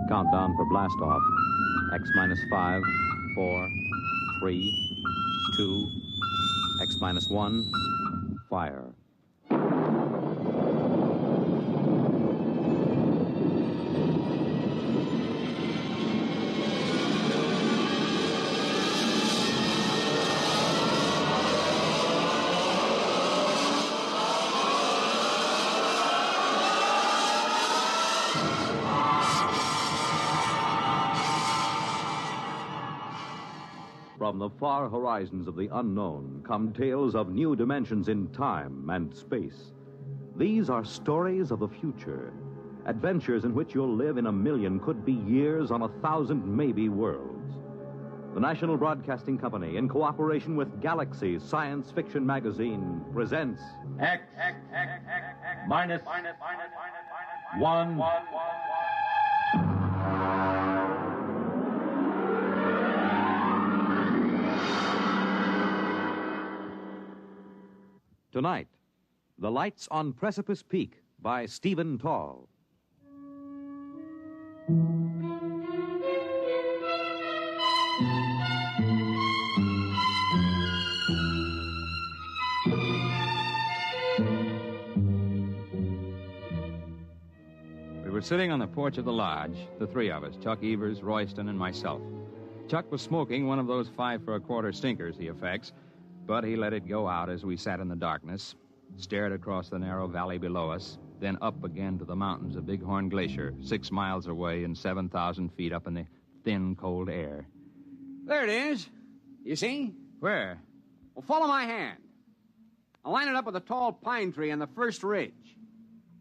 Countdown for blast off. X minus 5, 4, 3, 2, X minus 1, fire. From the far horizons of the unknown come tales of new dimensions in time and space. These are stories of the future, adventures in which you'll live in a million, could be years, on 1,000 maybe worlds. The National Broadcasting Company, in cooperation with Galaxy Science Fiction Magazine, presents X minus 1. Tonight, The Lights on Precipice Peak by Stephen Tall. We were sitting on the porch of the lodge, the three of us, Chuck Evers, Royston, and myself. Chuck was smoking one of those 5 for a quarter stinkers he affects, but he let it go out as we sat in the darkness, stared across the narrow valley below us, then up again to the mountains of Bighorn Glacier, 6 miles away and 7,000 feet up in the thin, cold air. There it is. You see? Where? Well, follow my hand. I'll line it up with a tall pine tree on the first ridge.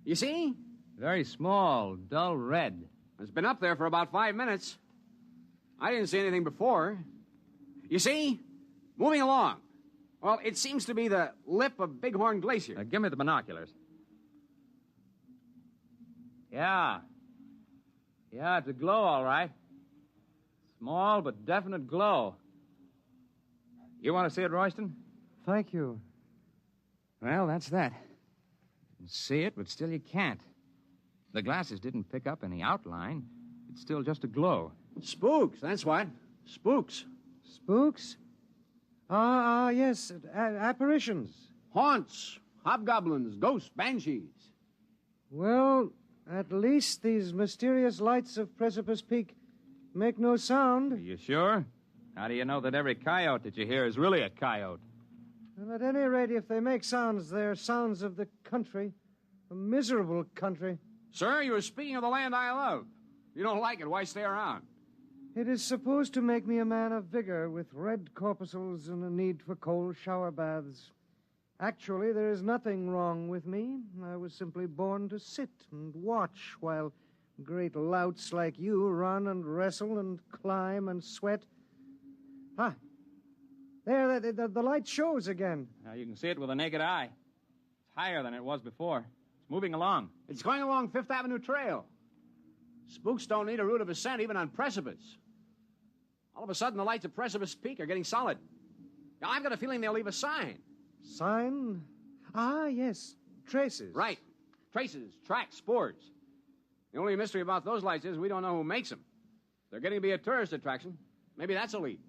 You see? Very small, dull red. It's been up there for about 5 minutes. I didn't see anything before. You see? Moving along. Well, it seems to be the lip of Bighorn Glacier. Give me the binoculars. Yeah, it's a glow, all right. Small but definite glow. You want to see it, Royston? Thank you. Well, that's that. You can see it, but still you can't. The glasses didn't pick up any outline. It's still just a glow. Spooks, that's what. Spooks. Spooks? Yes, apparitions. Haunts, hobgoblins, ghosts, banshees. Well, at least these mysterious lights of Precipice Peak make no sound. Are you sure? How do you know that every coyote that you hear is really a coyote? And at any rate, if they make sounds, they're sounds of the country. A miserable country. Sir, you were speaking of the land I love. If you don't like it, why stay around? It is supposed to make me a man of vigor with red corpuscles and a need for cold shower baths. Actually, there is nothing wrong with me. I was simply born to sit and watch while great louts like you run and wrestle and climb and sweat. There, the light shows again. Now, you can see it with a naked eye. It's higher than it was before. It's moving along. It's going along Fifth Avenue Trail. Spooks don't need a route of ascent even on precipice. All of a sudden, the lights at Precipice Peak are getting solid. Now, I've got a feeling they'll leave a sign. Sign? Yes. Traces. Right. Traces, tracks, spores. The only mystery about those lights is we don't know who makes them. They're getting to be a tourist attraction. Maybe that's a lead.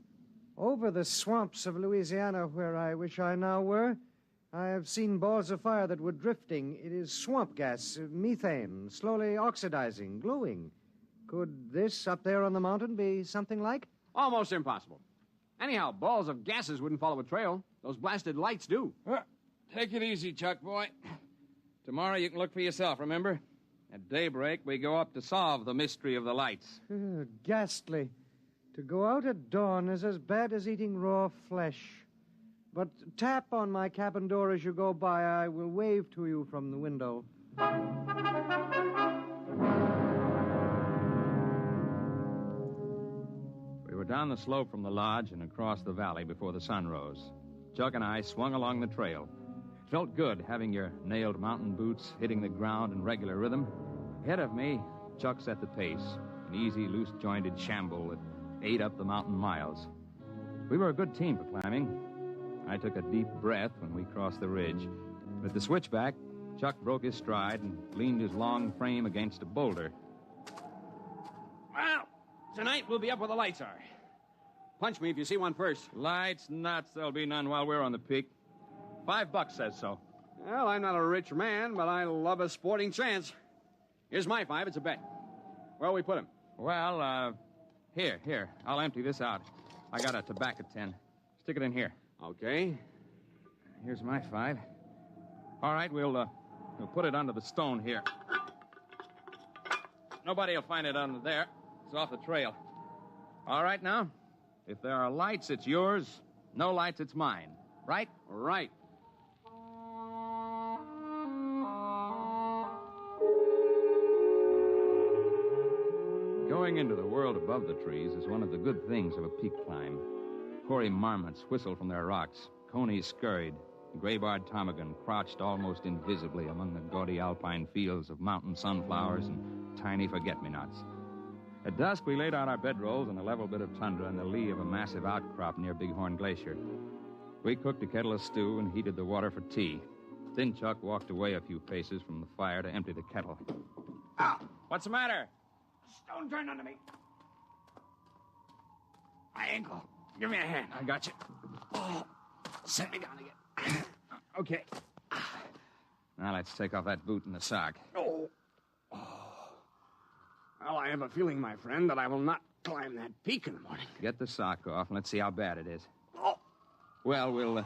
Over the swamps of Louisiana, where I wish I now were, I have seen balls of fire that were drifting. It is swamp gas, methane, slowly oxidizing, glowing. Could this up there on the mountain be something like? Almost impossible. Anyhow, balls of gases wouldn't follow a trail. Those blasted lights do. Take it easy, Chuck boy. Tomorrow you can look for yourself, remember? At daybreak, we go up to solve the mystery of the lights. Ghastly. To go out at dawn is as bad as eating raw flesh. But tap on my cabin door as you go by. I will wave to you from the window. We were down the slope from the lodge and across the valley before the sun rose. Chuck and I swung along the trail. It felt good having your nailed mountain boots hitting the ground in regular rhythm. Ahead of me, Chuck set the pace, an easy, loose-jointed shamble that ate up the mountain miles. We were a good team for climbing. I took a deep breath when we crossed the ridge. But at the switchback, Chuck broke his stride and leaned his long frame against a boulder. Well, tonight we'll be up where the lights are. Punch me if you see one first. Lights, nuts, there'll be none while we're on the peak. $5 says so. Well, I'm not a rich man, but I love a sporting chance. Here's my 5. It's a bet. Where'll we put him? Well, here. I'll empty this out. I got a tobacco tin. Stick it in here. Okay. Here's my 5. All right, we'll put it under the stone here. Nobody will find it under there. It's off the trail. All right, now, if there are lights, it's yours. No lights, it's mine. Right? Right. Going into the world above the trees is one of the good things of a peak climb. Hoary marmots whistle from their rocks. Conies scurried. The gray-barred ptarmigan crouched almost invisibly among the gaudy alpine fields of mountain sunflowers and tiny forget-me-nots. At dusk, we laid out our bedrolls on a level bit of tundra in the lee of a massive outcrop near Bighorn Glacier. We cooked a kettle of stew and heated the water for tea. Then Chuck walked away a few paces from the fire to empty the kettle. Ow! What's the matter? Stone turned onto me. My ankle. Give me a hand. I got you. Oh, set me down again. Okay. Now let's take off that boot and the sock. Oh. Well, I have a feeling, my friend, that I will not climb that peak in the morning. Get the sock off and let's see how bad it is. Oh. Well, we'll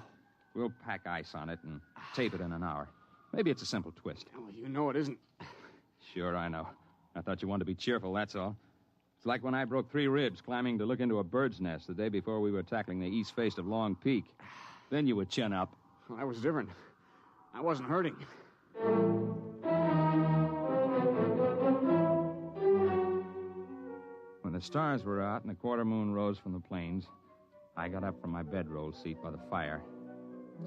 pack ice on it and tape it in an hour. Maybe it's a simple twist. Well, you know it isn't. Sure, I know. I thought you wanted to be cheerful, that's all. It's like when I broke 3 ribs climbing to look into a bird's nest the day before we were tackling the east face of Long Peak. Then you would chin up. Well, that was different. I wasn't hurting. When the stars were out and the quarter moon rose from the plains, I got up from my bedroll seat by the fire.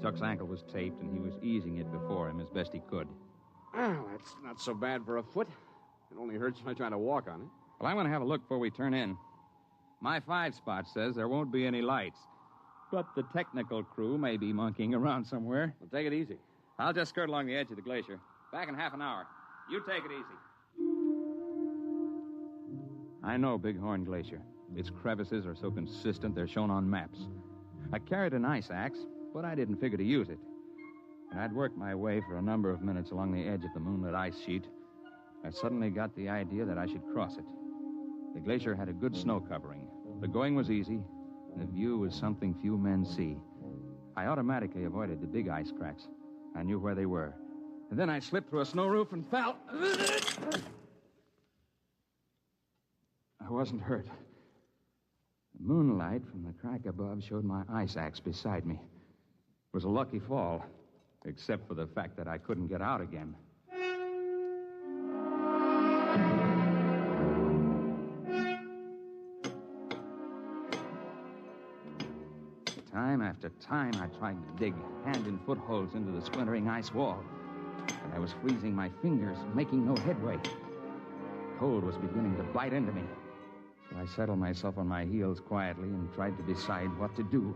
Chuck's ankle was taped, and he was easing it before him as best he could. Well, that's not so bad for a foot. It only hurts when I try to walk on it. Well, I want to have a look before we turn in. My 5 spot says there won't be any lights, but the technical crew may be monkeying around somewhere. Well, take it easy. I'll just skirt along the edge of the glacier. Back in half an hour. You take it easy. I know Bighorn Glacier. Its crevices are so consistent they're shown on maps. I carried an ice axe, but I didn't figure to use it. And I'd worked my way for a number of minutes along the edge of the moonlit ice sheet. I suddenly got the idea that I should cross it. The glacier had a good snow covering. The going was easy. The view was something few men see. I automatically avoided the big ice cracks. I knew where they were. And then I slipped through a snow roof and fell. I wasn't hurt. The moonlight from the crack above showed my ice axe beside me. It was a lucky fall, except for the fact that I couldn't get out again. Time after time, I tried to dig hand and footholds into the splintering ice wall. But I was freezing my fingers, making no headway. Cold was beginning to bite into me. So I settled myself on my heels quietly and tried to decide what to do.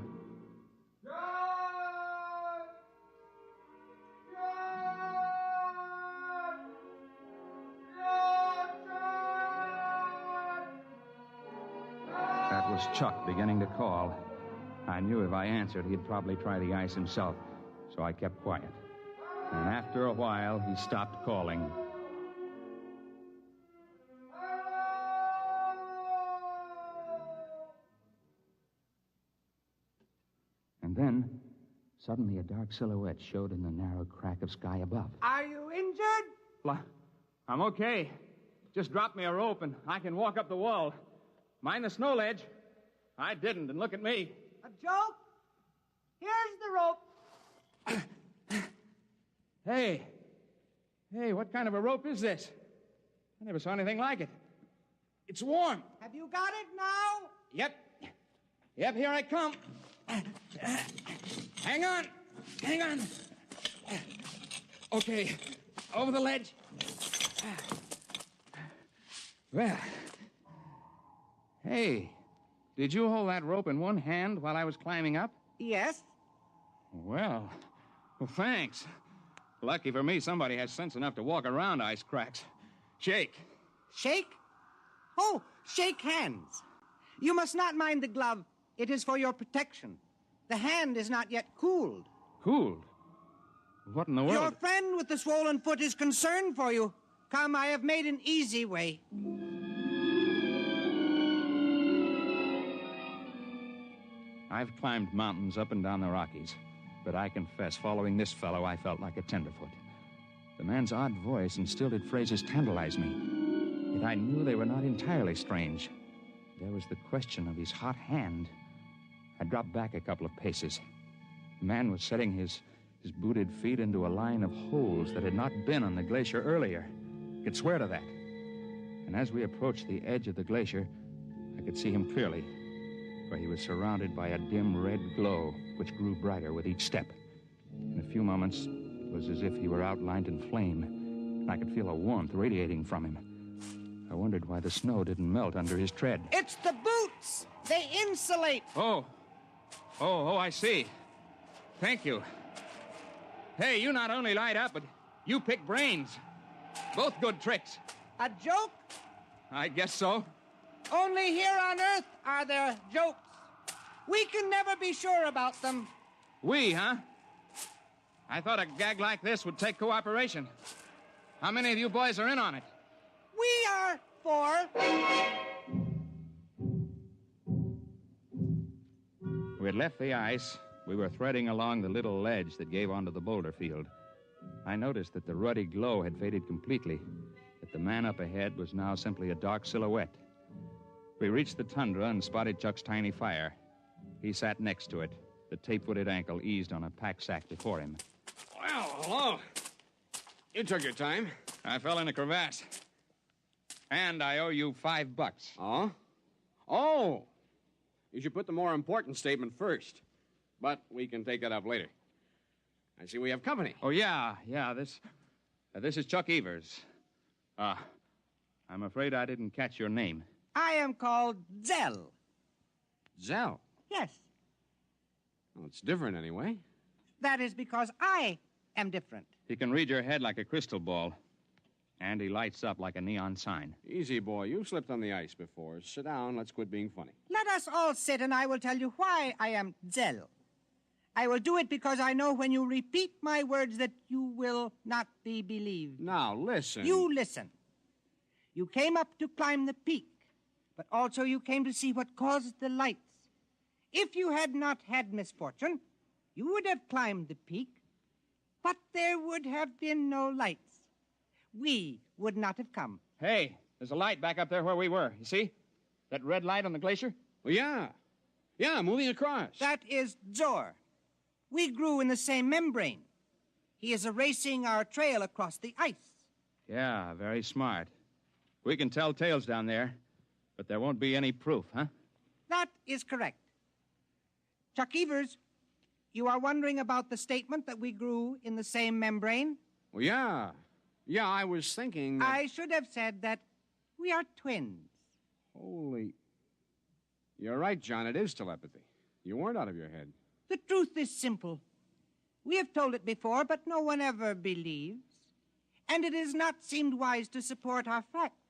That was Chuck beginning to call. I knew if I answered, he'd probably try the ice himself, so I kept quiet. And after a while, he stopped calling. And then, suddenly a dark silhouette showed in the narrow crack of sky above. Are you injured? Well, I'm okay. Just drop me a rope and I can walk up the wall. Mind the snow ledge. I didn't, and look at me. A joke? Here's the rope. Hey, what kind of a rope is this? I never saw anything like it. It's warm. Have you got it now? Yep, here I come. Hang on. Okay, over the ledge. Well, hey, did you hold that rope in one hand while I was climbing up? Yes. Well, thanks. Lucky for me, somebody has sense enough to walk around ice cracks. Shake. Shake? Oh, shake hands. You must not mind the glove. It is for your protection. The hand is not yet cooled. Cooled? What in the world? Your friend with the swollen foot is concerned for you. Come, I have made an easy way. I've climbed mountains up and down the Rockies, but I confess, following this fellow, I felt like a tenderfoot. The man's odd voice and stilted phrases tantalized me, yet I knew they were not entirely strange. There was the question of his hot hand. I dropped back a couple of paces. The man was setting his booted feet into a line of holes that had not been on the glacier earlier. I could swear to that. And as we approached the edge of the glacier, I could see him clearly, for he was surrounded by a dim red glow, which grew brighter with each step. In a few moments, it was as if he were outlined in flame, and I could feel a warmth radiating from him. I wondered why the snow didn't melt under his tread. It's the boots! They insulate! Oh, I see. Thank you. Hey, you not only light up, but you pick brains. Both good tricks. A joke? I guess so. Only here on Earth are there jokes. We can never be sure about them. We, huh? I thought a gag like this would take cooperation. How many of you boys are in on it? We are 4. We had left the ice. We were threading along the little ledge that gave onto the boulder field. I noticed that the ruddy glow had faded completely, that the man up ahead was now simply a dark silhouette. We reached the tundra and spotted Chuck's tiny fire. He sat next to it, the tape-footed ankle eased on a pack sack before him. Well, hello. You took your time. I fell in a crevasse. And I owe you $5. Oh? Oh! You should put the more important statement first. But we can take that up later. I see we have company. Oh, yeah. This is Chuck Evers. I'm afraid I didn't catch your name. I am called Zell. Zell? Yes. Well, it's different anyway. That is because I am different. He can read your head like a crystal ball. And he lights up like a neon sign. Easy, boy. You've slipped on the ice before. Sit down. Let's quit being funny. Let us all sit, and I will tell you why I am Zell. I will do it because I know when you repeat my words that you will not be believed. Now, listen. You listen. You came up to climb the peak, but also you came to see what caused the lights. If you had not had misfortune, you would have climbed the peak, but there would have been no lights. We would not have come. Hey, there's a light back up there where we were. You see? That red light on the glacier? Well, yeah. Yeah, moving across. That is Zor. We grew in the same membrane. He is erasing our trail across the ice. Yeah, very smart. We can tell tales down there, but there won't be any proof, huh? That is correct. Chuck Evers, you are wondering about the statement that we grew in the same membrane? Well, yeah. Yeah, I was thinking that... I should have said that we are twins. Holy... You're right, John. It is telepathy. You weren't out of your head. The truth is simple. We have told it before, but no one ever believes. And it has not seemed wise to support our facts.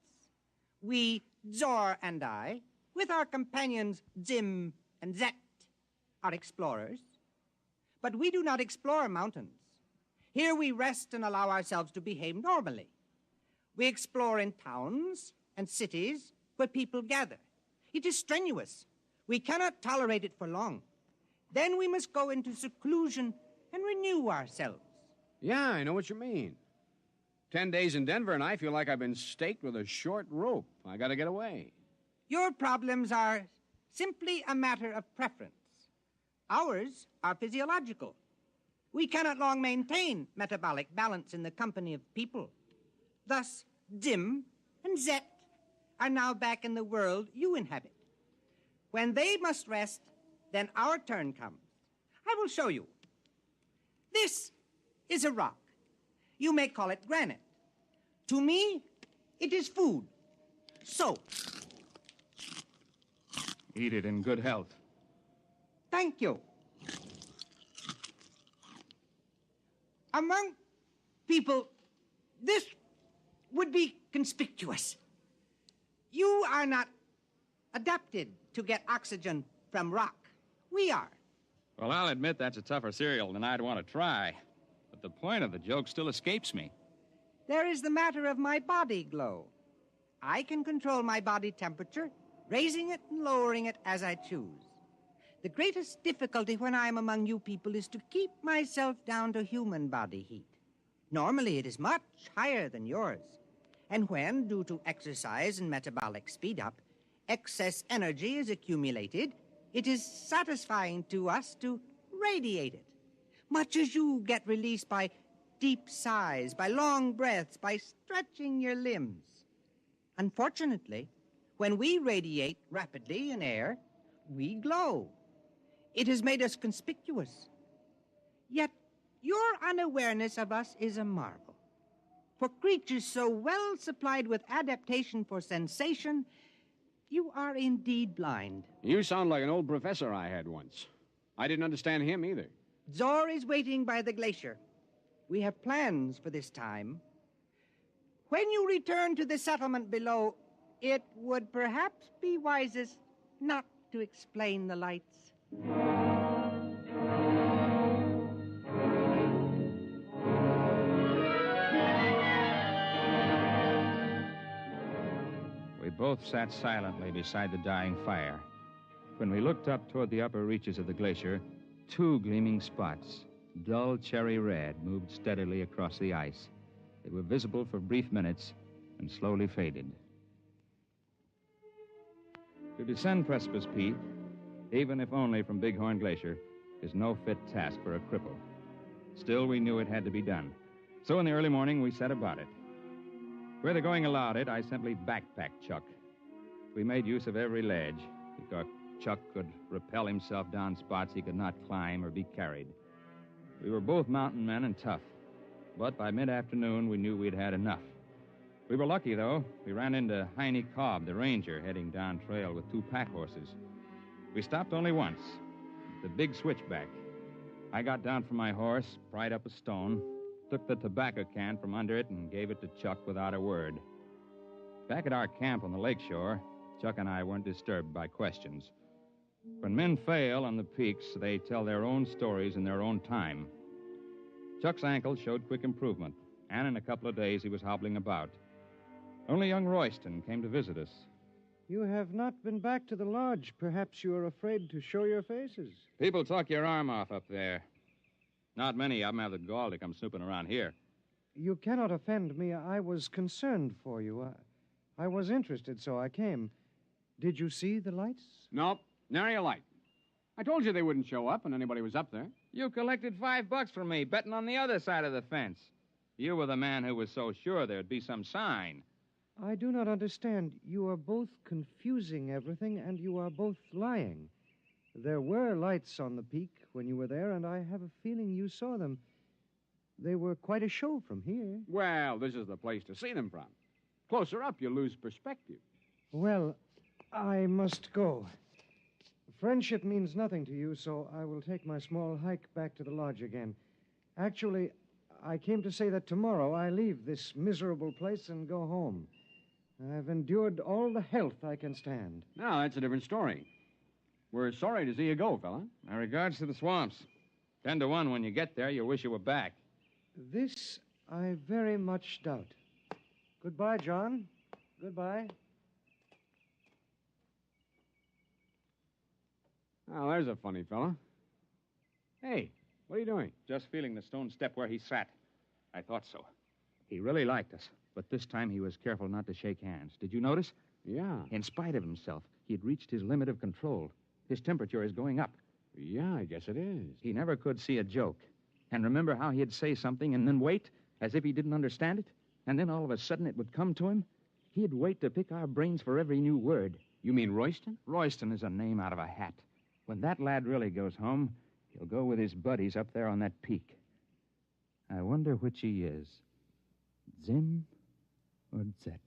We, Zor and I, with our companions Zim and Zet, are explorers. But we do not explore mountains. Here we rest and allow ourselves to behave normally. We explore in towns and cities where people gather. It is strenuous. We cannot tolerate it for long. Then we must go into seclusion and renew ourselves. Yeah, I know what you mean. 10 days in Denver, and I feel like I've been staked with a short rope. I gotta get away. Your problems are simply a matter of preference. Ours are physiological. We cannot long maintain metabolic balance in the company of people. Thus, Zim and Zet are now back in the world you inhabit. When they must rest, then our turn comes. I will show you. This is a rock. You may call it granite. To me, it is food. So. Eat it in good health. Thank you. Among People, this would be conspicuous. You are not adapted to get oxygen from rock. We are. Well, I'll admit that's a tougher cereal than I'd want to try. But the point of the joke still escapes me. There is the matter of my body glow. I can control my body temperature, raising it and lowering it as I choose. The greatest difficulty when I am among you people is to keep myself down to human body heat. Normally, it is much higher than yours. And when, due to exercise and metabolic speed-up, excess energy is accumulated, it is satisfying to us to radiate it, much as you get released by deep sighs, by long breaths, by stretching your limbs. Unfortunately, when we radiate rapidly in air, we glow. It has made us conspicuous. Yet your unawareness of us is a marvel. For creatures so well supplied with adaptation for sensation, you are indeed blind. You sound like an old professor I had once. I didn't understand him either. Zor is waiting by the glacier. We have plans for this time. When you return to the settlement below, it would perhaps be wisest not to explain the lights. We both sat silently beside the dying fire. When we looked up toward the upper reaches of the glacier, two gleaming spots, dull cherry red, moved steadily across the ice. They were visible for brief minutes and slowly faded. To descend Precipice Peak, even if only from Bighorn Glacier, is no fit task for a cripple. Still, we knew it had to be done. So in the early morning, we set about it. Where the going allowed it, I simply backpacked Chuck. We made use of every ledge, because Chuck could rappel himself down spots he could not climb or be carried. We were both mountain men and tough, but by mid-afternoon, we knew we'd had enough. We were lucky, though. We ran into Heine Cobb, the ranger, heading down trail with two pack horses. We stopped only once, the big switchback. I got down from my horse, pried up a stone, took the tobacco can from under it, and gave it to Chuck without a word. Back at our camp on the lakeshore, Chuck and I weren't disturbed by questions. When men fail on the peaks, they tell their own stories in their own time. Chuck's ankle showed quick improvement, and in a couple of days he was hobbling about. Only young Royston came to visit us. You have not been back to the lodge. Perhaps you are afraid to show your faces. People talk your arm off up there. Not many of them have the gall to come snooping around here. You cannot offend me. I was concerned for you. I was interested, so I came. Did you see the lights? Nope, nary a light. I told you they wouldn't show up when anybody was up there. You collected $5 from me, betting on the other side of the fence. You were the man who was so sure there'd be some sign. I do not understand. You are both confusing everything, and you are both lying. There were lights on the peak when you were there, and I have a feeling you saw them. They were quite a show from here. Well, this is the place to see them from. Closer up, you lose perspective. Well, I must go. Friendship means nothing to you, so I will take my small hike back to the lodge again. Actually, I came to say that tomorrow I leave this miserable place and go home. I've endured all the health I can stand. Now, that's a different story. We're sorry to see you go, fella. My regards to the swamps. 10 to 1 when you get there, you'll wish you were back. This I very much doubt. Goodbye, John. Goodbye. Oh, there's a funny fella. Hey, what are you doing? Just feeling the stone step where he sat. I thought so. He really liked us, but this time he was careful not to shake hands. Did you notice? Yeah. In spite of himself, he had reached his limit of control. His temperature is going up. Yeah, I guess it is. He never could see a joke. And remember how he'd say something and then wait, as if he didn't understand it? And then all of a sudden it would come to him? He'd wait to pick our brains for every new word. You mean Royston? Royston is a name out of a hat. When that lad really goes home, he'll go with his buddies up there on that peak. I wonder which he is, Zim or Zet.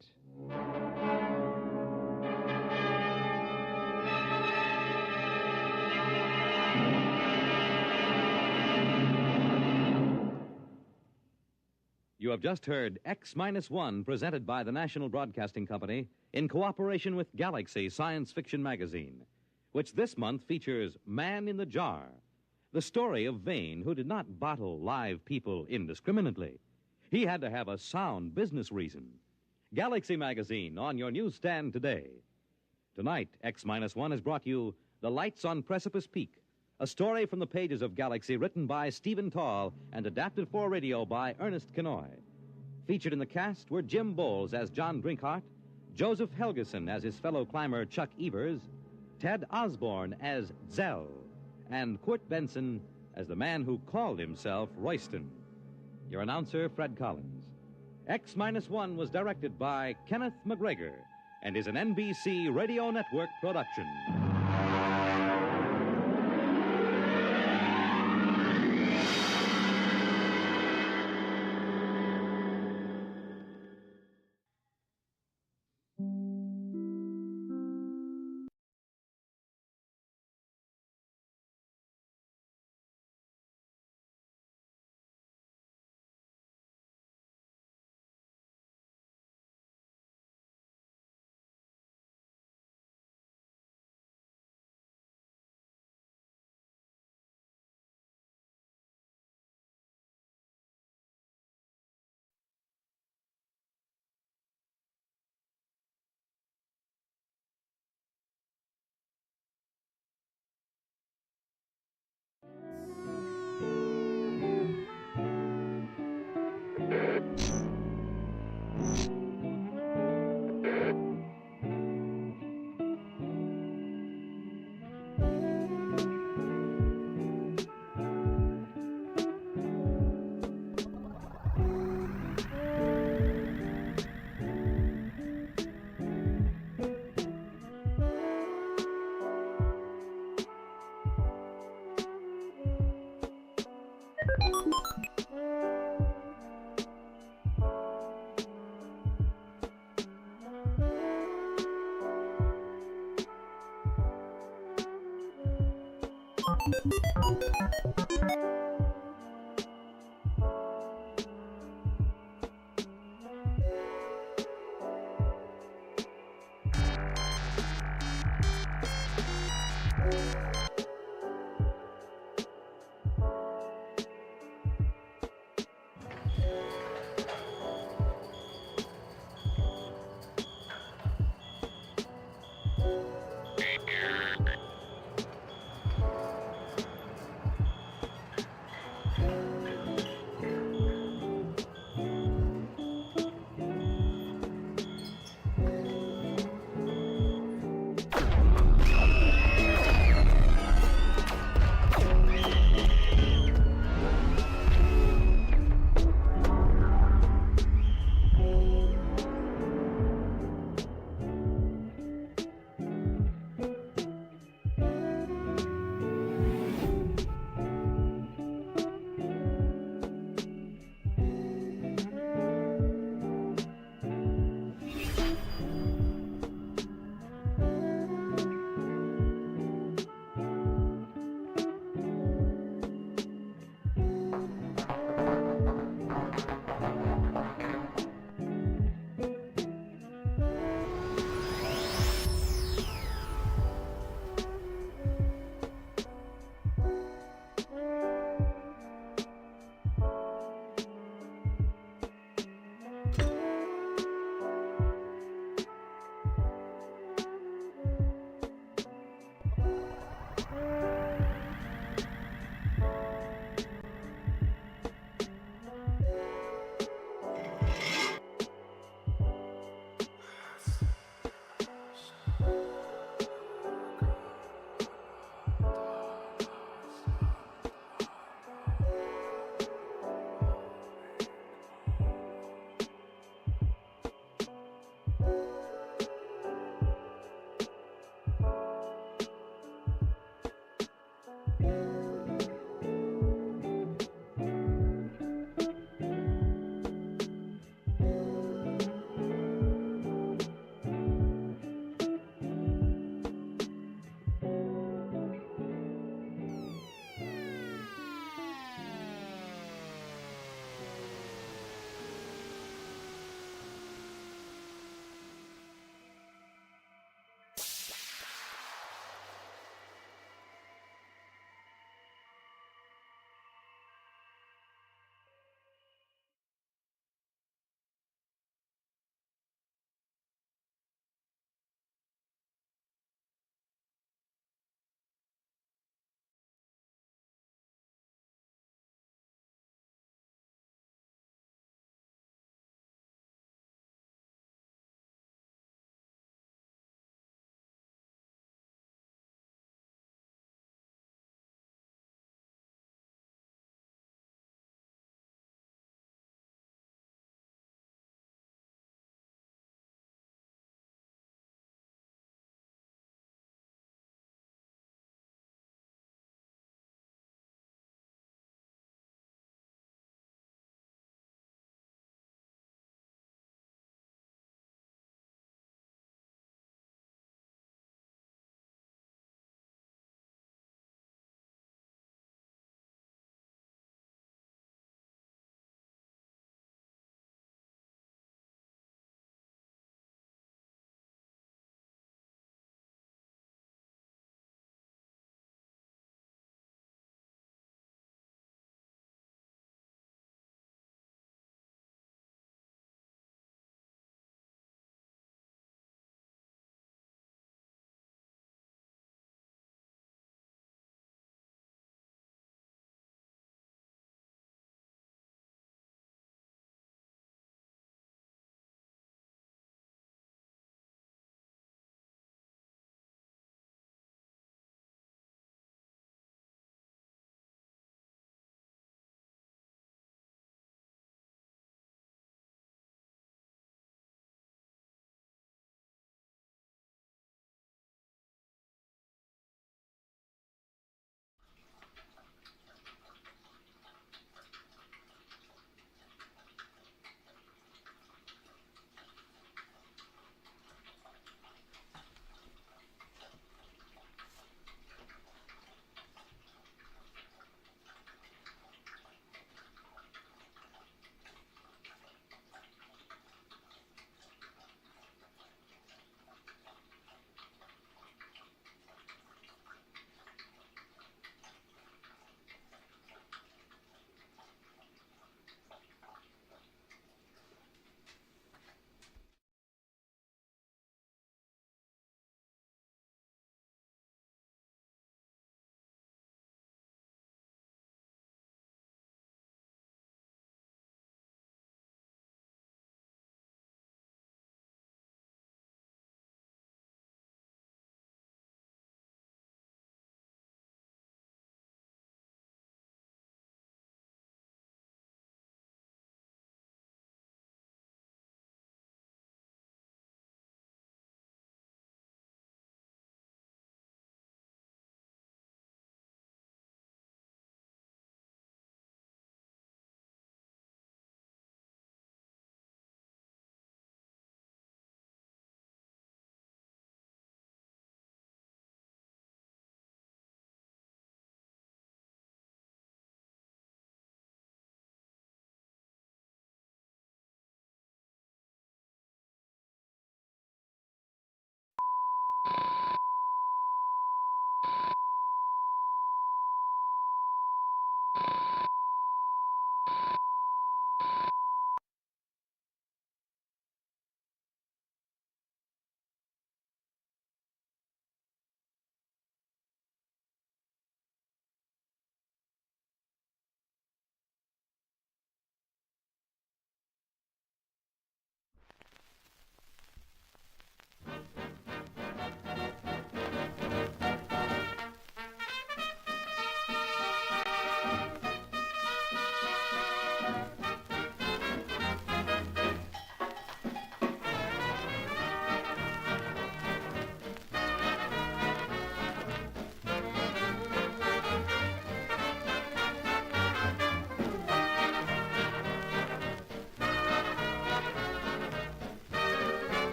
have just heard X-1 presented by the National Broadcasting Company in cooperation with Galaxy Science Fiction Magazine, which this month features Man in the Jar, the story of Vane, who did not bottle live people indiscriminately. He had to have a sound business reason. Galaxy Magazine on your newsstand today. Tonight, X-1 has brought you The Lights on Precipice Peak, a story from the pages of Galaxy written by Stephen Tall and adapted for radio by Ernest Kenoy. Featured in the cast were Jim Bowles as John Brinkhart, Joseph Helgeson as his fellow climber Chuck Evers, Ted Osborne as Zell, and Kurt Benson as the man who called himself Royston. Your announcer, Fred Collins. X-1 was directed by Kenneth McGregor and is an NBC Radio Network production.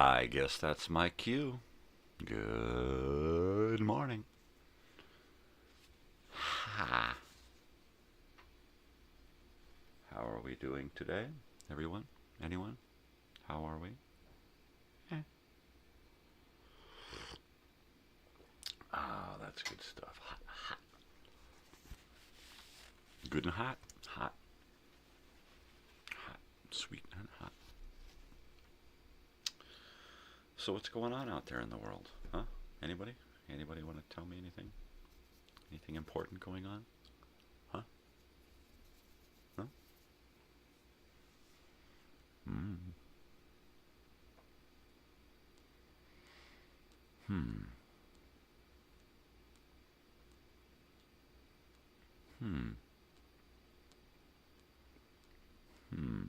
I guess that's my cue. Good morning. Ha. How are we doing today? Everyone? Anyone? How are we? Ah, that's good stuff. Hot, hot. Good and hot. Hot. Hot. Sweet and hot. So what's going on out there in the world? Huh? Anybody? Anybody want to tell me anything? Anything important going on? Huh? No? Hmm. Hmm. Hmm. Hmm.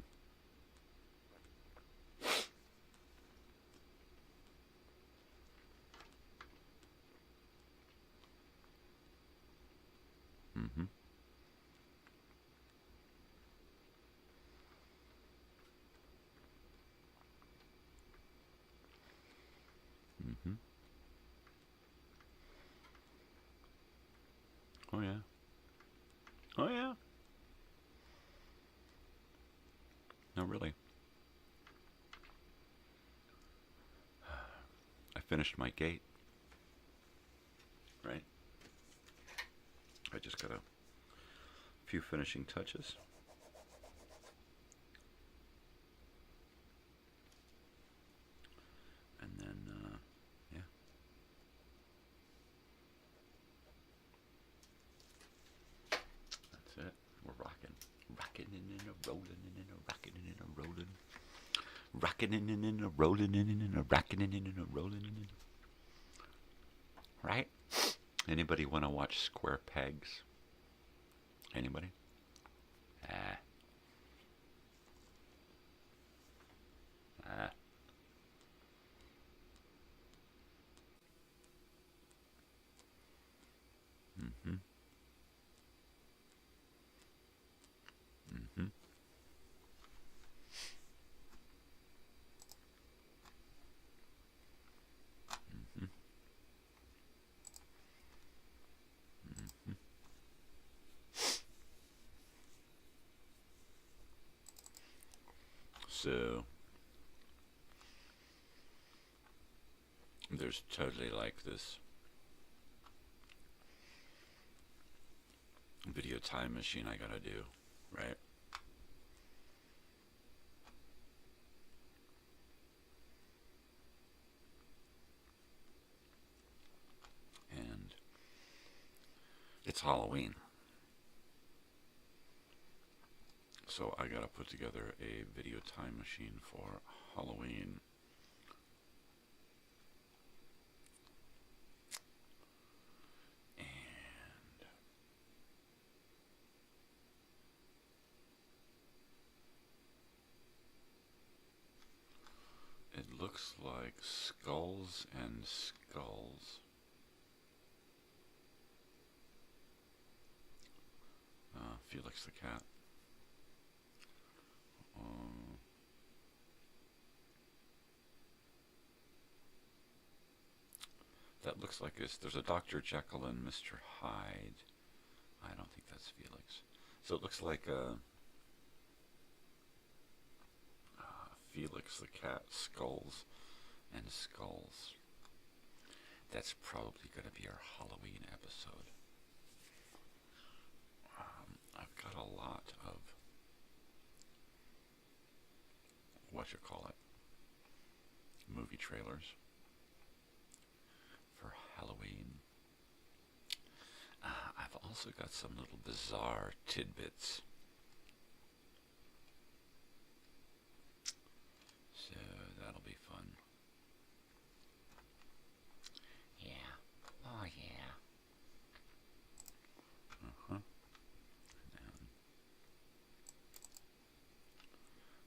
Mm-hmm. Mm-hmm. Oh yeah. Oh yeah. No, really. I finished my gate. Right? I just got a few finishing touches. And then, yeah. That's it. We're rocking. Rocking and a rolling and a rocking and a rolling. Rocking and a rolling and a rocking and a rolling. Right? Anybody want to watch Square Pegs? Anybody? Ah. Ah. Mm-hmm. Mm-hmm. Mm-hmm. Mm-hmm. So there's totally like this video time machine I gotta do, right? And it's Halloween. So I gotta put together a video time machine for Halloween. And it looks like Skulls and Skulls. Felix the cat. That looks like this. There's a Dr. Jekyll and Mr. Hyde. I don't think that's Felix. So it looks like Felix the cat, Skulls and Skulls. That's probably going to be our Halloween episode. I've got a lot of movie trailers for Halloween. I've also got some little bizarre tidbits. So that'll be fun. Yeah. Oh, yeah.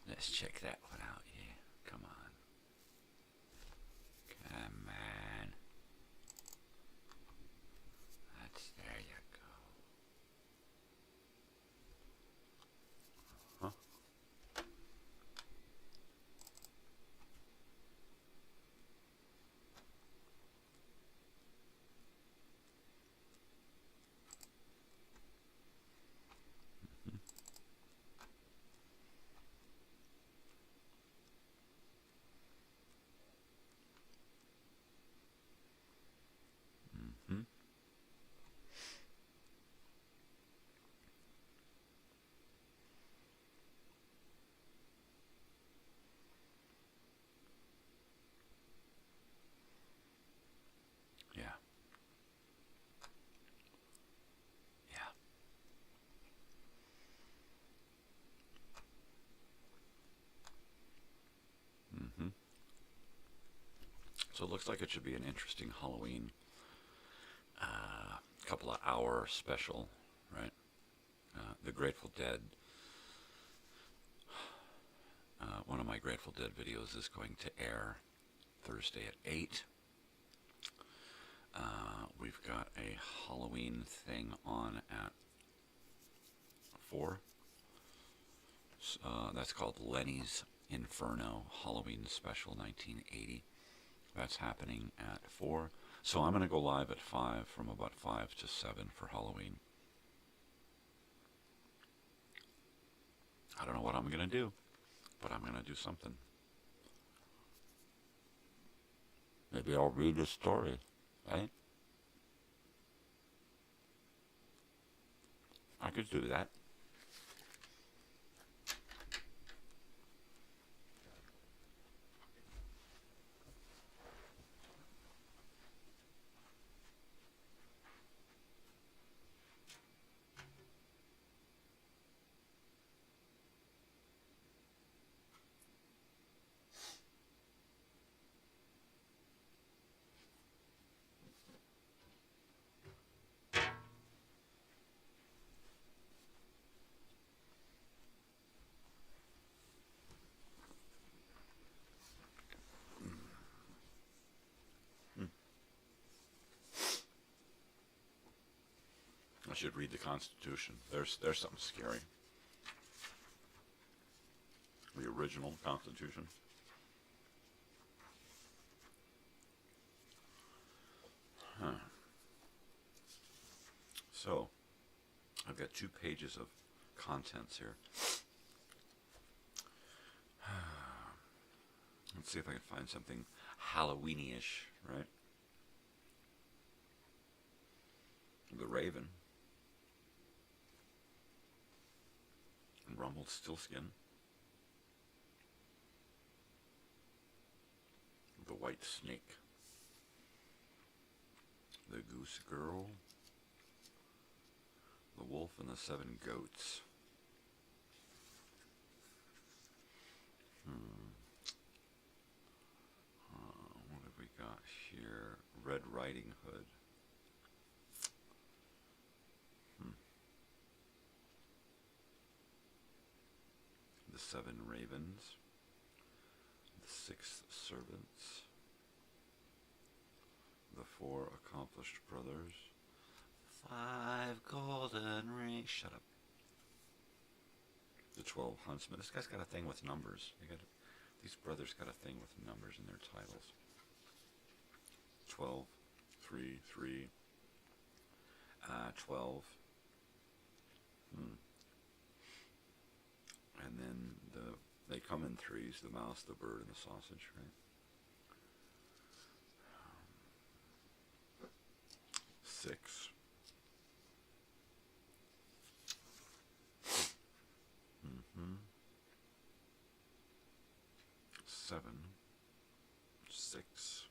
Let's check that one out, yeah. Come on. Come on. There you go. So it looks like it should be an interesting Halloween couple of hour special, right? The Grateful Dead. One of my Grateful Dead videos is going to air Thursday at 8. We've got a Halloween thing on at 4. That's called Lenny's Inferno Halloween Special 1980. That's happening at 4. So I'm going to go live at 5 from about 5 to 7 for Halloween. I don't know what I'm going to do, but I'm going to do something. Maybe I'll read a story, right? I could do that. I should read the Constitution. There's something scary. The original Constitution. So, I've got 2 pages of contents here. Let's see if I can find something Halloweeny-ish, right? The Raven. And Rumpelstiltskin. The White Snake. The Goose Girl. The Wolf and the 7 Goats. What have we got here? Red Riding Hood. The 7 Ravens. The 6 Servants. The 4 Accomplished Brothers. 5 Golden Rings. Shut up. The 12 Huntsmen. This guy's got a thing with numbers. These brothers got a thing with numbers in their titles. 12, 3, 3, 12. And then they come in threes, the mouse, the bird, and the sausage, right? 6. 7, 6,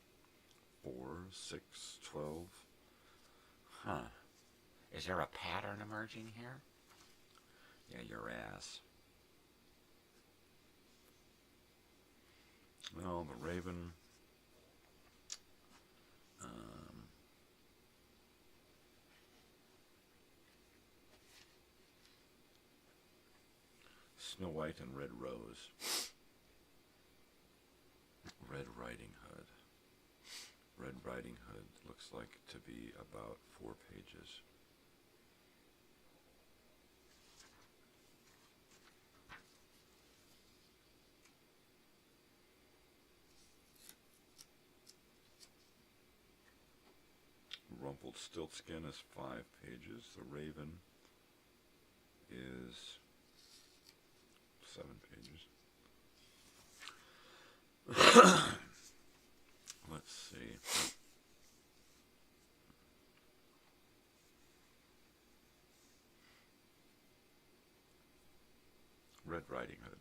4, 6, 12. Huh. Is there a pattern emerging here? Yeah, your ass. Well, the Raven. Snow White and Red Rose. Red Riding Hood. Red Riding Hood looks like to be about 4 pages. Rumpelstiltskin is 5 pages. The Raven is 7 pages. Let's see. Red Riding Hood.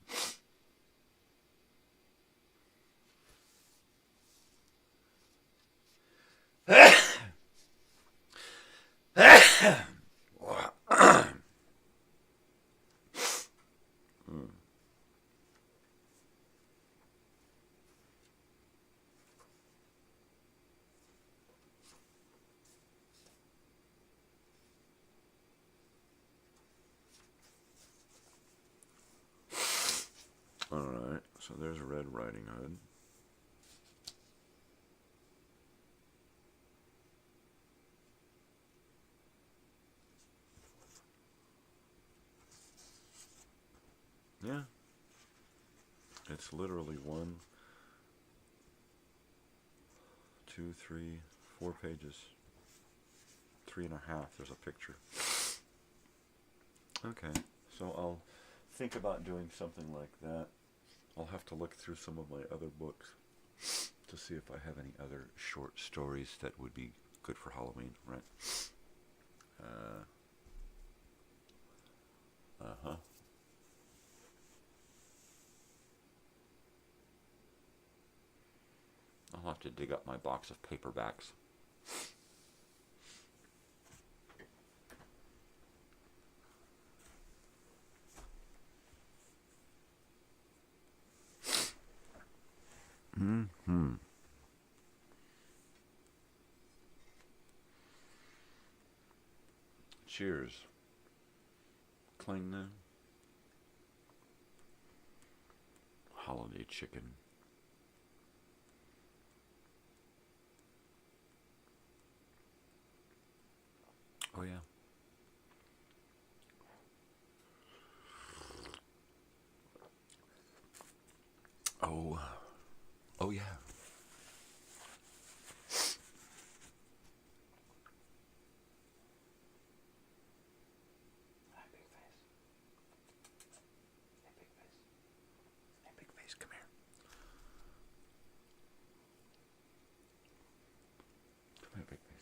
Alright, so there's Red Riding Hood. Yeah. It's literally 1, 2, 3, 4 pages. 3.5. There's a picture. Okay, so I'll think about doing something like that. I'll have to look through some of my other books to see if I have any other short stories that would be good for Halloween, right? Uh-huh. I'll have to dig up my box of paperbacks. Mm-hmm. Cheers. Cling then. Holiday chicken. Oh yeah. Oh yeah. Hi, big face. Hey, big face. Hey, big face, come here. Come here, big face.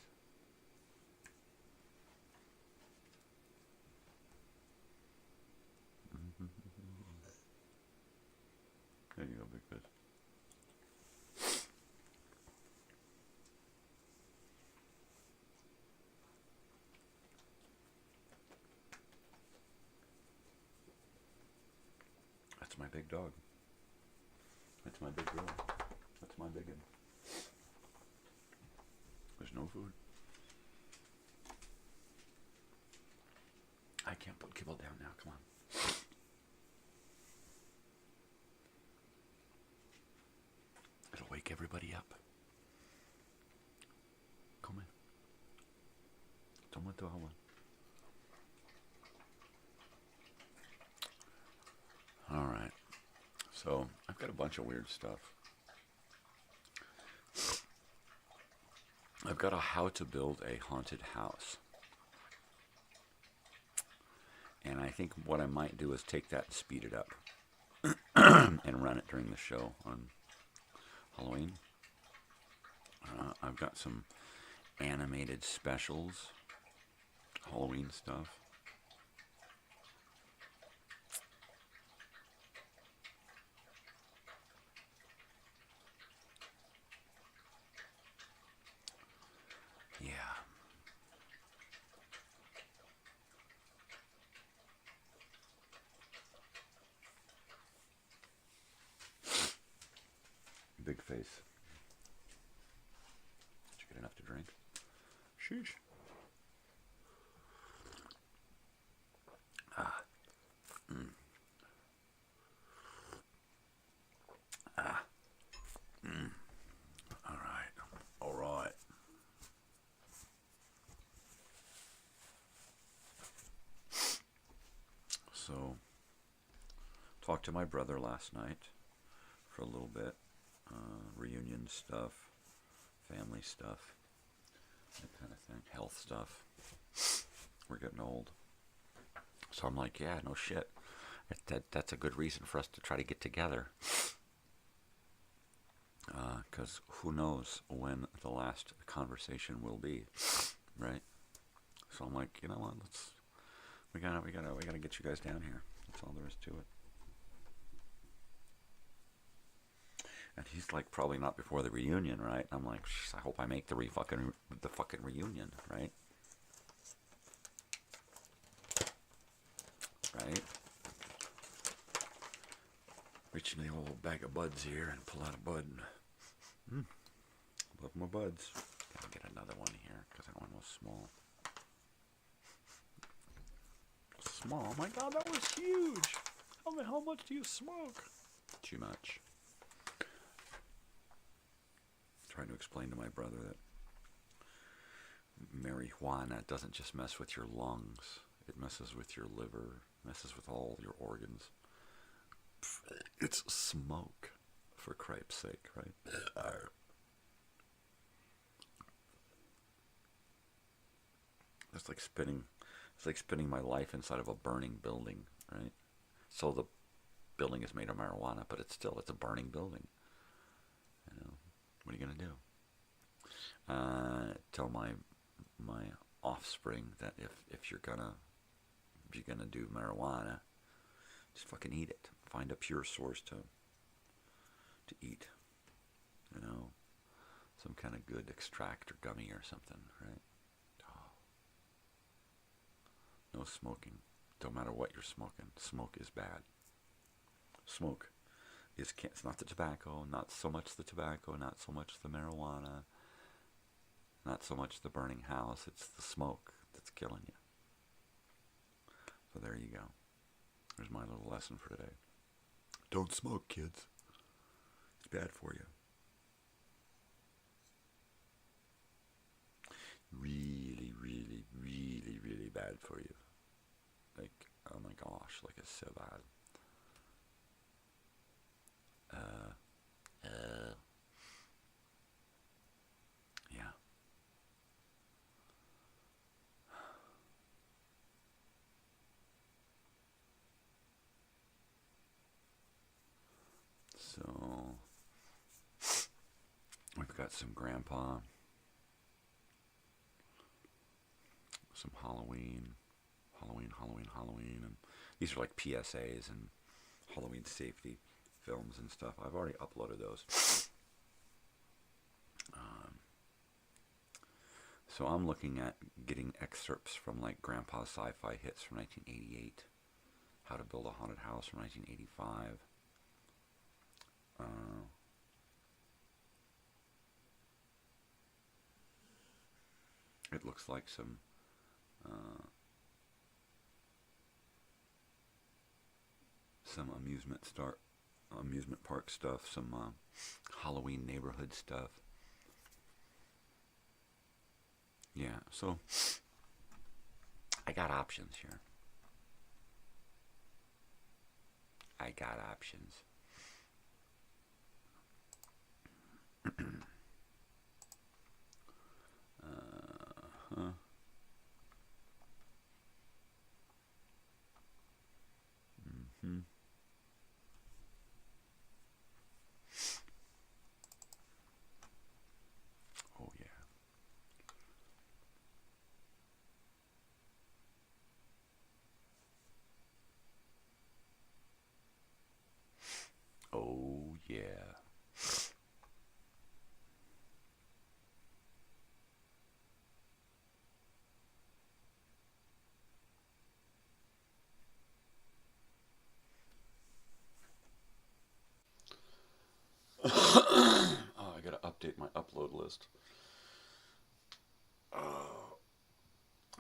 There you go, big fish. That's my big dog. That's my big girl. That's my biggin. There's no food. I can't put kibble down now, come on. It'll wake everybody up. Come in. Toma tu agua. Alright. So, I've got a bunch of weird stuff. I've got a how to build a haunted house. And I think what I might do is take that and speed it up. And run it during the show on Halloween. I've got some animated specials, Halloween stuff. Yeah. Big face. Did you get enough to drink? Sheesh. Ah. Mm. Ah. Mm. All right. All right. So, talked to my brother last night for a little bit. Reunion stuff, family stuff, that kind of thing, health stuff. We're getting old. So I'm like, yeah, no shit. That's a good reason for us to try to get together. Because who knows when the last conversation will be, right? So I'm like, you know what? We gotta get you guys down here. That's all there is to it. And he's like, probably not before the reunion, right? I'm like, I hope I make the fucking reunion, right? Right? Reach in the old bag of buds here and pull out a bud. Love my buds. Gotta get another one here because that one was small. Small? Oh my god, that was huge! How much do you smoke? too much. Trying to explain to my brother that marijuana doesn't just mess with your lungs. It messes with your liver, messes with all your organs. It's smoke, for cripe's sake, right? It's like spending my life inside of a burning building, right? So the building is made of marijuana, but it's a burning building. You know, what are you gonna do? Tell my offspring that if you're gonna do marijuana, just fucking eat it. Find a pure source to eat. You know, some kind of good extract or gummy or something, right? Oh. No smoking. Don't matter what you're smoking. Smoke is bad. Smoke is it's not the tobacco, not so much the tobacco, not so much the marijuana, not so much the burning house. It's the smoke that's killing you. So there you go. There's my little lesson for today. Don't smoke, kids. It's bad for you. Really, really, really, really bad for you. Like, oh my gosh, like it's so bad. Yeah. So, we've got some grandpa, some Halloween, and these are like PSAs and Halloween safety films and stuff. I've already uploaded those. So I'm looking at getting excerpts from like Grandpa's sci-fi hits from 1988, How to Build a Haunted House from 1985. It looks like some amusement park stuff, some Halloween neighborhood stuff. Yeah, so I got options here. I got options. Oh yeah. Oh yeah. Oh, I gotta update my upload list. Oh.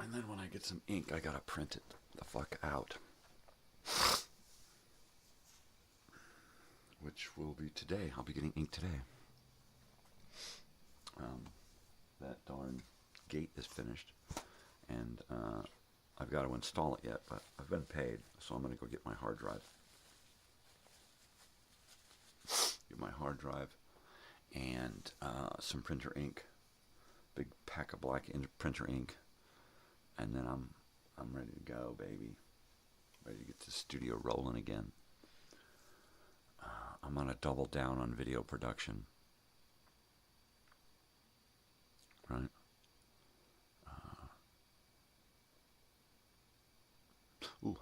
And then when I get some ink, I gotta print it the fuck out. Which will be today. I'll be getting ink today. That darn gate is finished. And I've got to install it yet, but I've been paid, so I'm going to go get my hard drive. Get my hard drive and some printer ink. Big pack of black printer ink. And then I'm ready to go, baby. Ready to get the studio rolling again. I'm going to double down on video production. Right?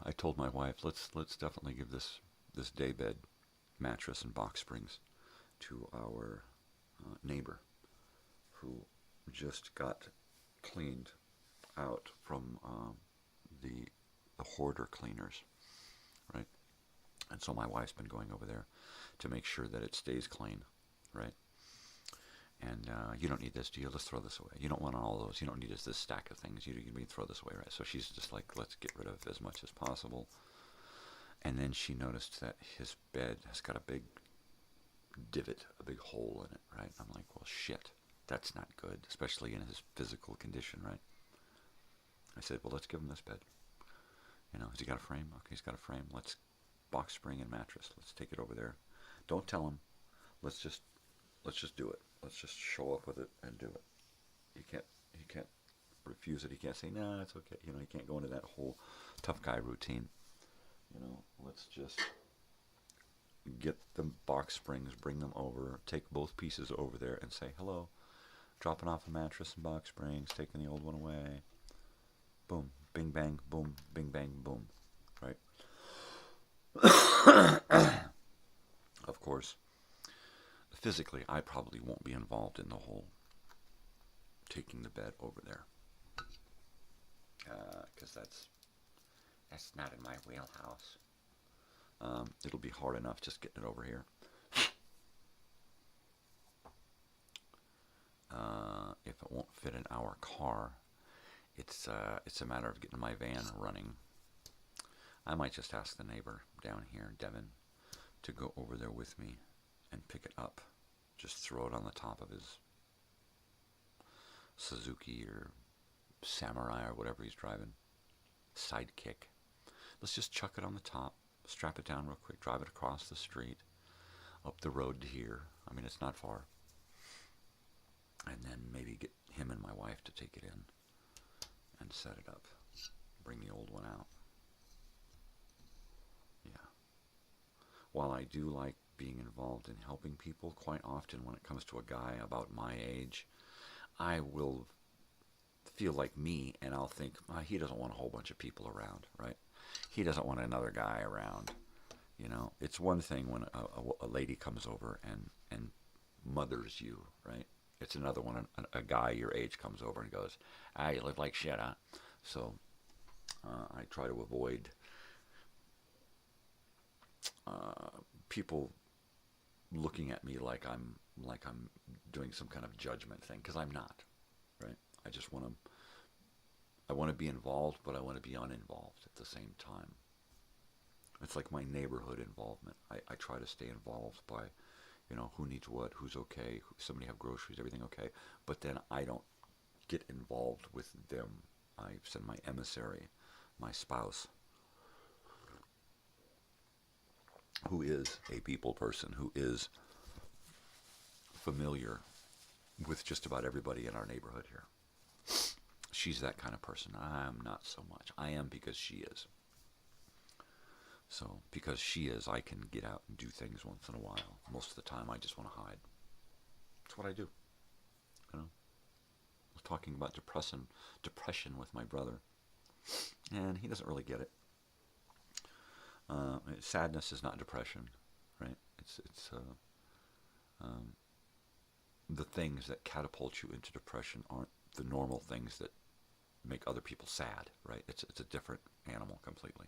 I told my wife, let's definitely give this daybed mattress and box springs to our neighbor who just got cleaned out from the hoarder cleaners, right? And so my wife's been going over there to make sure that it stays clean, right? And you don't need this, do you? Let's throw this away. You don't want all those. You don't need this stack of things. You throw this away, right? So she's just like, let's get rid of as much as possible. And then she noticed that his bed has got a big divot, a big hole in it, right? I'm like, well, shit, that's not good, especially in his physical condition, right? I said, well, let's give him this bed. You know, has he got a frame? Okay, he's got a frame. Let's box spring and mattress. Let's take it over there. Don't tell him. Let's just do it. Let's just show up with it and do it. He can't refuse it. He can't say, no, it's okay. You know, he can't go into that whole tough guy routine. You know, let's just get the box springs, bring them over, take both pieces over there and say, hello, dropping off a mattress and box springs, taking the old one away. Boom, bing, bang, boom, bing, bang, boom, right? Of course, physically, I probably won't be involved in the whole taking the bed over there. Because that's not in my wheelhouse. It'll be hard enough just getting it over here. If it won't fit in our car, it's a matter of getting my van running. I might just ask the neighbor down here, Devin, to go over there with me and pick it up. Just throw it on the top of his Suzuki or Samurai or whatever he's driving. Sidekick. Let's just chuck it on the top, strap it down real quick, drive it across the street, up the road to here. I mean, it's not far. And then maybe get him and my wife to take it in and set it up. Bring the old one out. Yeah. While I do like being involved in helping people, quite often when it comes to a guy about my age, I will feel like me, and I'll think, he doesn't want a whole bunch of people around, right? He doesn't want another guy around. You know, it's one thing when a lady comes over and mothers you, right? It's another one, a guy your age comes over and goes, you look like shit, huh? So I try to avoid people looking at me like I'm doing some kind of judgment thing, because I'm not, right? I just want to be involved, but I want to be uninvolved at the same time. It's like my neighborhood involvement. I try to stay involved by, you know, who needs what, who's okay, somebody have groceries, everything okay. But then I don't get involved with them. I send my emissary, my spouse, who is a people person, who is familiar with just about everybody in our neighborhood here. She's that kind of person. I'm not so much. I am because she is. So, because she is, I can get out and do things once in a while. Most of the time, I just want to hide. That's what I do. You know? I was talking about depression with my brother, and he doesn't really get it. Sadness is not depression, right? It's the things that catapult you into depression aren't the normal things that make other people sad, right? It's a different animal completely.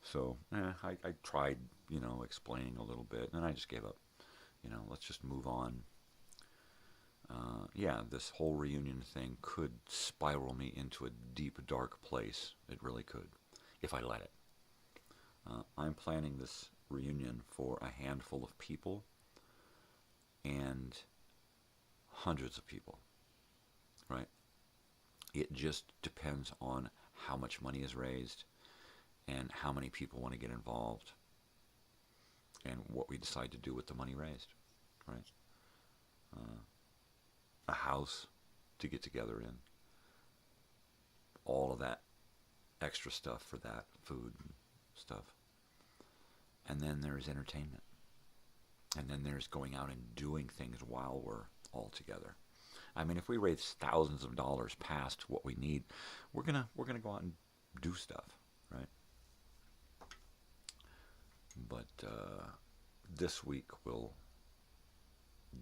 So I tried, you know, explaining a little bit, and I just gave up. You know, let's just move on. Yeah, this whole reunion thing could spiral me into a deep, dark place. It really could, if I let it. I'm planning this reunion for a handful of people and hundreds of people, right? It just depends on how much money is raised and how many people want to get involved and what we decide to do with the money raised, right? A house to get together in, all of that extra stuff for that, food and stuff. And then there's entertainment. And then there's going out and doing things while we're all together. I mean, if we raise thousands of dollars past what we need, we're gonna go out and do stuff, right? But this week will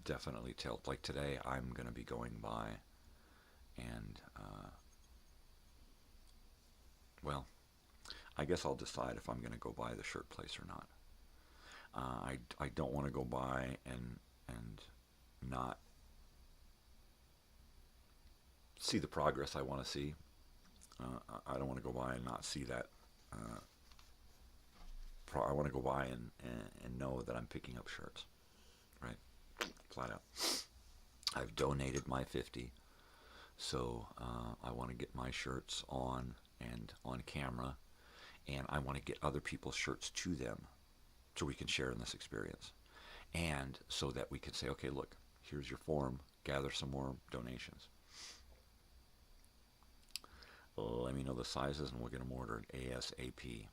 definitely tell. Like today, I'm gonna be going by, and well, I guess I'll decide if I'm gonna go by the shirt place or not. I don't want to go by and not see the progress I want to see. I don't want to go by and not see that I want to go by and know that I'm picking up shirts, right? Flat out. I've donated my 50, so I want to get my shirts on and on camera, and I want to get other people's shirts to them so we can share in this experience, and so that we can say, okay, look, here's your form, gather some more donations. Let me know the sizes and we'll get them ordered ASAP.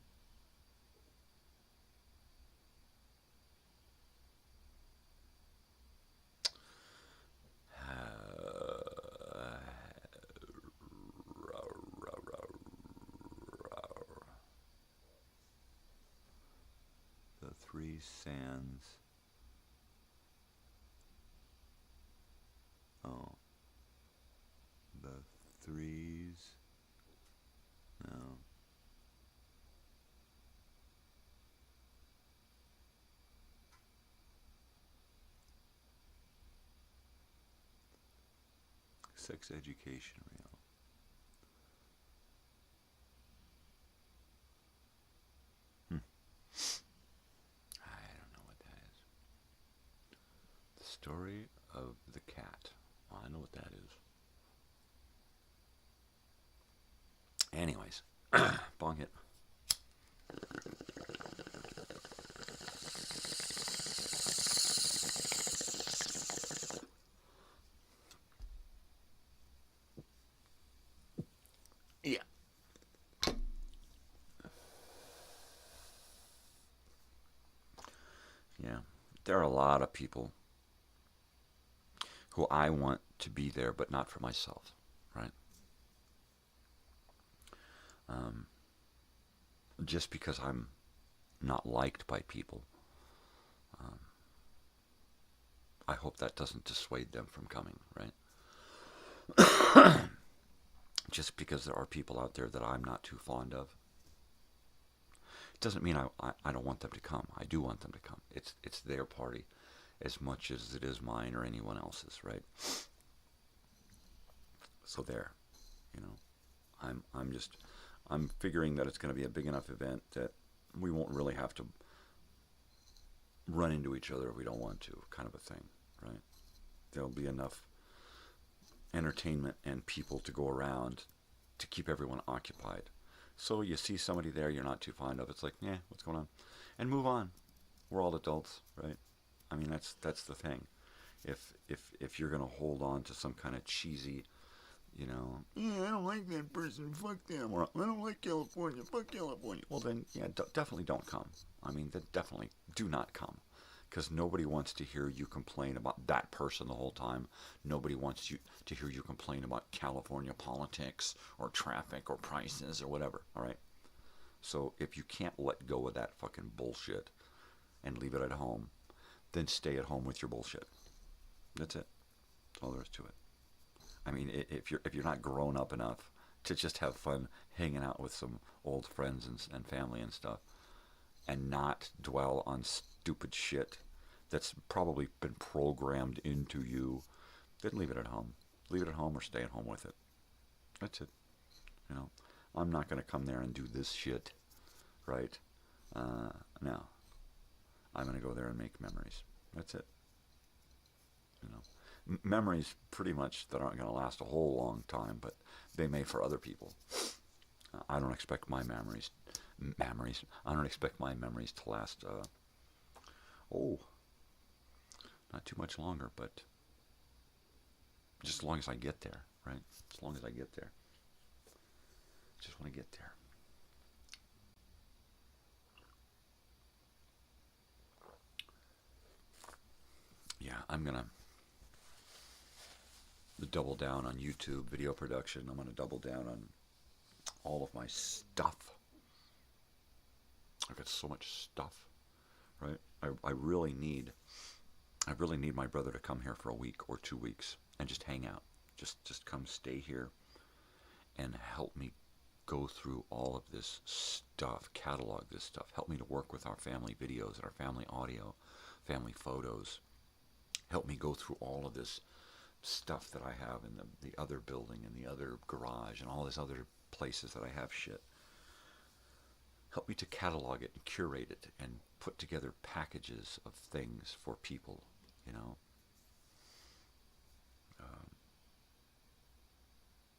The Three Sands. Oh. The Threes. No. Sex education reel. I don't know what that is. The story of the cat. Oh, I know what that is. Anyways, Bong Hit. Yeah. Yeah. There are a lot of people who I want to be there, but not for myself, right? Just because I'm not liked by people, I hope that doesn't dissuade them from coming, right? Just because there are people out there that I'm not too fond of, it doesn't mean I don't want them to come. I do want them to come. It's their party as much as it is mine or anyone else's, right? So there, you know, I'm figuring that it's going to be a big enough event that we won't really have to run into each other if we don't want to, kind of a thing, right? There'll be enough entertainment and people to go around to keep everyone occupied. So you see somebody there you're not too fond of, it's like, yeah, what's going on? And move on. We're all adults, right? I mean, that's the thing. If you're going to hold on to some kind of cheesy, you know, yeah, I don't like that person, fuck them, or I don't like California, fuck California. Well then, yeah, definitely don't come. I mean, definitely do not come. Because nobody wants to hear you complain about that person the whole time. Nobody wants you to hear you complain about California politics or traffic or prices or whatever, all right? So if you can't let go of that fucking bullshit and leave it at home, then stay at home with your bullshit. That's it. That's all there is to it. I mean, if you're not grown up enough to just have fun hanging out with some old friends and family and stuff, and not dwell on stupid shit that's probably been programmed into you, then leave it at home. Leave it at home or stay at home with it. That's it. You know, I'm not going to come there and do this shit, right? No. I'm going to go there and make memories. That's it. You know, memories pretty much that aren't going to last a whole long time, but they may for other people. I don't expect my memories. I don't expect my memories to last. Not too much longer, but just as long as I get there, right? As long as I get there. Just want to get there. Yeah, I'm gonna double down on YouTube video production. I'm gonna double down on all of my stuff. I've got so much stuff, right? I really need my brother to come here for a week or 2 weeks and just hang out. Just come stay here and help me go through all of this stuff, catalog this stuff. Help me to work with our family videos and our family audio, family photos. Help me go through all of this stuff that I have in the other building and the other garage and all these other places that I have shit. help me to catalog it and curate it and put together packages of things for people, you know.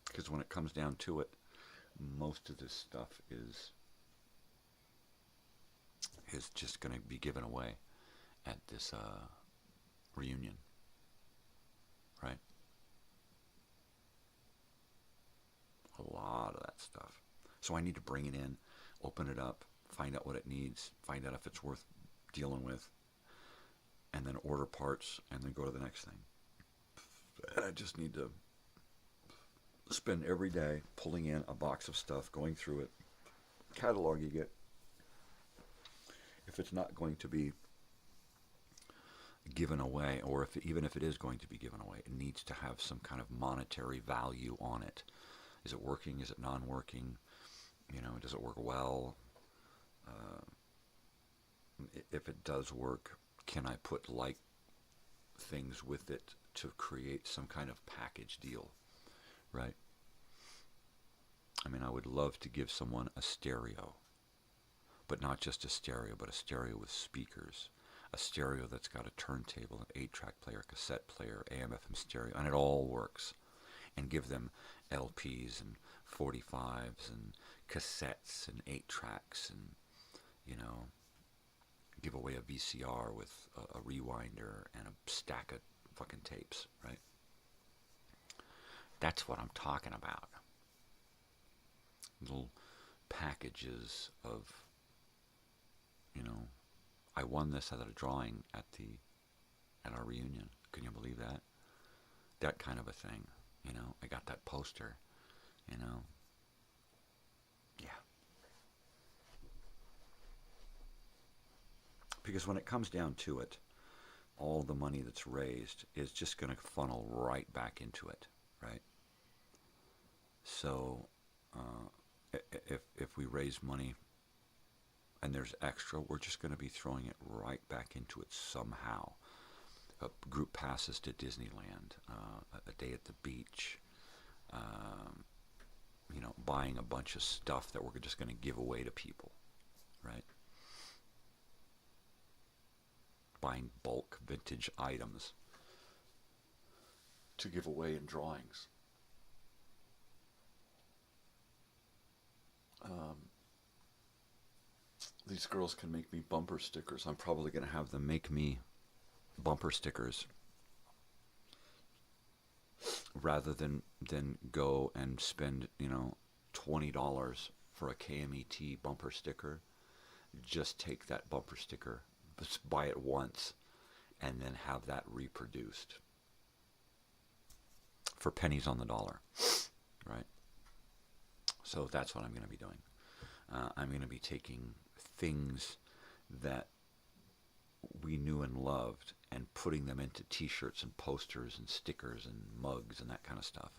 Because when it comes down to it, most of this stuff is just going to be given away at this reunion, right? A lot of that stuff. So I need to bring it in, open it up, find out what it needs, find out if it's worth dealing with, and then order parts, and then go to the next thing. And I just need to spend every day pulling in a box of stuff, going through it, cataloging it. If it's not going to be given away, or even if it is going to be given away, it needs to have some kind of monetary value on it. Is it working? Is it non-working? You know, does it work well? If it does work, can I put like things with it to create some kind of package deal, right? I mean, I would love to give someone a stereo, but not just a stereo, but a stereo with speakers, a stereo that's got a turntable, an 8-track player, cassette player, AM/FM stereo, and it all works, and give them LPs and 45s and cassettes and 8-tracks, and, you know, give away a VCR with a rewinder and a stack of fucking tapes, right? That's what I'm talking about. Little packages of, you know, I won this at a drawing at our reunion. Can you believe that? That kind of a thing, you know. I got that poster, you know. Yeah. Because when it comes down to it, all the money that's raised is just going to funnel right back into it, right? So if we raise money and there's extra, we're just going to be throwing it right back into it somehow. Group passes to Disneyland, a day at the beach, you know, buying a bunch of stuff that we're just going to give away to people, right? Buying bulk vintage items to give away in drawings. These girls can make me bumper stickers. I'm probably going to have them make me bumper stickers rather than go and spend, you know, $20 for a KMET bumper sticker. Just take that bumper sticker, just buy it once, and then have that reproduced for pennies on the dollar, right? So that's what I'm going to be doing. I'm going to be taking things that we knew and loved and putting them into t-shirts and posters and stickers and mugs and that kind of stuff.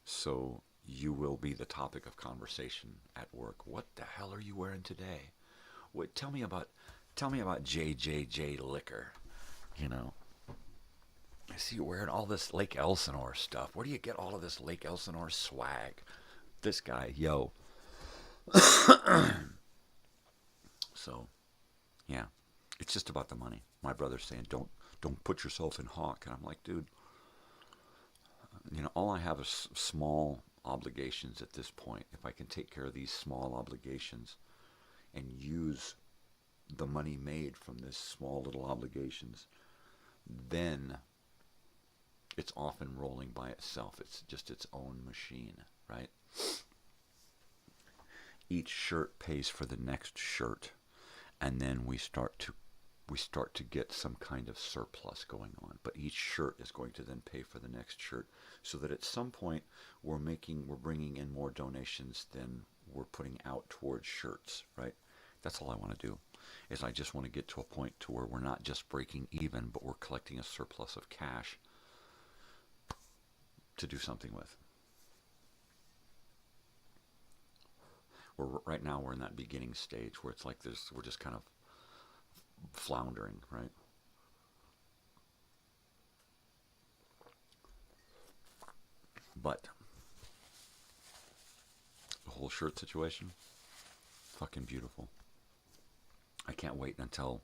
So you will be the topic of conversation at work. What the hell are you wearing today? What, tell me about JJJ Liquor. You know, I see you wearing all this Lake Elsinore stuff. Where do you get all of this Lake Elsinore swag? This guy, yo. So, yeah, it's just about the money. My brother's saying, don't put yourself in hawk. And I'm like, dude, you know, all I have is small obligations at this point. If I can take care of these small obligations and use the money made from this small little obligations, then it's often rolling by itself. It's just its own machine, right? Each shirt pays for the next shirt, and then we start to get some kind of surplus going on. But each shirt is going to then pay for the next shirt, so that at some point we're bringing in more donations than we're putting out towards shirts, right? That's all I want to do. Is I just want to get to a point to where we're not just breaking even, but we're collecting a surplus of cash to do something with. Right now we're in that beginning stage where it's like this, we're just kind of floundering, right? But whole shirt situation, fucking beautiful. I can't wait until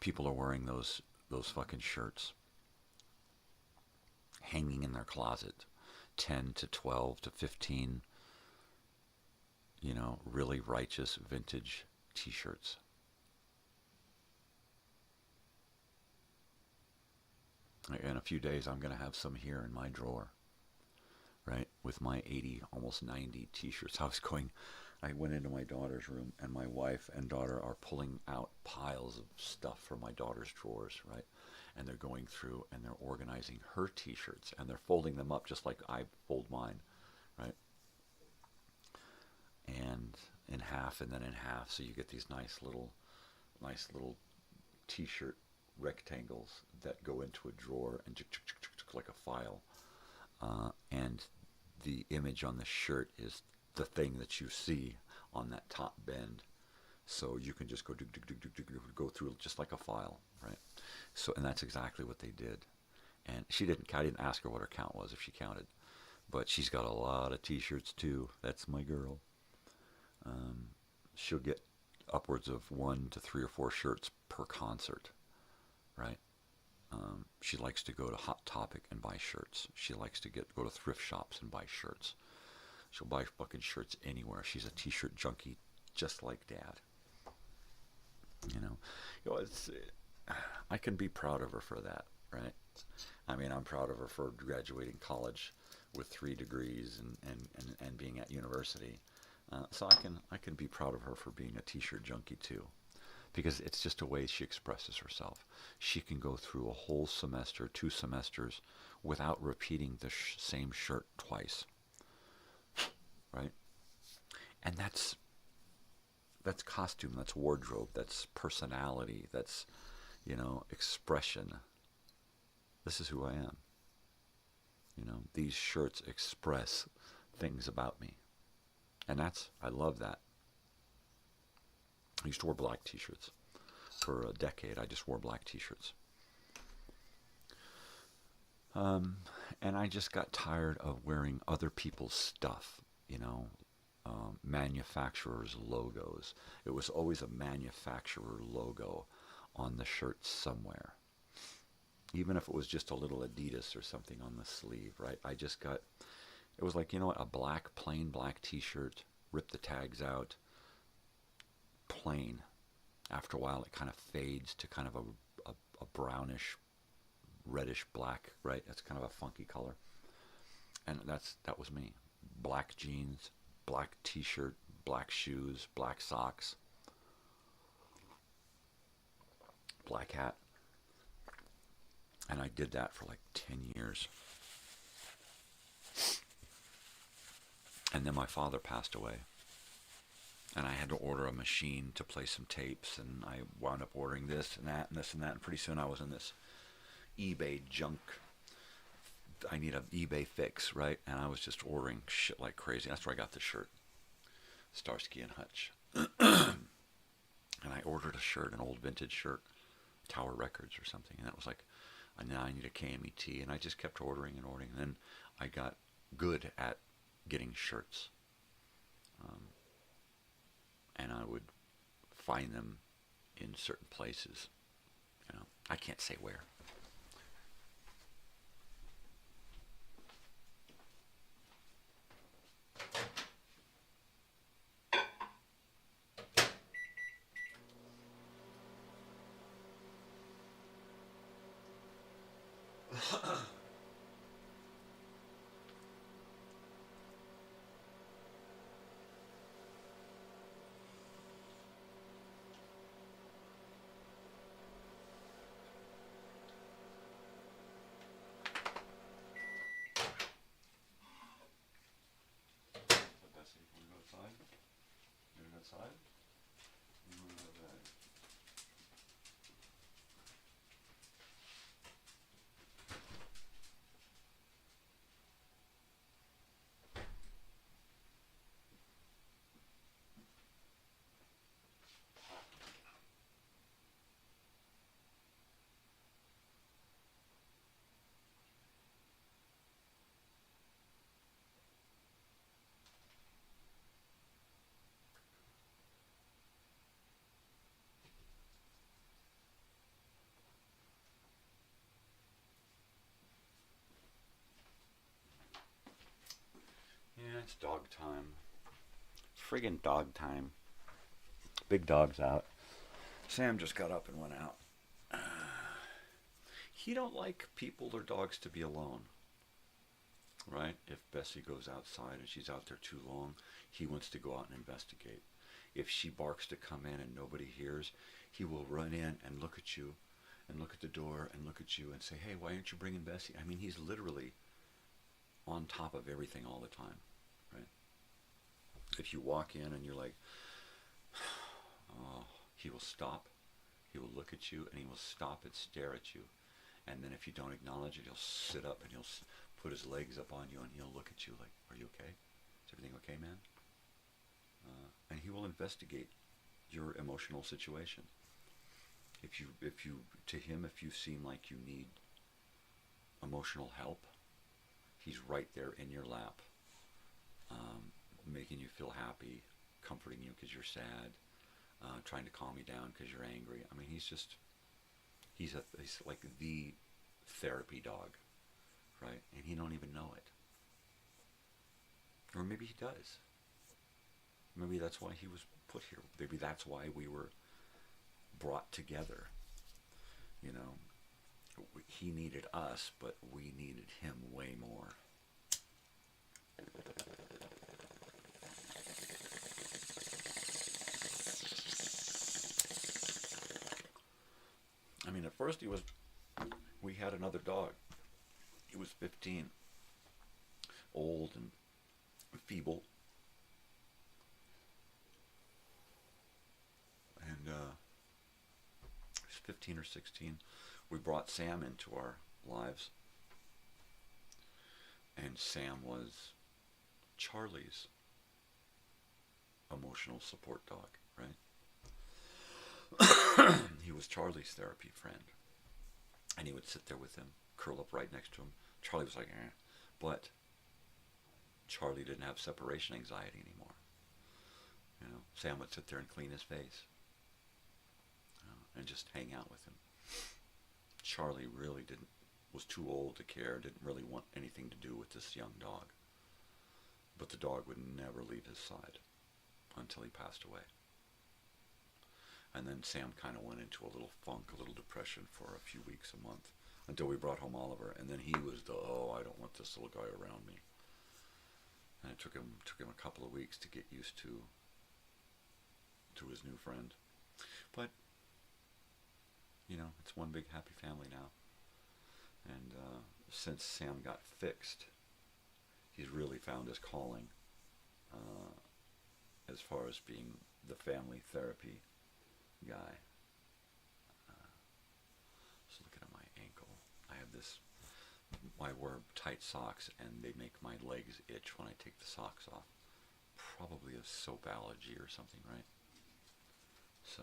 people are wearing those fucking shirts, hanging in their closet, 10 to 12 to 15, really righteous vintage t-shirts. In a few days, I'm going to have some here in my drawer, right, with my 80, almost 90 t-shirts. I went into my daughter's room, and my wife and daughter are pulling out piles of stuff from my daughter's drawers, right? And they're going through and they're organizing her t-shirts, and they're folding them up just like I fold mine, right? And in half and then in half, so you get these nice little t-shirt rectangles that go into a drawer and like a file. And the image on the shirt is the thing that you see on that top bend. So you can just go through just like a file, right? So, and that's exactly what they did. And I didn't ask her what her count was, if she counted, but she's got a lot of t-shirts too. That's my girl. She'll get upwards of 1 to 3 or 4 shirts per concert, right? She likes to go to Hot Topic and buy shirts. She likes to go to thrift shops and buy shirts. She'll buy fucking shirts anywhere. She's a t-shirt junkie, just like Dad. I can be proud of her for that, right? I mean, I'm proud of her for graduating college with 3 degrees and being at university. So I can be proud of her for being a t-shirt junkie too, because it's just a way she expresses herself. She can go through a whole semester, 2 semesters, without repeating the same shirt twice, right? And that's costume, that's wardrobe, that's personality, that's, expression. This is who I am. These shirts express things about me. And I love that. I used to wear black t-shirts. For a decade, I just wore black t-shirts. And I just got tired of wearing other people's stuff, manufacturers' logos. It was always a manufacturer logo on the shirt somewhere. Even if it was just a little Adidas or something on the sleeve, right? It was like, a plain black t-shirt, rip the tags out, plain. After a while, it kind of fades to kind of a brownish, reddish black, right? That's kind of a funky color. And that was me. Black jeans, black t-shirt, black shoes, black socks, black hat. And I did that for like 10 years. And then my father passed away. And I had to order a machine to play some tapes, and I wound up ordering this and that and this and that, and pretty soon I was in this eBay junk. I need an eBay fix, right? And I was just ordering shit like crazy. That's where I got the shirt, Starsky and Hutch. And I ordered a shirt, an old vintage shirt, Tower Records or something, and that was like, now I need a KMET, and I just kept ordering and ordering, and then I got good at getting shirts. And I would find them in certain places. I can't say where. It's dog time. Friggin' dog time. Big dog's out. Sam just got up and went out. He don't like people or dogs to be alone. Right? If Bessie goes outside and she's out there too long, he wants to go out and investigate. If she barks to come in and nobody hears, he will run in and look at you and look at the door and look at you and say, hey, why aren't you bringing Bessie? I mean, he's literally on top of everything all the time, right? If you walk in and you're like, oh, he will stop, he will look at you, and he will stop and stare at you. And then if you don't acknowledge it, he'll sit up and he'll put his legs up on you and he'll look at you like, are you okay? Is everything okay, man? And he will investigate your emotional situation. If you, to him, if you seem like you need emotional help, he's right there in your lap, making you feel happy, comforting you because you're sad, trying to calm you down because you're angry. I mean, he's like the therapy dog, right? And he don't even know it. Or maybe he does. Maybe that's why he was put here. Maybe that's why we were brought together. You know, he needed us, but we needed him way more. I mean, at first we had another dog. He was 15, old and feeble. And he was 15 or 16. We brought Sam into our lives. And Sam was Charlie's emotional support dog, right? He was Charlie's therapy friend. And he would sit there with him, curl up right next to him. Charlie was like, eh. But Charlie didn't have separation anxiety anymore. You know, Sam would sit there and clean his face, and just hang out with him. Charlie really was too old to care, didn't really want anything to do with this young dog. But the dog would never leave his side until he passed away. And then Sam kind of went into a little funk, a little depression for a few weeks, a month, until we brought home Oliver. And then he was I don't want this little guy around me. And it took him a couple of weeks to get used to his new friend. But, you know, it's one big happy family now. And since Sam got fixed, he's really found his calling as far as being the family therapy guy. Just looking at my ankle. I wear tight socks and they make my legs itch when I take the socks off. Probably a soap allergy or something, right? So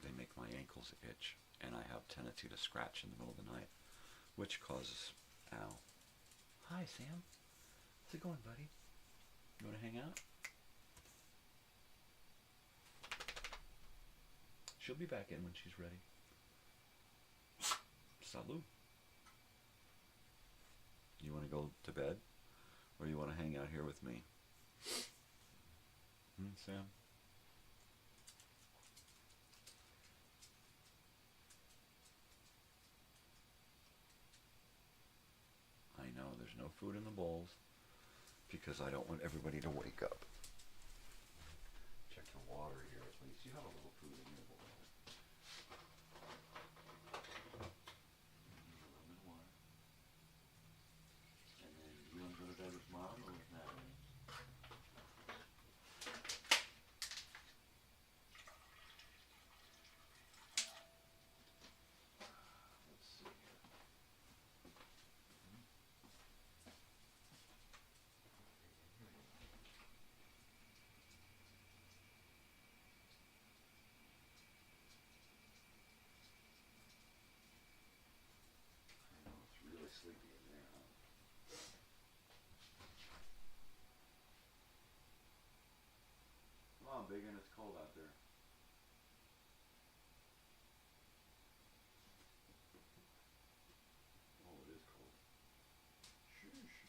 they make my ankles itch, and I have tendency to scratch in the middle of the night, which causes, ow. Hi, Sam. How's it going, buddy? You want to hang out? She'll be back in when she's ready. Salud. You want to go to bed? Or you want to hang out here with me? Sam? I know there's no food in the bowls because I don't want everybody to wake up. Check your water here at least. You have a little food in your bowl. You want to go to bed with Mom or with Natalie? Let's see here. I know it's really sleepy in there, huh? Come on, Biggin, it's cold out there. Oh, it is cold. Sheesh.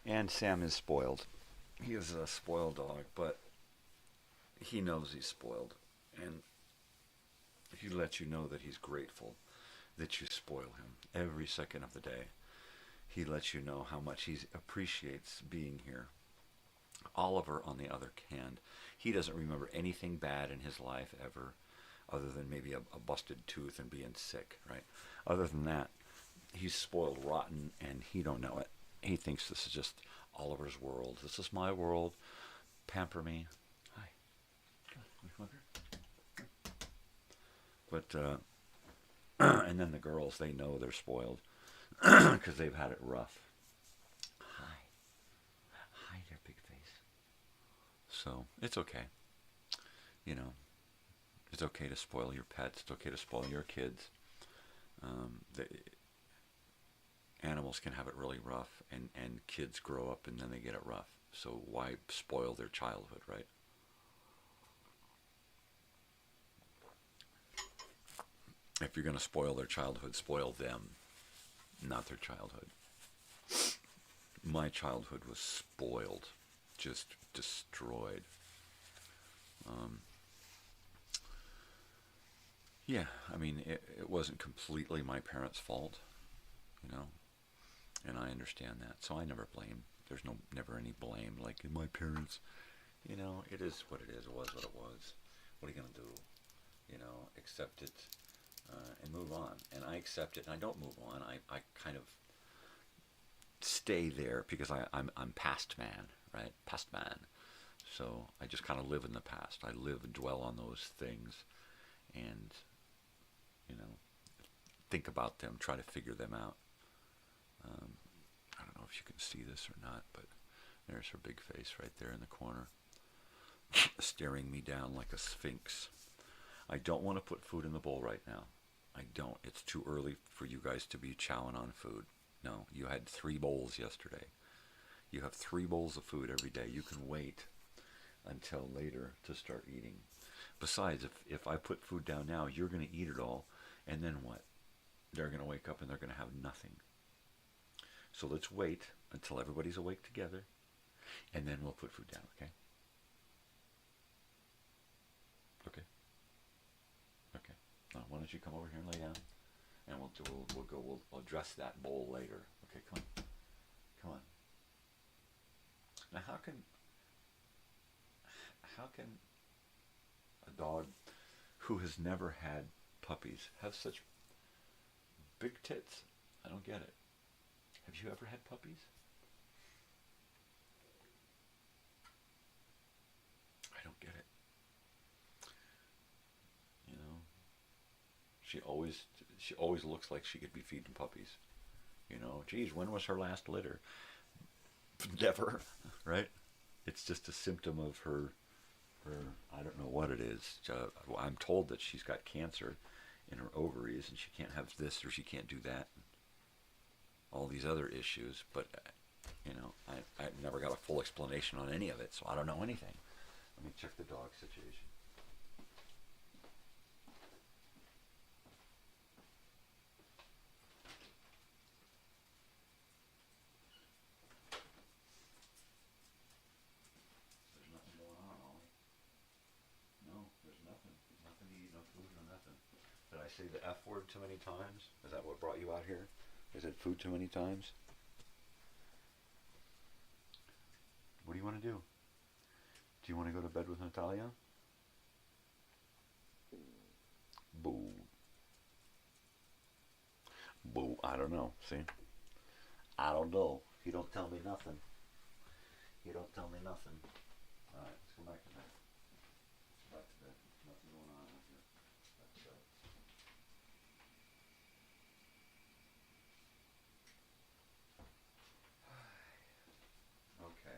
And Sam is spoiled. He is a spoiled dog, but he knows he's spoiled. And he lets you know that he's grateful that you spoil him every second of the day. He lets you know how much he appreciates being here. Oliver, on the other hand, he doesn't remember anything bad in his life ever, other than maybe a busted tooth and being sick, right? Other than that, he's spoiled rotten, and he don't know it. He thinks this is just Oliver's world. This is my world. Pamper me. Hi. Come here. But, and then the girls, they know they're spoiled because they've had it rough. Hi. Hi there, big face. So, it's okay. You know, it's okay to spoil your pets. It's okay to spoil your kids. Animals can have it really rough, and kids grow up and then they get it rough. So why spoil their childhood, right? If you're going to spoil their childhood, spoil them, not their childhood. My childhood was spoiled, just destroyed. Yeah, I mean, it wasn't completely my parents' fault, you know, and I understand that. So I never blame. There's never any blame, like, my parents, you know, it is what it is. It was what it was. What are you going to do? You know, accept it and move on. And I accept it, and I don't move on. I kind of stay there because I'm past man, right? Past man. So I just kind of live in the past. I live and dwell on those things and, you know, think about them, try to figure them out. I don't know if you can see this or not, but there's her big face right there in the corner, staring me down like a sphinx. I don't want to put food in the bowl right now. I don't. It's too early for you guys to be chowing on food. No, you had 3 bowls yesterday. You have 3 bowls of food every day. You can wait until later to start eating. Besides, if I put food down now, you're going to eat it all, and then what? They're going to wake up and they're going to have nothing. So let's wait until everybody's awake together, and then we'll put food down, okay? Okay. Okay. Now, why don't you come over here and lay down, and we'll address that bowl later. Okay, come on. Come on. Now, how can a dog who has never had puppies have such big tits? I don't get it. Have you ever had puppies? I don't get it. You know, she always looks like she could be feeding puppies. You know, geez, when was her last litter? Never, right? It's just a symptom of her, I don't know what it is. I'm told that she's got cancer in her ovaries and she can't have this or she can't do that. All these other issues, but, you know, I never got a full explanation on any of it, so I don't know anything. Let me check the dog situation. There's nothing going on, Ollie. No, there's nothing. There's nothing to eat, no food, no nothing. Did I say the F word too many times? Is that what brought you out here? I said food too many times? What do you want to do? Do you want to go to bed with Natalia? Boo. Boo. I don't know. See? I don't know. You don't tell me nothing. You don't tell me nothing. Alright, let's go back to bed. Let's go back to bed. Nothing going on with you. Let's go. Okay.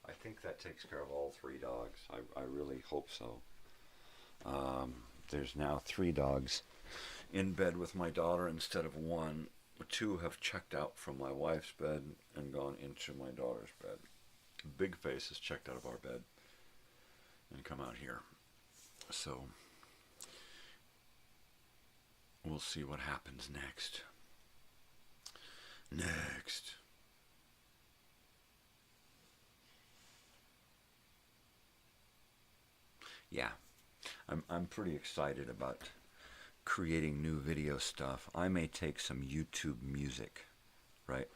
I think that takes care of all 3 dogs. I really hope so. There's now 3 dogs in bed with my daughter instead of 1. 2 have checked out from my wife's bed and gone into my daughter's bed. Big Face has checked out of our bed and come out here. So we'll see what happens next. yeah, I'm pretty excited about creating new video stuff. I may take some YouTube music, right?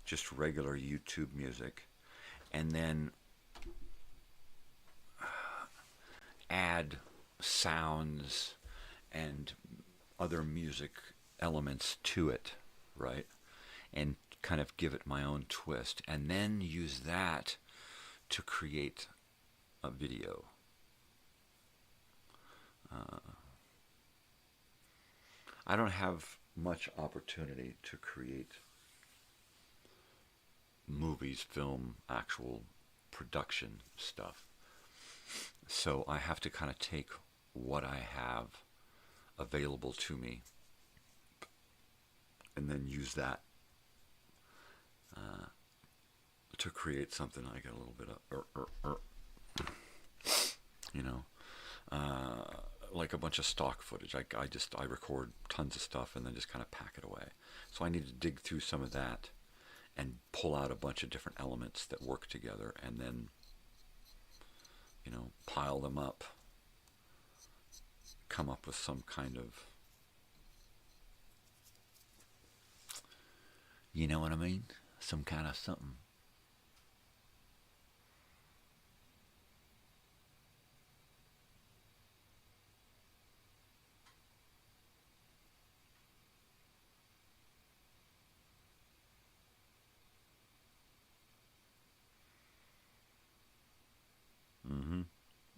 Just regular YouTube music, and then add sounds and other music elements to it, right? And kind of give it my own twist, and then use that to create a video. I don't have much opportunity to create movies, film, actual production stuff. So I have to kind of take what I have available to me and then use that to create something I get a little bit of, you know, like a bunch of stock footage. I record tons of stuff and then just kind of pack it away. So I need to dig through some of that and pull out a bunch of different elements that work together, and then, you know, pile them up, come up with some kind of, you know what I mean? Some kind of something.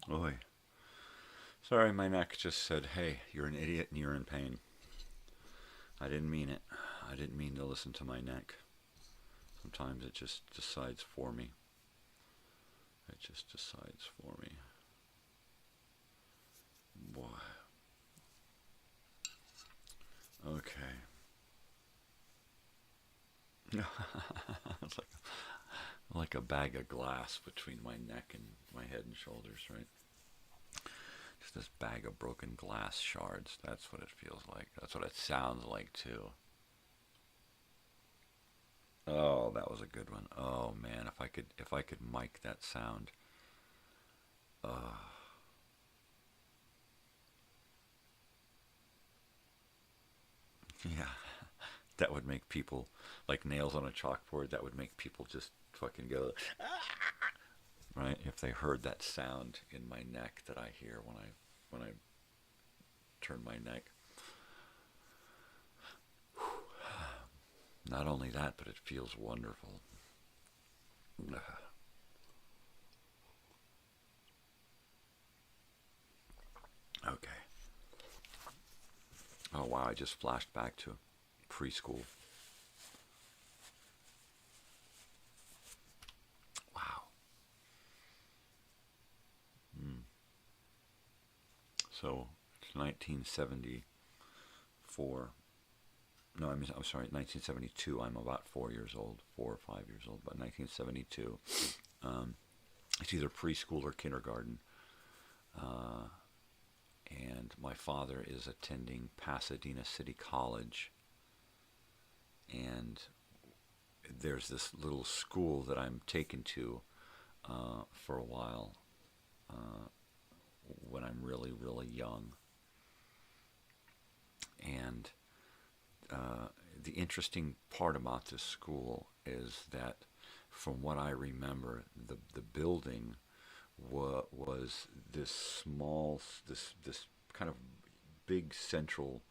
Oi. Sorry, my neck just said, hey, you're an idiot and you're in pain. I didn't mean it. I didn't mean to listen to my neck. Sometimes it just decides for me. It just decides for me. Boy. Okay. It's like a bag of glass between my neck and my head and shoulders, right? Just this bag of broken glass shards. That's what it feels like. That's what it sounds like, too. Oh, that was a good one. Oh man, if I could mic that sound. Yeah, that would make people, like nails on a chalkboard, that would make people just fucking go, ah! Right? If they heard that sound in my neck that I hear when I turn my neck. Not only that, but it feels wonderful. Okay. Oh wow, I just flashed back to preschool. Wow. So it's 1974. No, I'm sorry, 1972. I'm about 4 years old, 4 or 5 years old, but 1972. It's either preschool or kindergarten. And my father is attending Pasadena City College. And there's this little school that I'm taken to for a while when I'm really, really young. And the interesting part about this school is that, from what I remember, the building was this small, this kind of big central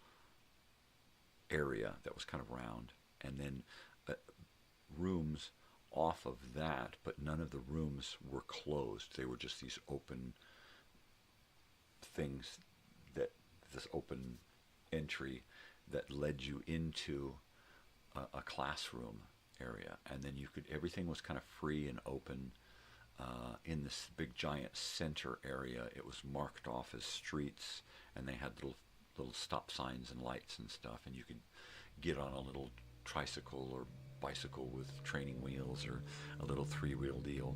area that was kind of round, and then rooms off of that, but none of the rooms were closed. They were just these open things, this open entry that led you into a classroom area, and then everything was kind of free and open. In this big giant center area, it was marked off as streets, and they had little stop signs and lights and stuff, and you could get on a little tricycle or bicycle with training wheels or a little three-wheel deal,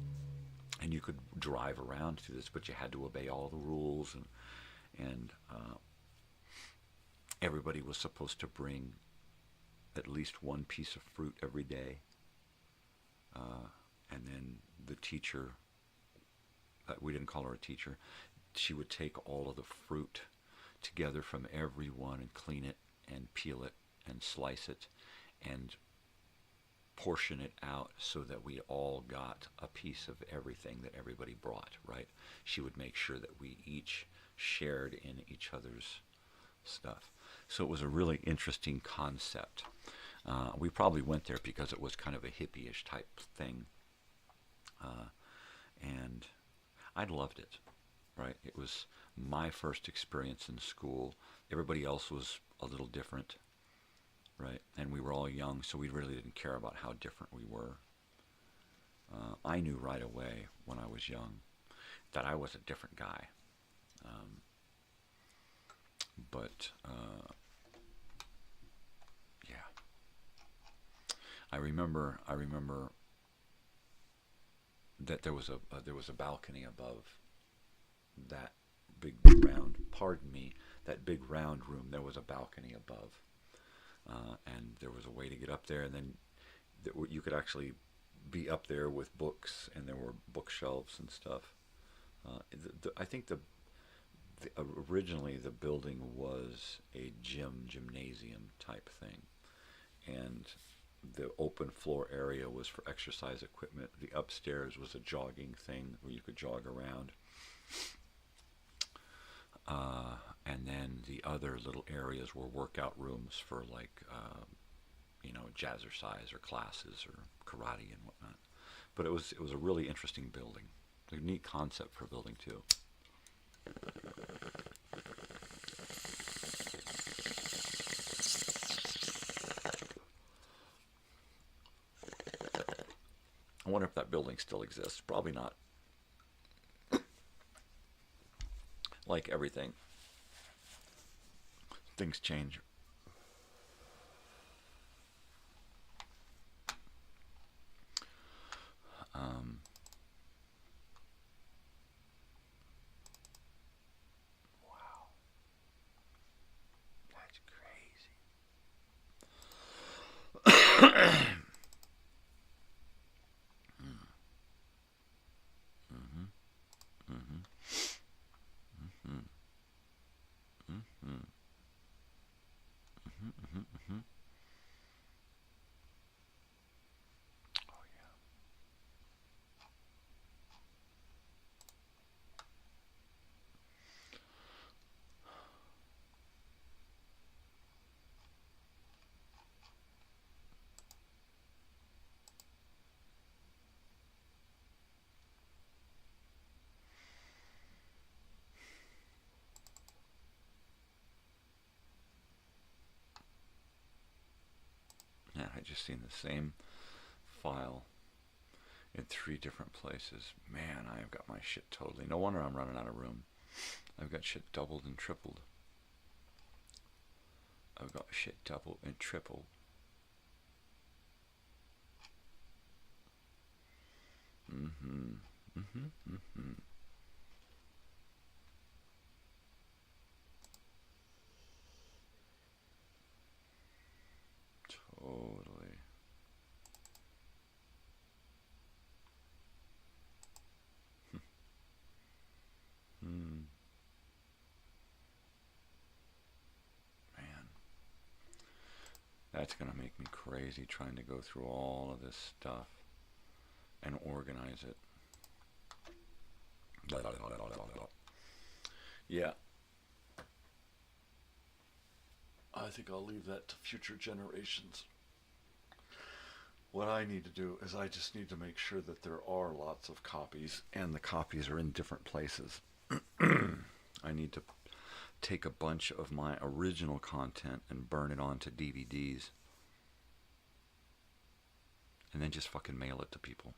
and you could drive around through this, but you had to obey all the rules, and everybody was supposed to bring at least one piece of fruit every day, and then the teacher, we didn't call her a teacher, she would take all of the fruit together from everyone and clean it and peel it and slice it and portion it out so that we all got a piece of everything that everybody brought, right? She would make sure that we each shared in each other's stuff. So it was a really interesting concept. We probably went there because it was kind of a hippie-ish type thing. And I loved it, right? It was my first experience in school. Everybody else was a little different, right? And we were all young, so we really didn't care about how different we were. I knew right away when I was young that I was a different guy. Yeah. I remember that there was a balcony above that big round, pardon me, that big round room. There was a balcony above, and there was a way to get up there, and then you could actually be up there with books, and there were bookshelves and stuff. I think originally the building was a gymnasium type thing, and the open floor area was for exercise equipment. The upstairs was a jogging thing where you could jog around. And then the other little areas were workout rooms for like, jazzercise or classes or karate and whatnot. But it was a really interesting building. A neat concept for a building too. I wonder if that building still exists. Probably not. Like everything, things change. Wow. That's crazy. Oh yeah. Yeah, I just seen the same file in 3 different places. Man, I have got my shit totally. No wonder I'm running out of room. I've got shit doubled and tripled. I've got shit doubled and tripled. Totally. Man, that's gonna make me crazy trying to go through all of this stuff and organize it. Yeah. I think I'll leave that to future generations. What I need to do is I just need to make sure that there are lots of copies, and the copies are in different places. I need to take a bunch of my original content and burn it onto DVDs, and then just fucking mail it to people.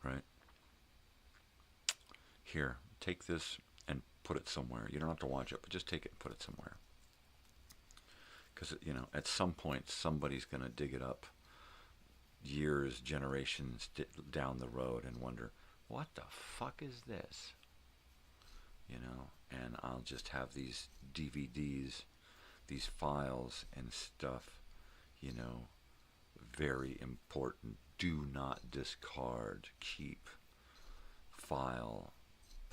Right? Here, take this and put it somewhere. You don't have to watch it, but just take it and put it somewhere. Because, at some point, somebody's going to dig it up years, generations down the road and wonder, what the fuck is this? And I'll just have these DVDs, these files and stuff, very important. Do not discard, keep, file,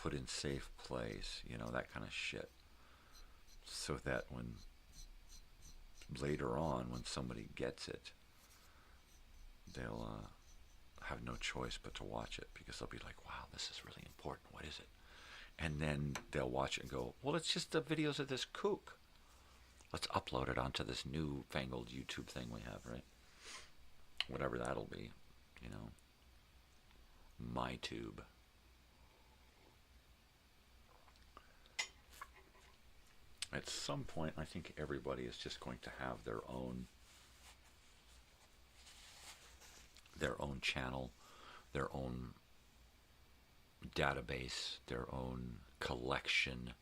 put in safe place, you know, that kind of shit. So that when later on, when somebody gets it, they'll have no choice but to watch it, because they'll be like, wow, this is really important. What is it? And then they'll watch it and go, well, it's just the videos of this kook. Let's upload it onto this new fangled YouTube thing we have, right? Whatever that'll be, you know. MyTube. At some point, I think everybody is just going to have their own channel, their own database, their own collection,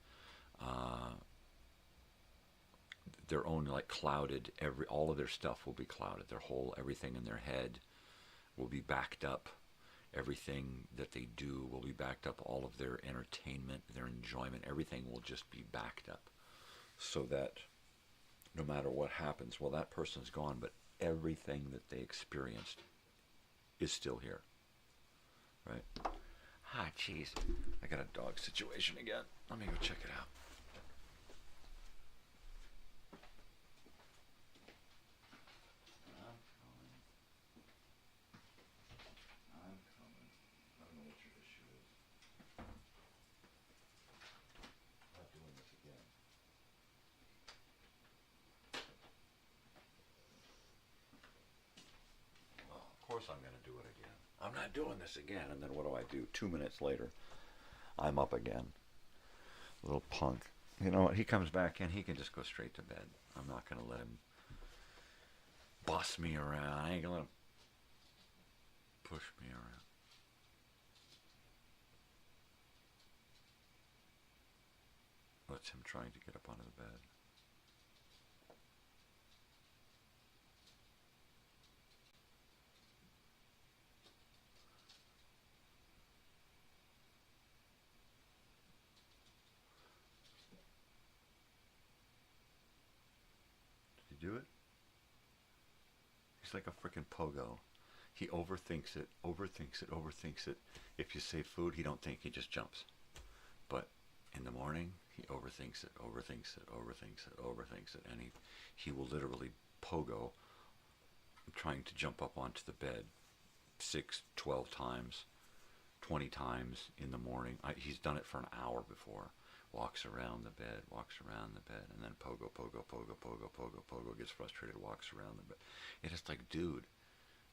their own like clouded, all of their stuff will be clouded. Everything in their head will be backed up. Everything that they do will be backed up. All of their entertainment, their enjoyment, everything will just be backed up. So that no matter what happens, well, that person's gone, but everything that they experienced is still here. Right? Ah, jeez. I got a dog situation again. Let me go check it out. I'm coming. I don't know what your issue is. I'm not doing this again. Well, of course I'm going to do it again. I'm not doing this again. And then what do? 2 minutes later, I'm up again. Little punk. You know what? He comes back in, he can just go straight to bed. I'm not going to let him boss me around. I ain't going to let him push me around. That's him trying to get up onto the bed. Do it? He's like a freaking pogo. He overthinks it. If you say food, he don't think, he just jumps. But in the morning, he overthinks it, and he will literally pogo, trying to jump up onto the bed 6, 12 times, 20 times in the morning. He's done it for an hour before. Walks around the bed, and then pogo, gets frustrated, walks around the bed. It is like, dude,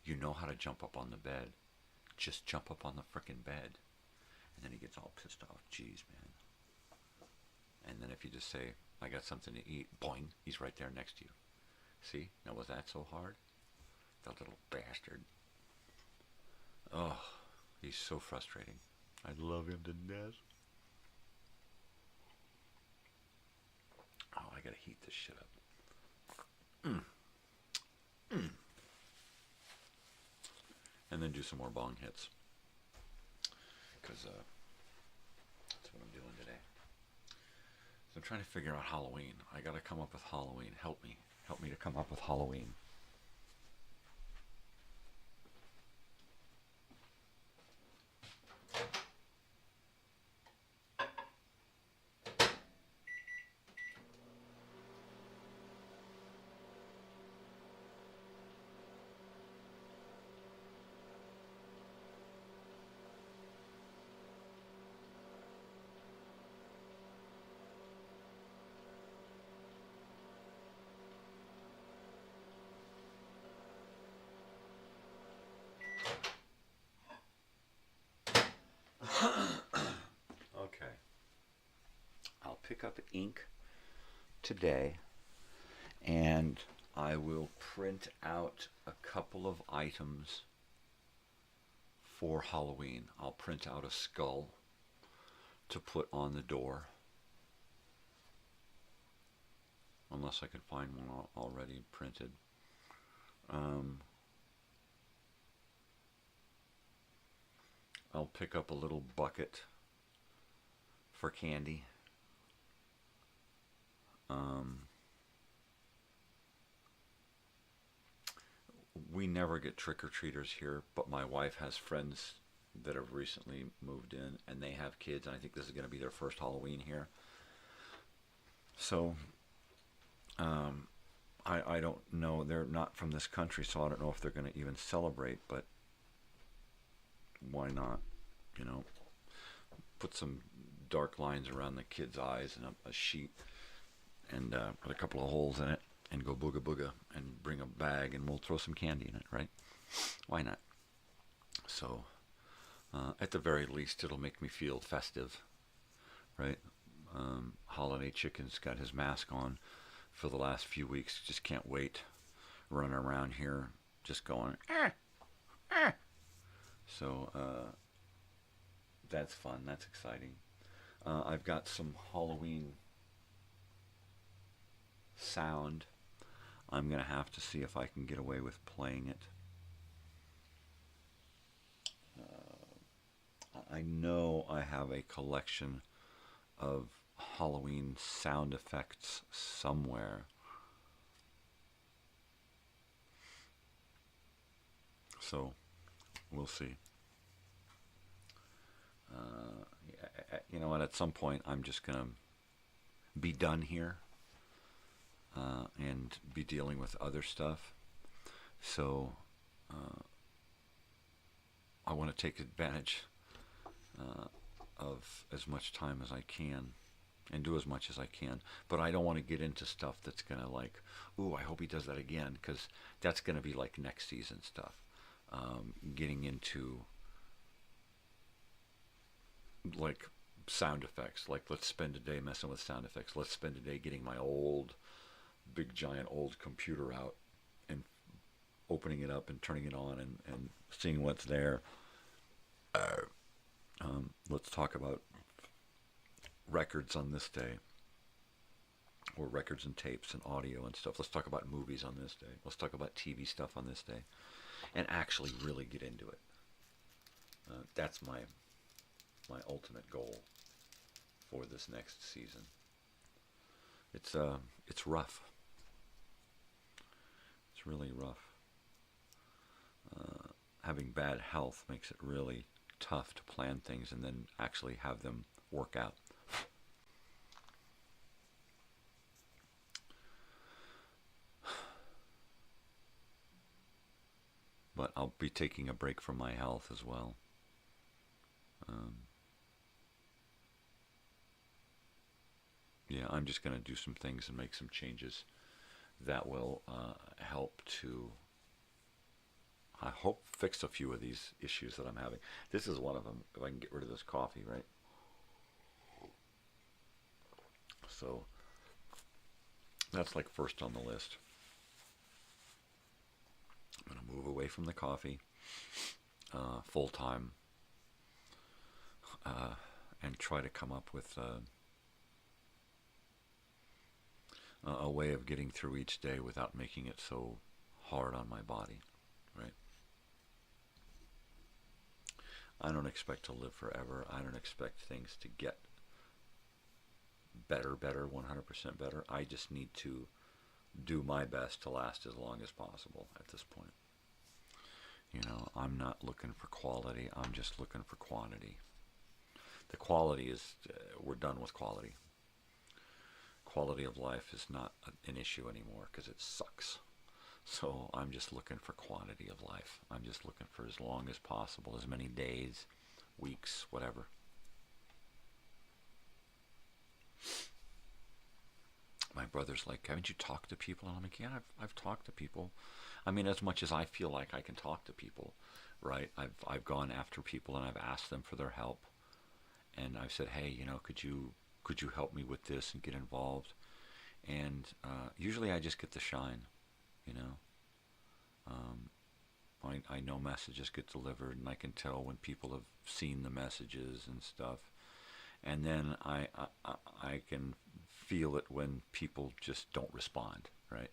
you know how to jump up on the bed. Just jump up on the frickin' bed. And then he gets all pissed off. Jeez, man. And then if you just say, I got something to eat, boing, he's right there next to you. See? Now, was that so hard? That little bastard. Oh, he's so frustrating. I love him to death. Oh, I gotta heat this shit up. And then do some more bong hits. Because that's what I'm doing today. So I'm trying to figure out Halloween. I gotta come up with Halloween. Help me. Help me to come up with Halloween. Okay. I'll pick up ink today and I will print out a couple of items for Halloween. I'll print out a skull to put on the door. Unless I can find one already printed. I'll pick up a little bucket for candy. We never get trick-or-treaters here, but my wife has friends that have recently moved in, and they have kids, and I think this is going to be their first Halloween here. So, I don't know. They're not from this country, so I don't know if they're going to even celebrate, but why not? You know, put some dark lines around the kids' eyes and a sheet, and put a couple of holes in it, and go booga booga, and bring a bag, and we'll throw some candy in it, right? Why not? So, at the very least, it'll make me feel festive, right? Holiday Chicken's got his mask on for the last few weeks. Just can't wait. Running around here, just going, ah, ah. So, that's fun. That's exciting. I've got some Halloween sound. I'm going to have to see if I can get away with playing it. I know I have a collection of Halloween sound effects somewhere. So, we'll see. You know what, at some point I'm just going to be done here and be dealing with other stuff. So, I want to take advantage of as much time as I can and do as much as I can, but I don't want to get into stuff that's going to like, ooh, I hope he does that again, because that's going to be like next season stuff. Getting into like sound effects, like let's spend a day messing with sound effects. Let's spend a day getting my old, big giant old computer out and opening it up and turning it on and seeing what's there. Let's talk about records on this day, or records and tapes and audio and stuff. Let's talk about movies on this day. Let's talk about TV stuff on this day, and actually really get into it. That's my ultimate goal for this next season. It's rough. It's really rough. Having bad health makes it really tough to plan things and then actually have them work out. But I'll be taking a break from my health as well. Yeah, I'm just going to do some things and make some changes that will help to, I hope, fix a few of these issues that I'm having. This is one of them, if I can get rid of this coffee, right? So, that's like first on the list. I'm going to move away from the coffee full time and try to come up with a way of getting through each day without making it so hard on my body, right? I don't expect to live forever. I don't expect things to get better, 100% better. I just need to do my best to last as long as possible at this point. You know, I'm not looking for quality. I'm just looking for quantity. The quality is, we're done with quality. Quality of life is not an issue anymore because it sucks. So I'm just looking for quantity of life. I'm just looking for as long as possible, as many days, weeks, whatever. My brother's like, haven't you talked to people? And I'm like, yeah, I've talked to people. I mean, as much as I feel like I can talk to people, right? I've gone after people and I've asked them for their help. And I've said, hey, you know, could you help me with this and get involved? And usually I just get the shine, you know. I know messages get delivered, and I can tell when people have seen the messages and stuff. And then I can feel it when people just don't respond, right?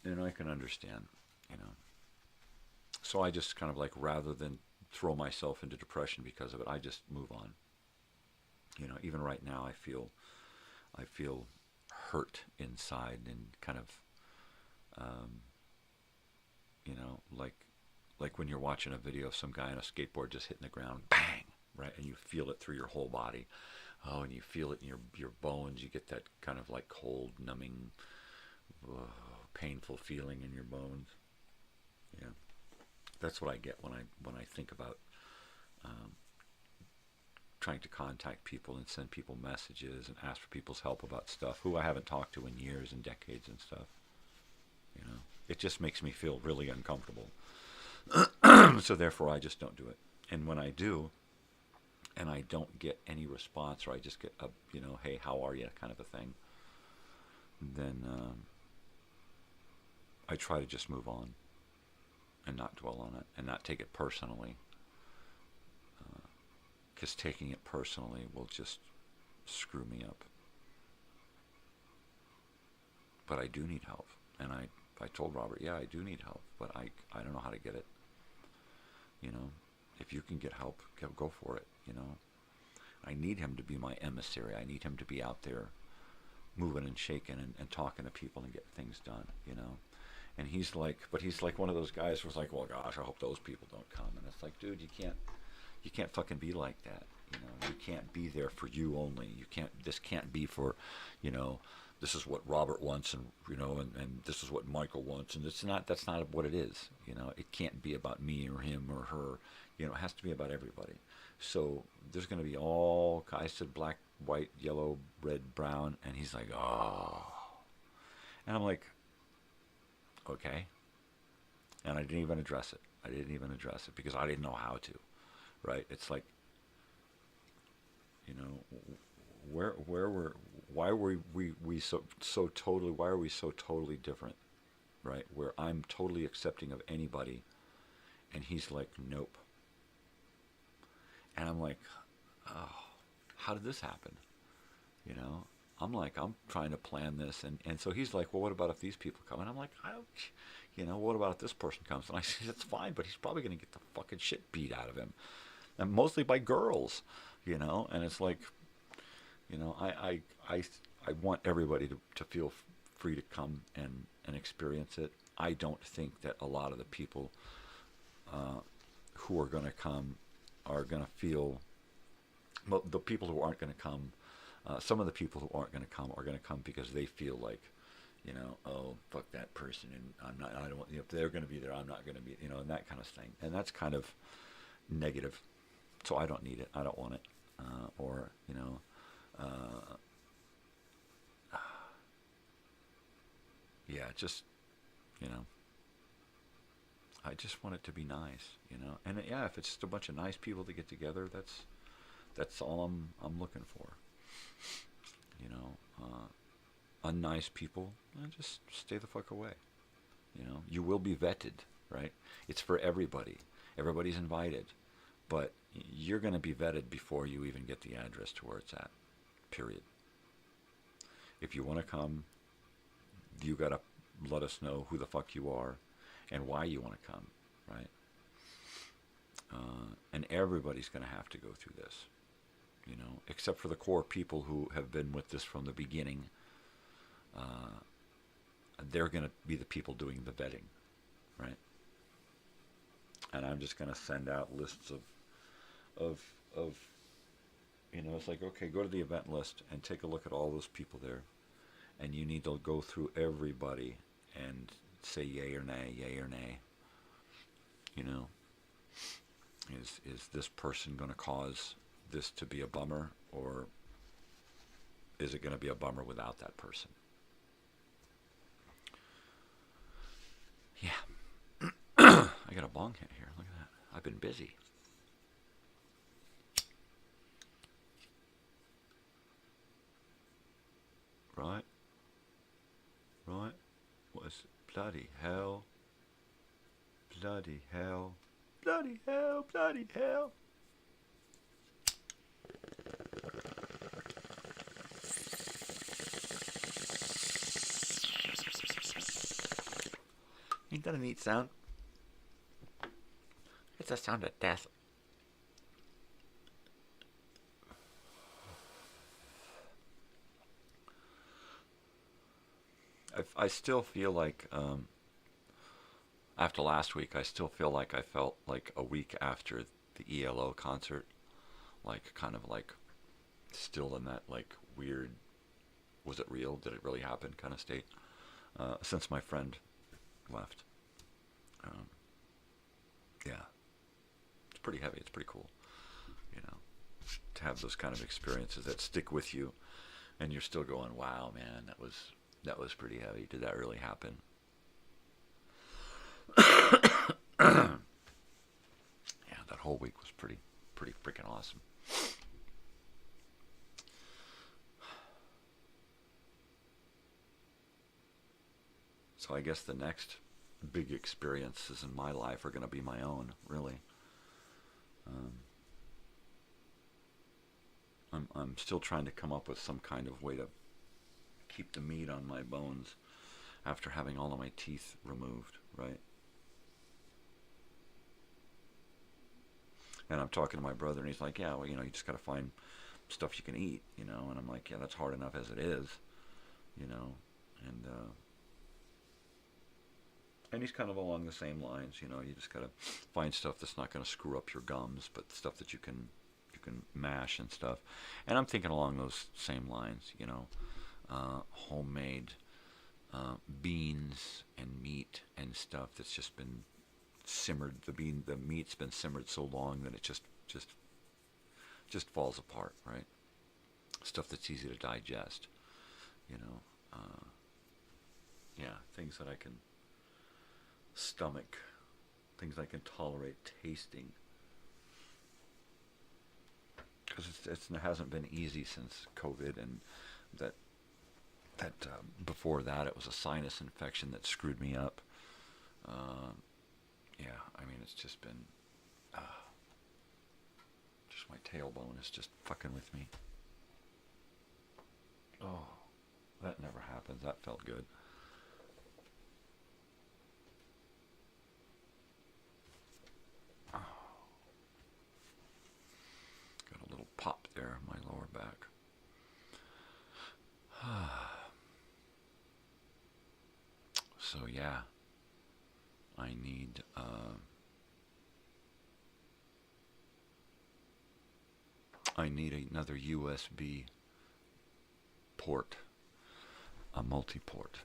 And I can understand, you know. So I just kind of like, rather than throw myself into depression because of it, I just move on. You know, even right now I feel hurt inside and kind of, you know, like like when you're watching a video of some guy on a skateboard just hitting the ground, bang, right? And you feel it through your whole body. Oh, and you feel it in your bones. You get that kind of like cold, numbing, painful feeling in your bones. Yeah, that's what I get when I think about trying to contact people and send people messages and ask for people's help about stuff who I haven't talked to in years and decades and stuff. You know, it just makes me feel really uncomfortable. So therefore, I just don't do it. And when I do, and I don't get any response, or I just get a, you know, hey, how are you, kind of a thing, then I try to just move on and not dwell on it and not take it personally. Because taking it personally will just screw me up. But I do need help. And I told Robert, yeah, I do need help, but I don't know how to get it. You know, if you can get help, go for it, you know. I need him to be my emissary. I need him to be out there moving and shaking and talking to people and getting things done, you know. And he's like one of those guys who's like, well, gosh, I hope those people don't come. And it's like, dude, you can't fucking be like that. You know, you can't be there for you only. This can't be for, you know, this is what Robert wants, and, you know, and this is what Michael wants, and that's not what it is. You know, it can't be about me or him or her. You know, it has to be about everybody. So there's going to be all, I said black, white, yellow, red, brown, and he's like, oh. And I'm like, okay. And I didn't even address it. Because I didn't know how to. Right? It's like, you know, why are we so totally different, right? Where I'm totally accepting of anybody, and he's like, nope. And I'm like, oh, how did this happen? You know, I'm like, I'm trying to plan this, and so he's like, well, what about if these people come? And I'm like, I don't, you know, what about if this person comes? And I said, it's fine, but he's probably going to get the fucking shit beat out of him. And mostly by girls, you know, and it's like, you know, I want everybody to feel free to come and experience it. I don't think that a lot of the people who are going to come are going to feel, well, the people who aren't going to come, some of the people who aren't going to come are going to come because they feel like, you know, oh, fuck that person, and I don't want, you know, if they're going to be there, I'm not going to be, you know, and that kind of thing. And that's kind of negative. So I don't need it. I don't want it. Or, you know, yeah, just, you know, I just want it to be nice, you know. And yeah, if it's just a bunch of nice people to get together, that's all I'm looking for. You know, unnice people, just stay the fuck away. You know, you will be vetted, right? It's for everybody. Everybody's invited. But you're going to be vetted before you even get the address to where it's at, period. If you want to come, you got to let us know who the fuck you are and why you want to come, right? And everybody's going to have to go through this, you know, except for the core people who have been with this from the beginning. They're going to be the people doing the vetting, right? And I'm just going to send out lists of, you know, it's like, okay, go to the event list and take a look at all those people there. And you need to go through everybody and say yay or nay. You know, is this person going to cause this to be a bummer, or is it going to be a bummer without that person? Yeah. I got a bong hit here. Look at that. I've been busy. Right? What is it? Bloody hell. Ain't that a neat sound? It's a sound of death. I still feel like after last week, I still feel like I felt like a week after the ELO concert, like kind of like still in that like weird, was it real? Did it really happen kind of state, since my friend left. Yeah, it's pretty heavy. It's pretty cool, you know, to have those kind of experiences that stick with you, and you're still going, "Wow, man, that was pretty heavy. Did that really happen?" Yeah, that whole week was pretty freaking awesome. So I guess the next big experiences in my life are going to be my own, really. I'm still trying to come up with some kind of way to keep the meat on my bones after having all of my teeth removed, right? And I'm talking to my brother, and he's like, yeah, well, you know, you just got to find stuff you can eat, you know. And I'm like, yeah, that's hard enough as it is, you know. And he's kind of along the same lines, you know. You just got to find stuff that's not going to screw up your gums, but stuff that you can mash and stuff. And I'm thinking along those same lines, you know, homemade beans and meat and stuff that's just been simmered. The meat's been simmered so long that it just falls apart, right? Stuff that's easy to digest, you know. Yeah, things that I can stomach, things I can tolerate tasting. Because it hasn't been easy since COVID, and that before that it was a sinus infection that screwed me up. Yeah, I mean, it's just been, just my tailbone is just fucking with me. Oh, that never happens. That felt good. Oh. Got a little pop there in my lower back. So yeah, I need another USB port, a multi-port.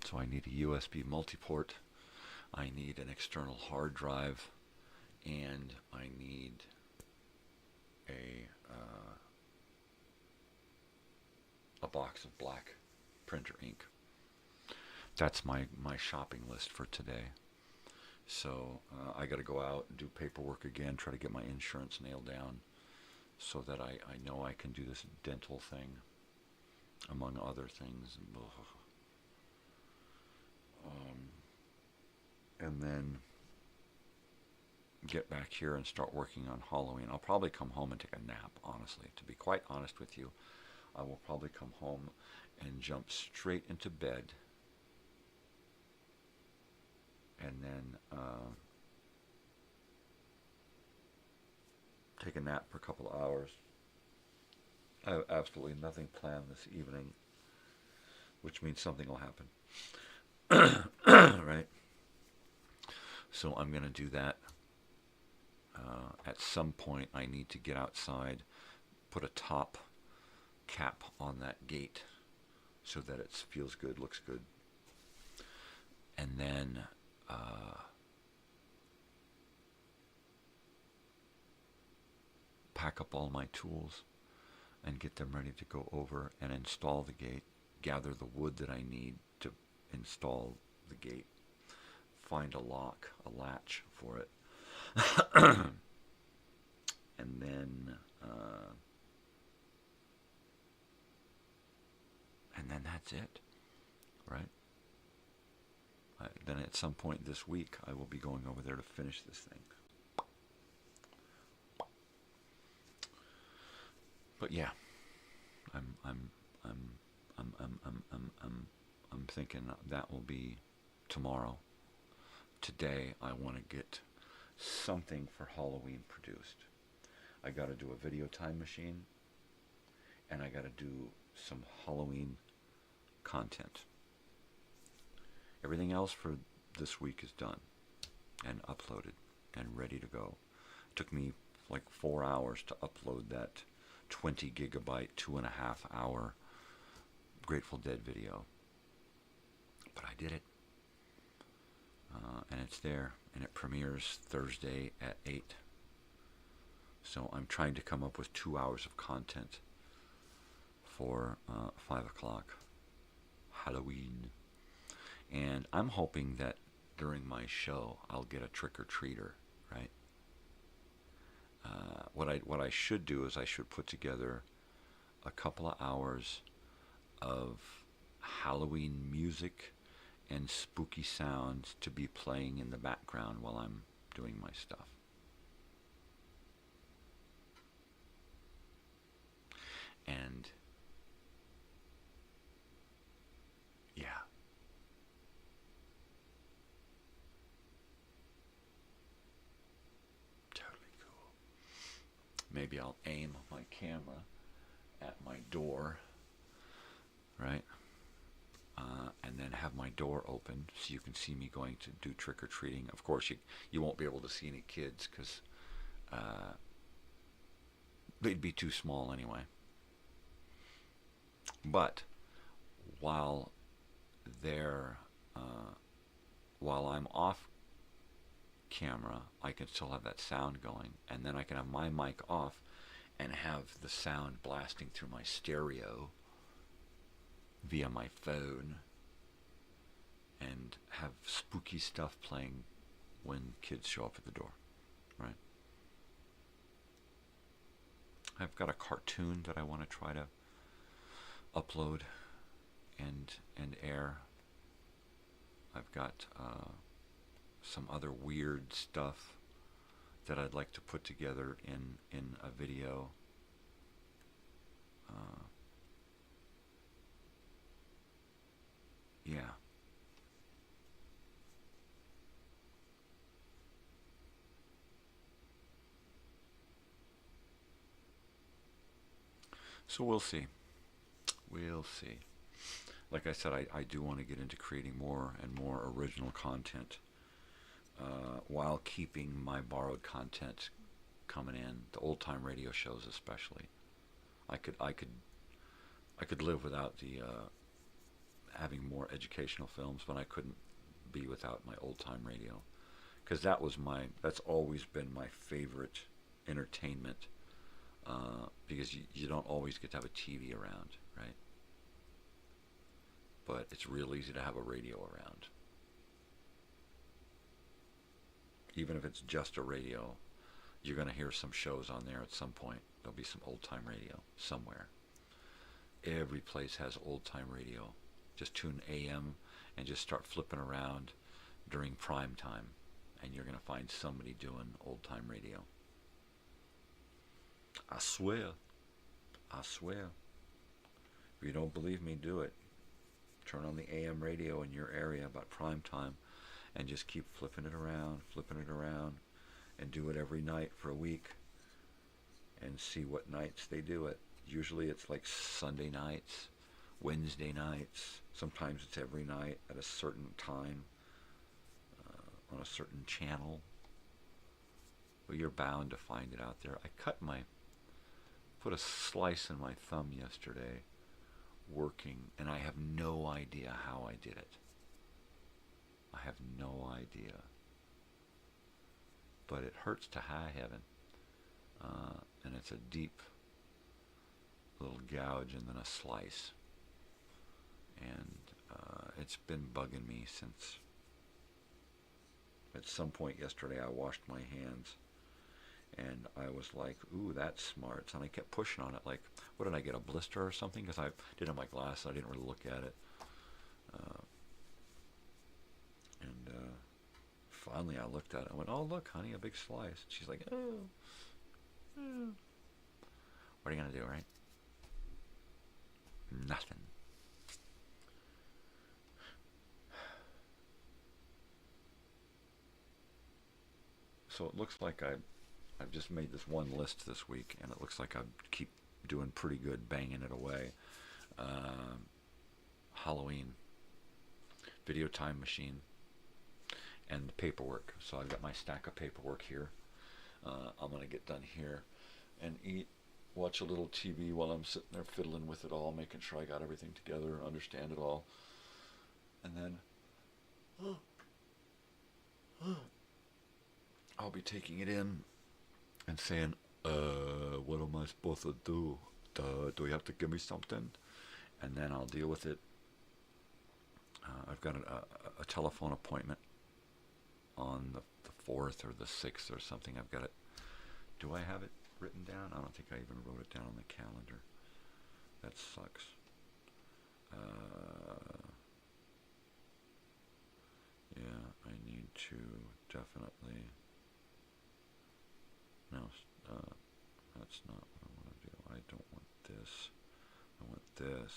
So I need a USB multi-port. I need an external hard drive, and I need a box of black printer ink. That's my shopping list for today. So I got to go out and do paperwork again, try to get my insurance nailed down so that I know I can do this dental thing, among other things. And then get back here and start working on Halloween. I'll probably come home and take a nap, honestly. To be quite honest with you, I will probably come home and jump straight into bed, and then take a nap for a couple of hours. I have absolutely nothing planned this evening, which means something will happen. Right? So I'm going to do that. At some point, I need to get outside, put a top cap on that gate so that it feels good, looks good. And then pack up all my tools and get them ready to go over and install the gate, gather the wood that I need to install the gate, find a lock, a latch for it, and then that's it, right? Then at some point this week, I will be going over there to finish this thing. But yeah, I'm thinking that will be tomorrow. Today, I want to get something for Halloween produced. I got to do a video time machine, and I got to do some Halloween content. Everything else for this week is done. and uploaded and ready to go. It took me like 4 hours to upload that 20 gigabyte, 2.5 hour Grateful Dead video. But I did it. And it's there, and it premieres Thursday at 8. So I'm trying to come up with 2 hours of content for 5 o'clock Halloween. And I'm hoping that during my show I'll get a trick-or-treater, right? What I should do is I should put together a couple of hours of Halloween music and spooky sounds to be playing in the background while I'm doing my stuff. And yeah. Totally cool. Maybe I'll aim my camera at my door, right? And then have my door open so you can see me going to do trick-or-treating. Of course, you won't be able to see any kids because they'd be too small anyway. But while I'm off camera, I can still have that sound going, and then I can have my mic off and have the sound blasting through my stereo via my phone, and have spooky stuff playing when kids show up at the door, right? I've got a cartoon that I want to try to upload and air. I've got some other weird stuff that I'd like to put together in a video. Yeah. So we'll see. We'll see. Like I said, I do want to get into creating more and more original content while keeping my borrowed content coming in, the old-time radio shows especially. I could live without the having more educational films, but I couldn't be without my old-time radio, because that's always been my favorite entertainment, because you don't always get to have a TV around, right? But it's real easy to have a radio around. Even if it's just a radio, you're going to hear some shows on there at some point. There'll be some old-time radio somewhere. Every place has old-time radio. Just tune AM and just start flipping around during prime time, and you're going to find somebody doing old-time radio. I swear. I swear. If you don't believe me, do it. Turn on the AM radio in your area about prime time and just keep flipping it around, and do it every night for a week and see what nights they do it. Usually it's like Sunday nights, Wednesday nights. Sometimes it's every night at a certain time on a certain channel. Well, you're bound to find it out there. I put a slice in my thumb yesterday working, and I have no idea how I did it. I have no idea. But it hurts to high heaven. And it's a deep little gouge and then a slice. And it's been bugging me since at some point yesterday I washed my hands. And I was like, ooh, that smarts. And I kept pushing on it like, what did I get, a blister or something? Because I didn't have my glasses. I didn't really look at it. And finally I looked at it. I went, oh, look, honey, a big slice. She's like, oh. What are you going to do, right? Nothing. So it looks like I've just made this one list this week, and it looks like I keep doing pretty good, banging it away. Halloween, Video Time Machine, and the paperwork. So I've got my stack of paperwork here. I'm going to get done here and eat, watch a little TV while I'm sitting there fiddling with it all, making sure I got everything together, understand it all. And then I'll be taking it in and saying, what am I supposed to do? Do you have to give me something? And then I'll deal with it. I've got a telephone appointment on the 4th or the 6th or something. I've got it. Do I have it written down? I don't think I even wrote it down on the calendar. That sucks. Yeah, I need to definitely... No, that's not what I want to do. I don't want this. I want this.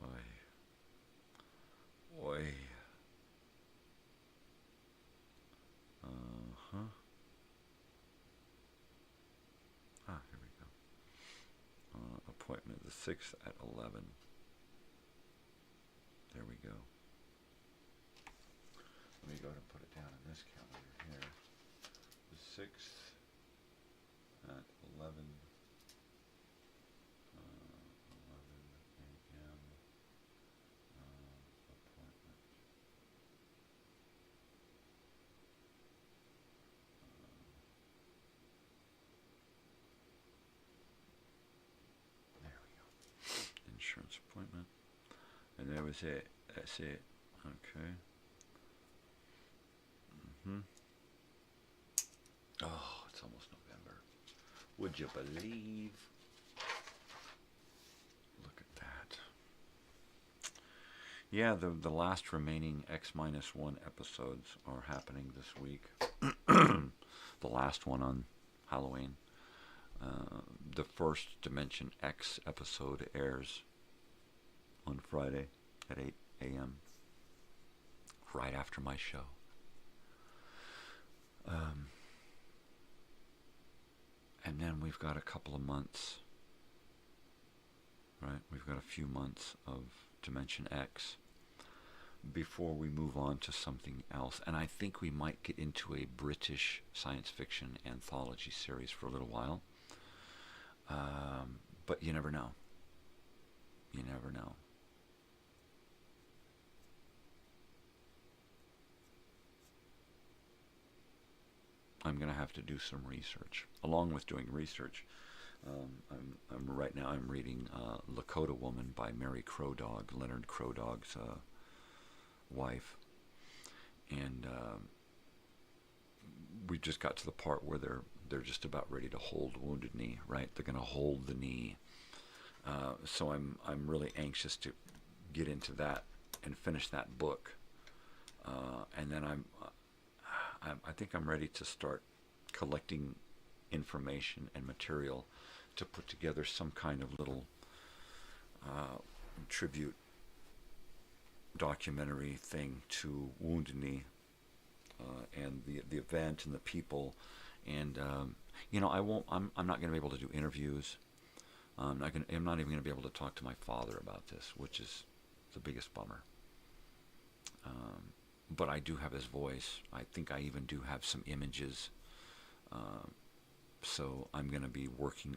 Oi. Oi. Uh-huh. Here we go. Appointment the 6th at 11. There we go. Let me go ahead and put it down in this calendar here. The 6th at 11. 11 a.m. Appointment. There we go. Insurance appointment. And that was it. That's it. Okay. Oh, it's almost November. Would you believe? Look at that. Yeah, the last remaining X-1 episodes are happening this week. The last one on Halloween. The first Dimension X episode airs on Friday at 8 a.m. right after my show. And then we've got a couple of months, right? We've got a few months of Dimension X before we move on to something else. And I think we might get into a British science fiction anthology series for a little while. But you never know. You never know. I'm going to have to do some research. Along with doing research, right now I'm reading Lakota Woman by Mary Crow Dog, Leonard Crow Dog's wife. And we just got to the part where they're just about ready to hold Wounded Knee, right? They're going to hold the knee. So I'm really anxious to get into that and finish that book. And then I think I'm ready to start collecting information and material to put together some kind of little tribute documentary thing to Wounded Knee and the event and the people. And I'm not going to be able to do interviews. I'm not even going to be able to talk to my father about this, which is the biggest bummer. But I do have his voice. I think I even do have some images. So I'm going to be working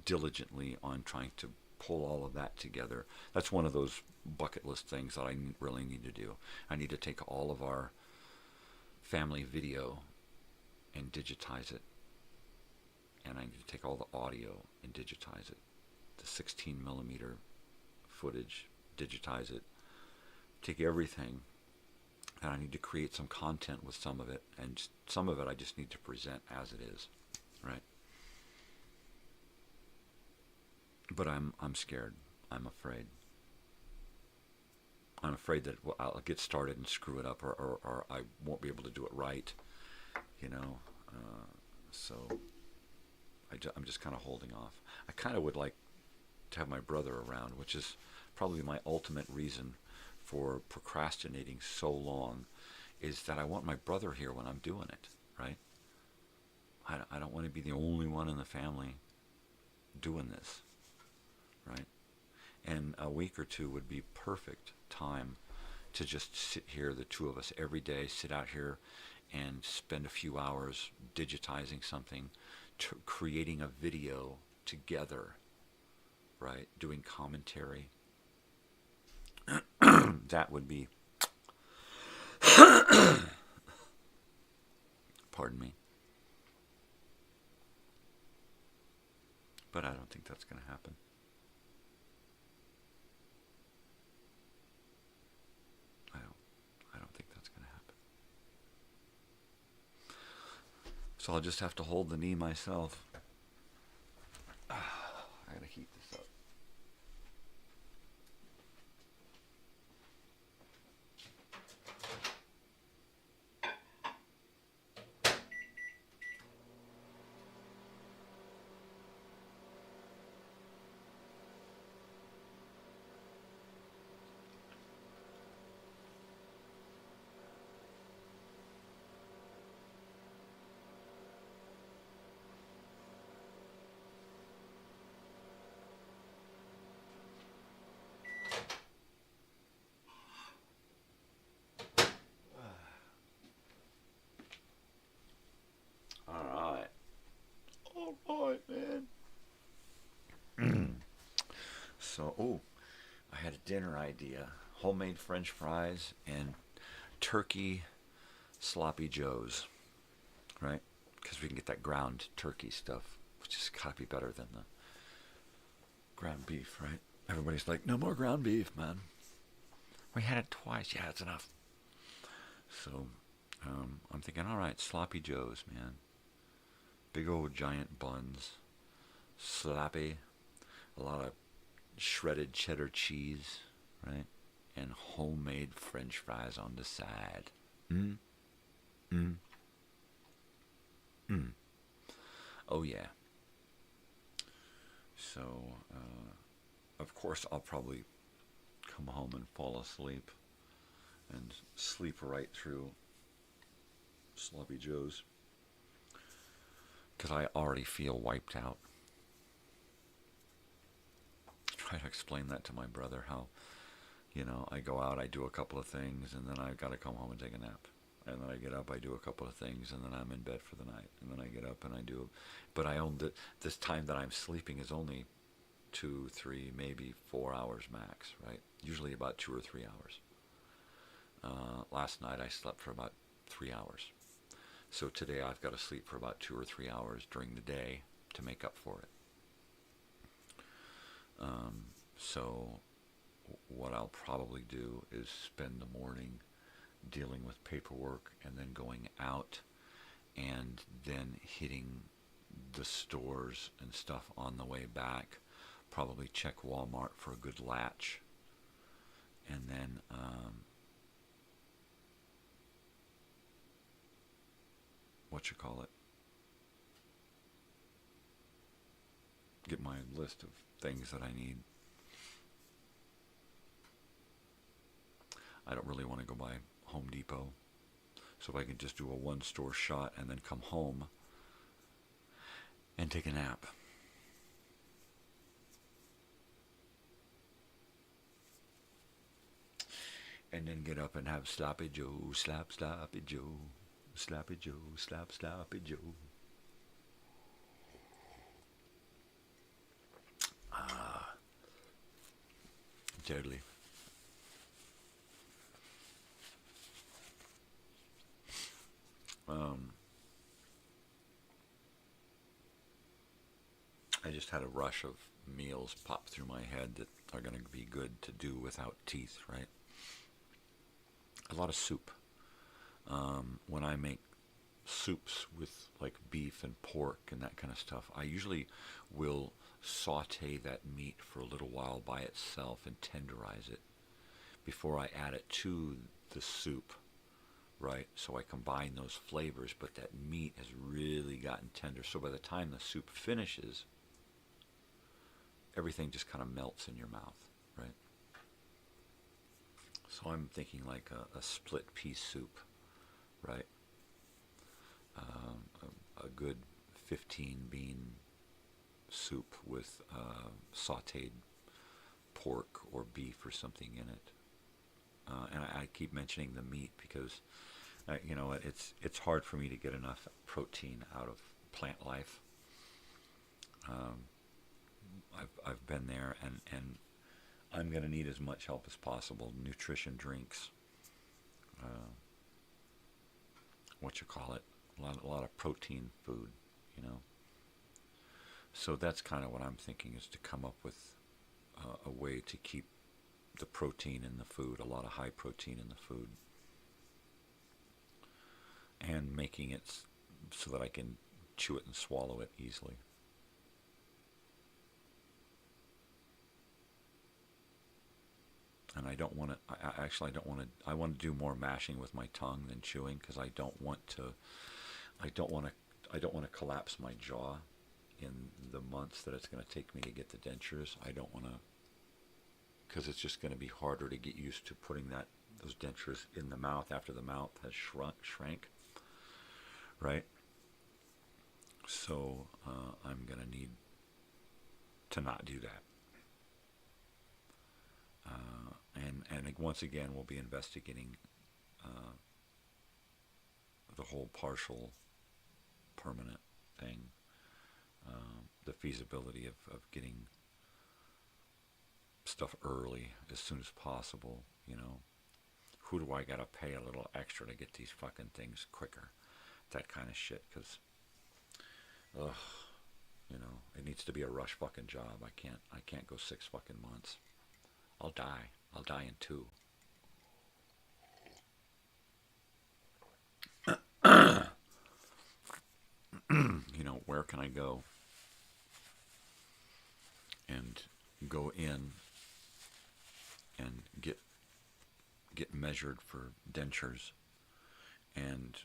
diligently on trying to pull all of that together. That's one of those bucket list things that I really need to do. I need to take all of our family video and digitize it. And I need to take all the audio and digitize it. The 16 millimeter footage, digitize it. Take everything. And I need to create some content with some of it, and some of it I just need to present as it is, right? But I'm scared. I'm afraid. I'm afraid that I'll get started and screw it up, or I won't be able to do it right, So I'm just kind of holding off. I kind of would like to have my brother around, which is probably my ultimate reason for procrastinating so long, is that I want my brother here when I'm doing it, right? I don't want to be the only one in the family doing this, right? And a week or two would be perfect time to just sit here, the two of us, every day, sit out here and spend a few hours digitizing something, creating a video together, right? Doing commentary. That would be, pardon me. But I don't think that's going to happen. I don't think that's going to happen. So I'll just have to hold the knee myself. I gotta heat this up. So, I had a dinner idea. Homemade French fries and turkey sloppy joes, right? Because we can get that ground turkey stuff, which is gotta be better than the ground beef, right? Everybody's like, no more ground beef, man. We had it twice. Yeah, it's enough. So, I'm thinking, all right, sloppy joes, man. Big old giant buns. Sloppy. A lot of shredded cheddar cheese, right? And homemade French fries on the side. Oh, yeah. So, of course, I'll probably come home and fall asleep. And sleep right through Sloppy Joe's. Because I already feel wiped out. Try to explain that to my brother, how, I go out, I do a couple of things, and then I got to come home and take a nap. And then I get up, I do a couple of things, and then I'm in bed for the night. And then I get up and I do. But I own that this time that I'm sleeping is only 2, 3, maybe 4 hours max, right? Usually about 2 or 3 hours. Last night I slept for about 3 hours. So today I've got to sleep for about 2 or 3 hours during the day to make up for it. So what I'll probably do is spend the morning dealing with paperwork and then going out and then hitting the stores and stuff on the way back. Probably check Walmart for a good latch. And then get my list of things that I need. I don't really want to go by Home Depot. So if I can just do a one-store shot and then come home and take a nap. And then get up and have Sloppy Joe, slap Sloppy Joe, Sloppy Joe, slap Sloppy Joe. Deadly. I just had a rush of meals pop through my head that are going to be good to do without teeth, right? A lot of soup. When I make soups with like beef and pork and that kind of stuff, I usually will saute that meat for a little while by itself and tenderize it before I add it to the soup, right? So I combine those flavors, but that meat has really gotten tender. So by the time the soup finishes, everything just kind of melts in your mouth, right? So I'm thinking like a split pea soup, right? A good 15 bean soup with sauteed pork or beef or something in it. and I keep mentioning the meat because, you know, it's hard for me to get enough protein out of plant life. I've been there, and I'm going to need as much help as possible. Nutrition drinks, a lot of protein food, you know. So that's kind of what I'm thinking, is to come up with a way to keep the protein in the food, a lot of high protein in the food, and making it so that I can chew it and swallow it easily. And I don't want to, I want to do more mashing with my tongue than chewing, because I don't want to collapse my jaw in the months that it's going to take me to get the dentures. I don't want to, because it's just going to be harder to get used to putting those dentures in the mouth after the mouth has shrank, right? So I'm going to need to not do that. And once again, we'll be investigating the whole partial permanent thing, the feasibility of getting stuff early as soon as possible, you know. Who do I gotta pay a little extra to get these fucking things quicker? That kind of shit, because, you know, it needs to be a rush fucking job. I can't go 6 fucking months. I'll die in 2. You know, where can I go and go in and get measured for dentures and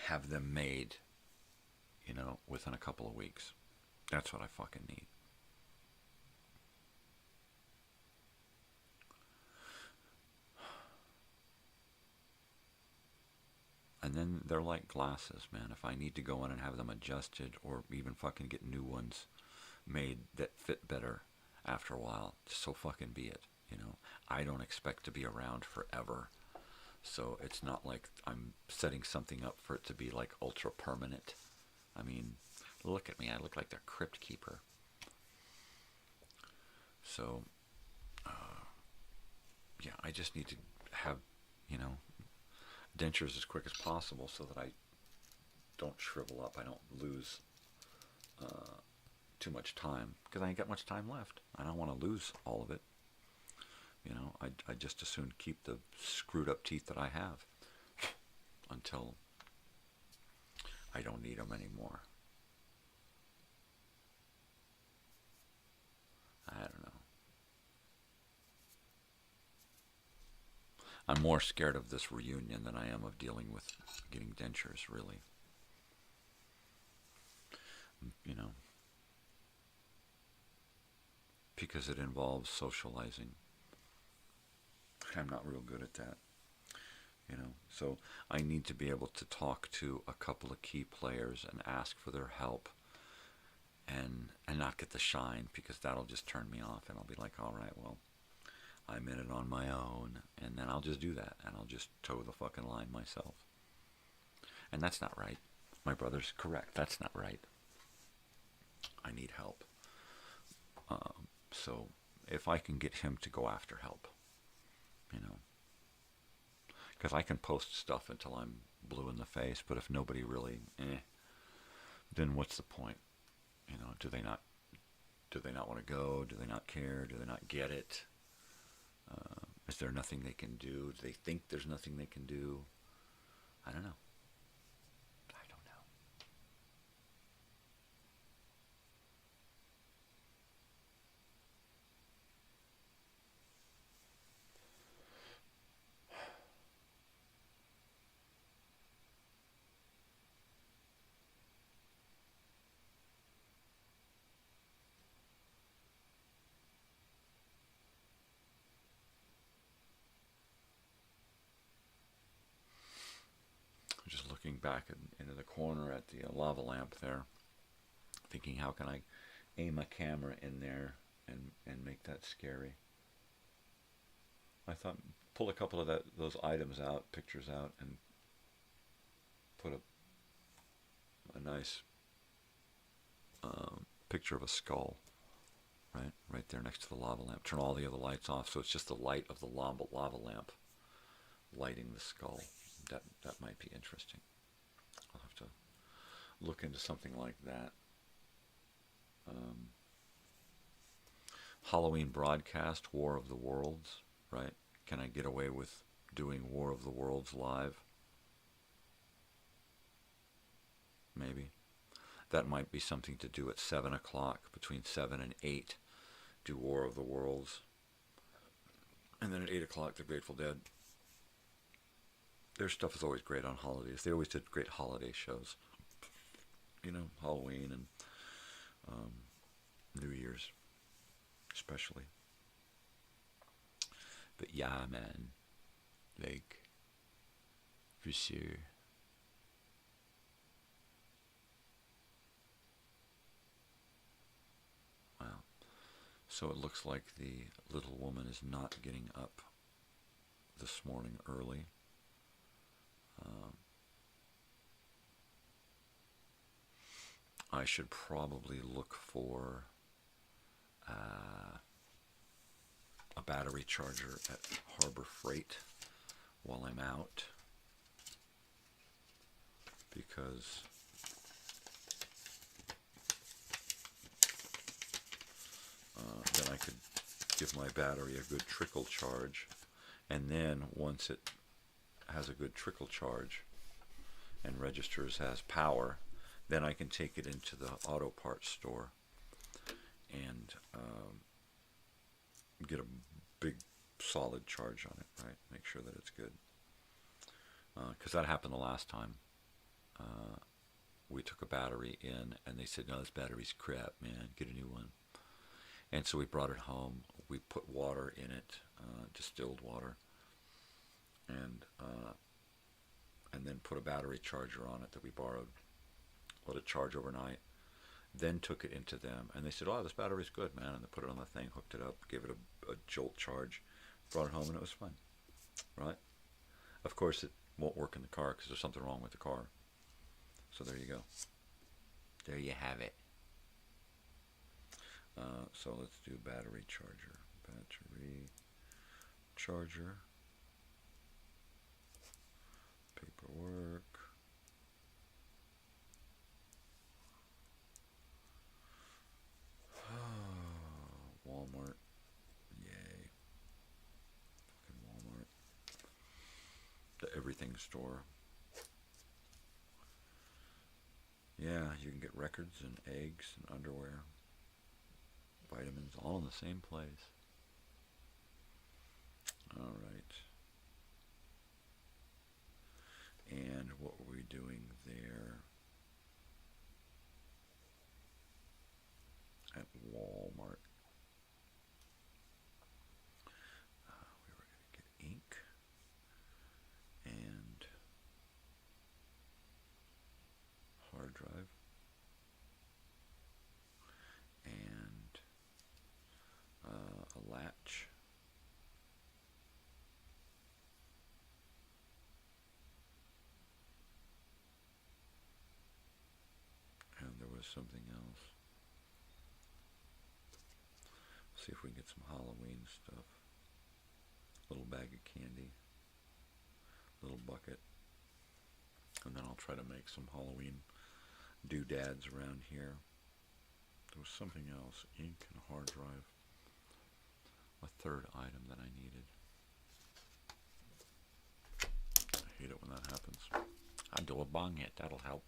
have them made, you know, within a couple of weeks? That's what I fucking need. And then they're like glasses, man. If I need to go in and have them adjusted, or even fucking get new ones made that fit better after a while, so fucking be it, you know. I don't expect to be around forever. So it's not like I'm setting something up for it to be like ultra permanent. I mean, look at me. I look like the crypt keeper. So, yeah, I just need to have, you know, dentures as quick as possible so that I don't shrivel up. I don't lose too much time, because I ain't got much time left. I don't want to lose all of it. You know, I just as soon keep the screwed up teeth that I have until I don't need them anymore. I don't know. I'm more scared of this reunion than I am of dealing with getting dentures, really. You know, because it involves socializing. I'm not real good at that. You know, so I need to be able to talk to a couple of key players and ask for their help, and not get the shine, because that'll just turn me off, and I'll be like, all right, well, I'm in it on my own, and then I'll just do that, and I'll just toe the fucking line myself. And that's not right. My brother's correct. That's not right. I need help. So if I can get him to go after help, you know, because I can post stuff until I'm blue in the face, but if nobody really, then what's the point? You know, do they not want to go? Do they not care? Do they not get it? Is there nothing they can do? Do they think there's nothing they can do? I don't know. Just looking back into the corner at the lava lamp there, thinking, how can I aim a camera in there and make that scary? I thought pull a couple of those items out, pictures out, and put a nice picture of a skull, right there next to the lava lamp. Turn all the other lights off, so it's just the light of the lava lamp lighting the skull. That might be interesting. I'll have to look into something like that. Halloween broadcast, War of the Worlds, right? Can I get away with doing War of the Worlds live? Maybe. That might be something to do at 7 o'clock, between 7 and 8. Do War of the Worlds. And then at 8 o'clock, the Grateful Dead. Their stuff is always great on holidays. They always did great holiday shows. You know, Halloween and New Year's, especially. But yeah, man. Like, for sure. Wow. So it looks like the little woman is not getting up this morning early. I should probably look for a battery charger at Harbor Freight while I'm out, because then I could give my battery a good trickle charge, and then once it has a good trickle charge and registers as power, then I can take it into the auto parts store and get a big solid charge on it, right? Make sure that it's good. Because that happened the last time. We took a battery in and they said, no, this battery's crap, man, get a new one. And so we brought it home. We put water in it, distilled water, and then put a battery charger on it that we borrowed. Let it charge overnight. Then took it into them, and they said, "Oh, this battery's good, man." And they put it on the thing, hooked it up, gave it a jolt charge, brought it home, and it was fine. Right? Of course, it won't work in the car because there's something wrong with the car. So there you go. There you have it. So let's do battery charger. Battery charger. Paperwork. Walmart. Yay. Fucking Walmart. The everything store. Yeah, you can get records and eggs and underwear. Vitamins, all in the same place. All right. And what were we doing there? At Walmart. We were going to get ink and hard drive and a latch. And there was something else. See if we can get some Halloween stuff. Little bag of candy. Little bucket. And then I'll try to make some Halloween doodads around here. There was something else. Ink and a hard drive. A third item that I needed. I hate it when that happens. I'll do a bong hit. That'll help.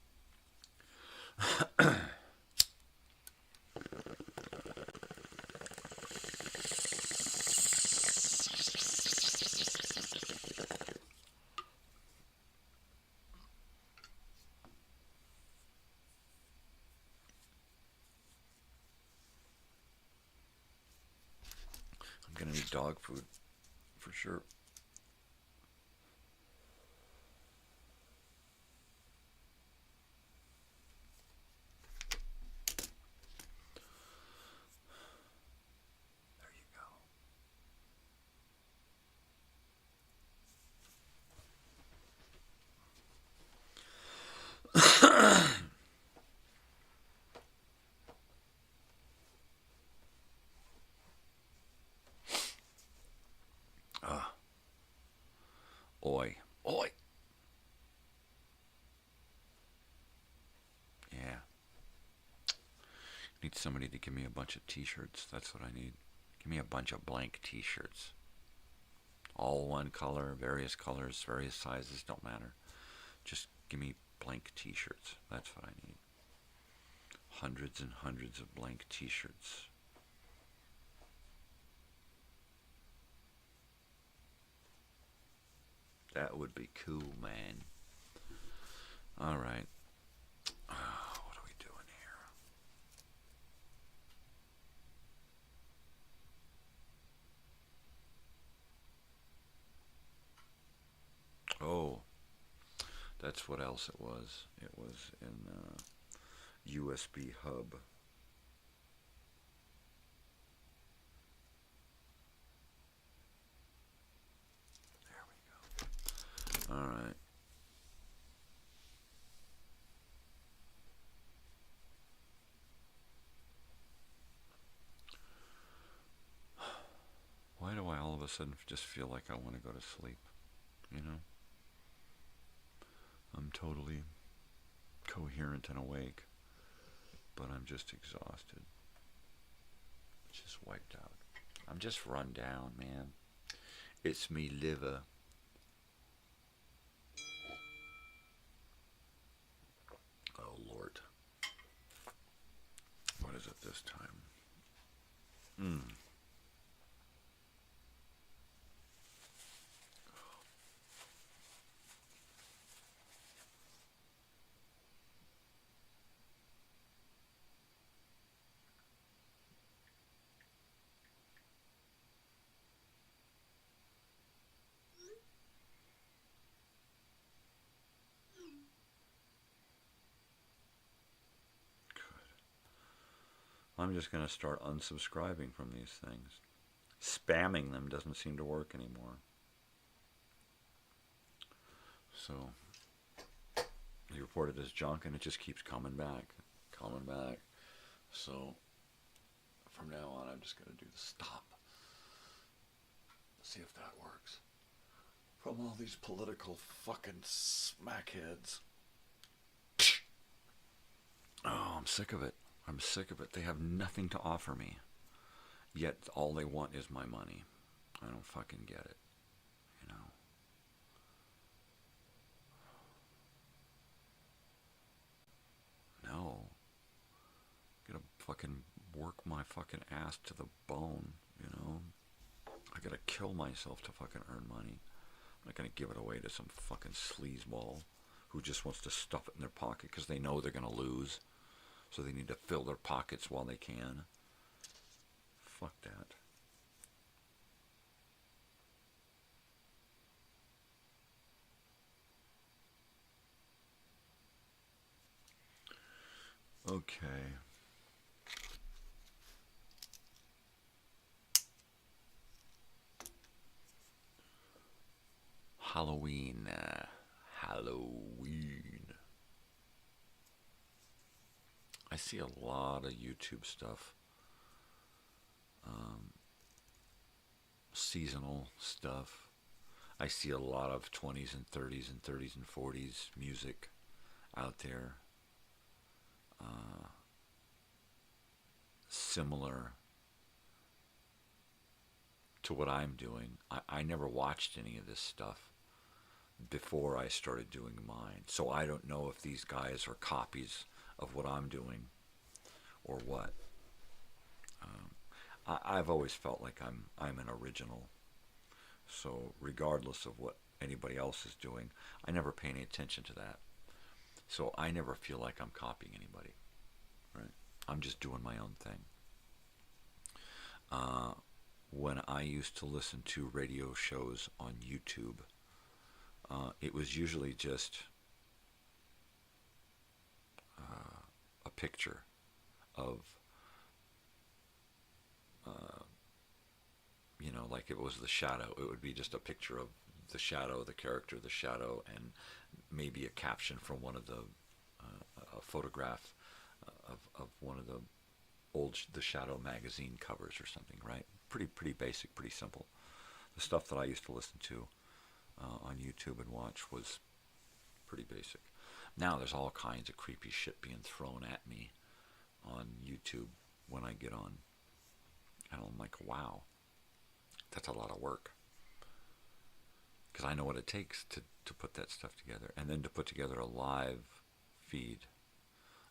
I'm gonna need dog food for sure. There you go. need somebody to give me a bunch of t-shirts. That's what I need. Give me a bunch of blank t-shirts. All one color, various colors, various sizes, don't matter. Just give me blank t-shirts. That's what I need. Hundreds and hundreds of blank t-shirts. That would be cool, man. All right. What are we doing here? Oh, that's what else it was. It was in USB hub. There we go. All right. Why do I all of a sudden just feel like I want to go to sleep? You know? I'm totally coherent and awake, but I'm just exhausted. Just wiped out. I'm just run down, man. It's me liver. Oh, Lord. What is it this time? I'm just going to start unsubscribing from these things. Spamming them doesn't seem to work anymore. So, he reported as junk, and it just keeps coming back. So, from now on, I'm just going to do the stop. See if that works. From all these political fucking smackheads. Oh, I'm sick of it. They have nothing to offer me. Yet all they want is my money. I don't fucking get it. You know? No. I gotta fucking work my fucking ass to the bone, you know? I gotta kill myself to fucking earn money. I'm not gonna give it away to some fucking sleazeball who just wants to stuff it in their pocket because they know they're gonna lose. So they need to fill their pockets while they can. Fuck that. Okay. Halloween. I see a lot of YouTube stuff, seasonal stuff. I see a lot of 20s and 30s and 30s and 40s music out there, similar to what I'm doing. I never watched any of this stuff before I started doing mine, so I don't know if these guys are copies of what I'm doing or what. I've always felt like I'm an original, so regardless of what anybody else is doing, I never pay any attention to that, so I never feel like I'm copying anybody, right? I'm just doing my own thing. When I used to listen to radio shows on YouTube, it was usually just a picture of, you know, like it was the shadow. It would be just a picture of the shadow, the character, the shadow, and maybe a caption from one of the, a photograph of one of the old The Shadow magazine covers or something, right? Pretty basic, pretty simple. The stuff that I used to listen to on YouTube and watch was pretty basic. Now there's all kinds of creepy shit being thrown at me on YouTube when I get on. And I'm like, wow, that's a lot of work. Because I know what it takes to put that stuff together. And then to put together a live feed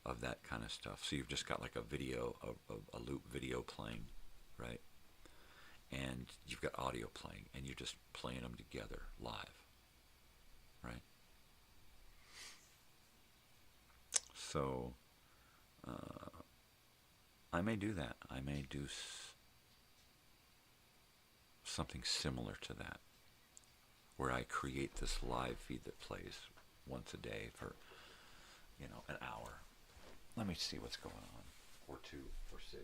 of that kind of stuff. So you've just got like a video, a loop video playing, right? And you've got audio playing, and you're just playing them together live, right? So I may do that. I may do something similar to that, where I create this live feed that plays once a day for, an hour. Let me see what's going on. Or 2 or 6.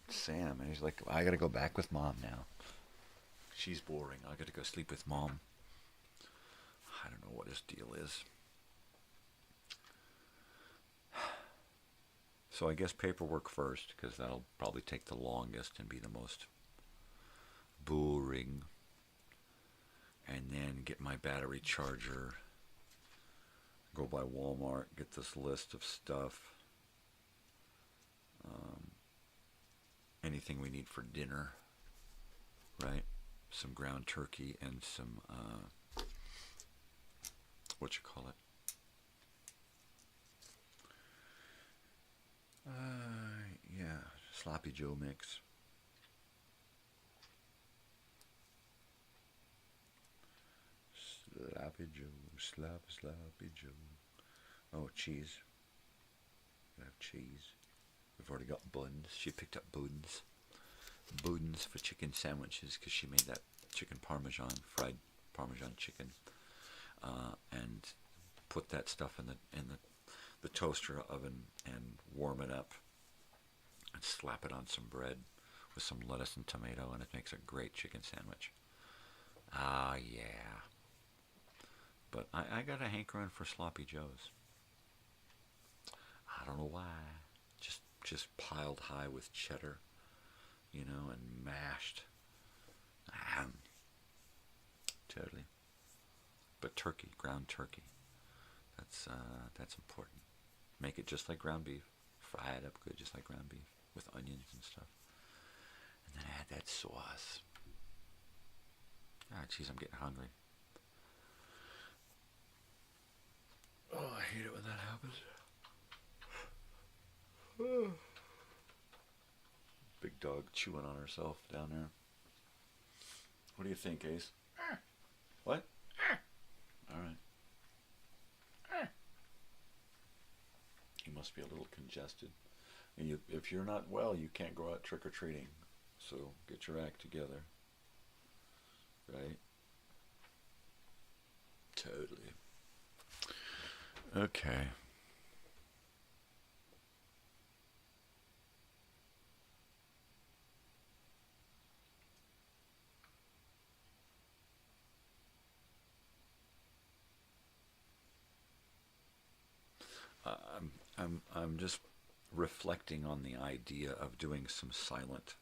Sam, and he's like, I gotta go back with Mom now. She's boring. I gotta go sleep with Mom. I don't know what his deal is. So I guess paperwork first, because that'll probably take the longest and be the most boring. And then get my battery charger. Go by Walmart, get this list of stuff. Anything we need for dinner, right? Some ground turkey and some, yeah, Sloppy Joe mix. Sloppy Joe, sloppy Joe. Oh, cheese. I have cheese. We've already got buns. She picked up buns. Buns for chicken sandwiches because she made that chicken parmesan, fried parmesan chicken, and put that stuff in the toaster oven and warm it up and slap it on some bread with some lettuce and tomato, and it makes a great chicken sandwich. Ah, yeah. But I got a hankering for Sloppy Joes. I don't know why. Just piled high with cheddar, and mashed. Totally. But turkey, ground turkey. That's important. Make it just like ground beef. Fry it up good, just like ground beef, with onions and stuff. And then add that sauce. Ah, jeez, I'm getting hungry. Oh, I hate it when that happens. Big dog chewing on herself down there. What do you think, Ace? What? All right. He must be a little congested. And if you're not well, you can't go out trick-or-treating. So get your act together. Right? Totally. Okay. I'm just reflecting on the idea of doing some silent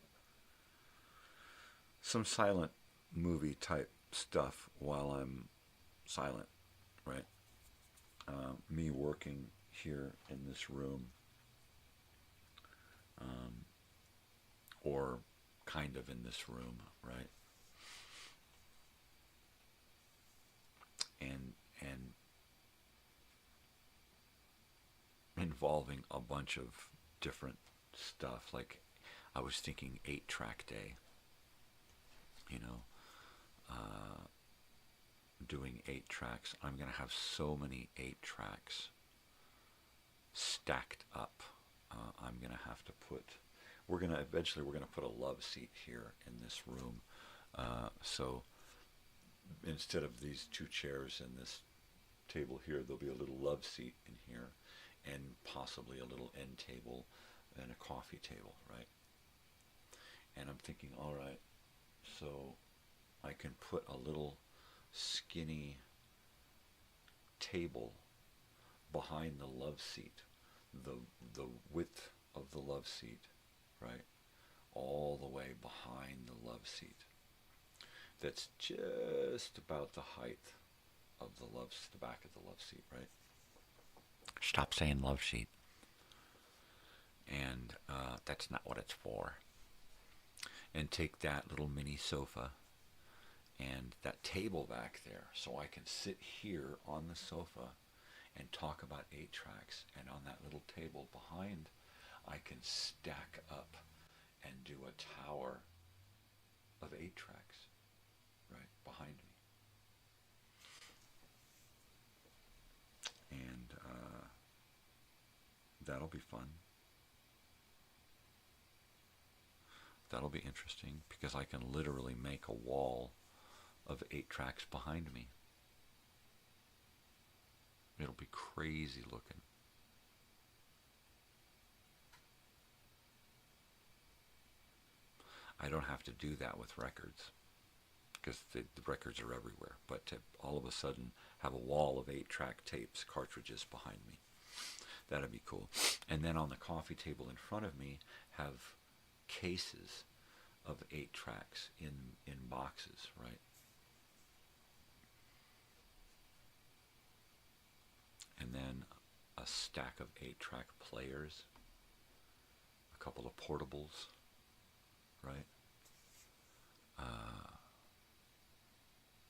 movie type stuff while I'm silent, right? Me working here in this room, or kind of in this room, right? And involving a bunch of different stuff. Like, I was thinking 8-track day, doing 8 tracks. I'm going to have so many 8 tracks stacked up. I'm going to have to put, eventually we're going to put a love seat here in this room. So instead of these 2 chairs and this table here, there'll be a little love seat in here, and possibly a little end table and a coffee table, right? And I'm thinking, all right, so I can put a little skinny table behind the love seat, the width of the love seat, right? All the way behind the love seat. That's just about the height of the back of the love seat, right? Stop saying love seat. And that's not what it's for. And take that little mini sofa and that table back there, so I can sit here on the sofa and talk about 8 tracks, and on that little table behind, I can stack up and do a tower of 8 tracks, right, behind me. And that'll be fun. That'll be interesting, because I can literally make a wall of 8 tracks behind me. It'll be crazy looking. I don't have to do that with records, because the records are everywhere. But to all of a sudden have a wall of 8-track tapes, cartridges behind me, that'd be cool. And then on the coffee table in front of me, have cases of 8 tracks in boxes, right? And then a stack of 8-track players, a couple of portables, right?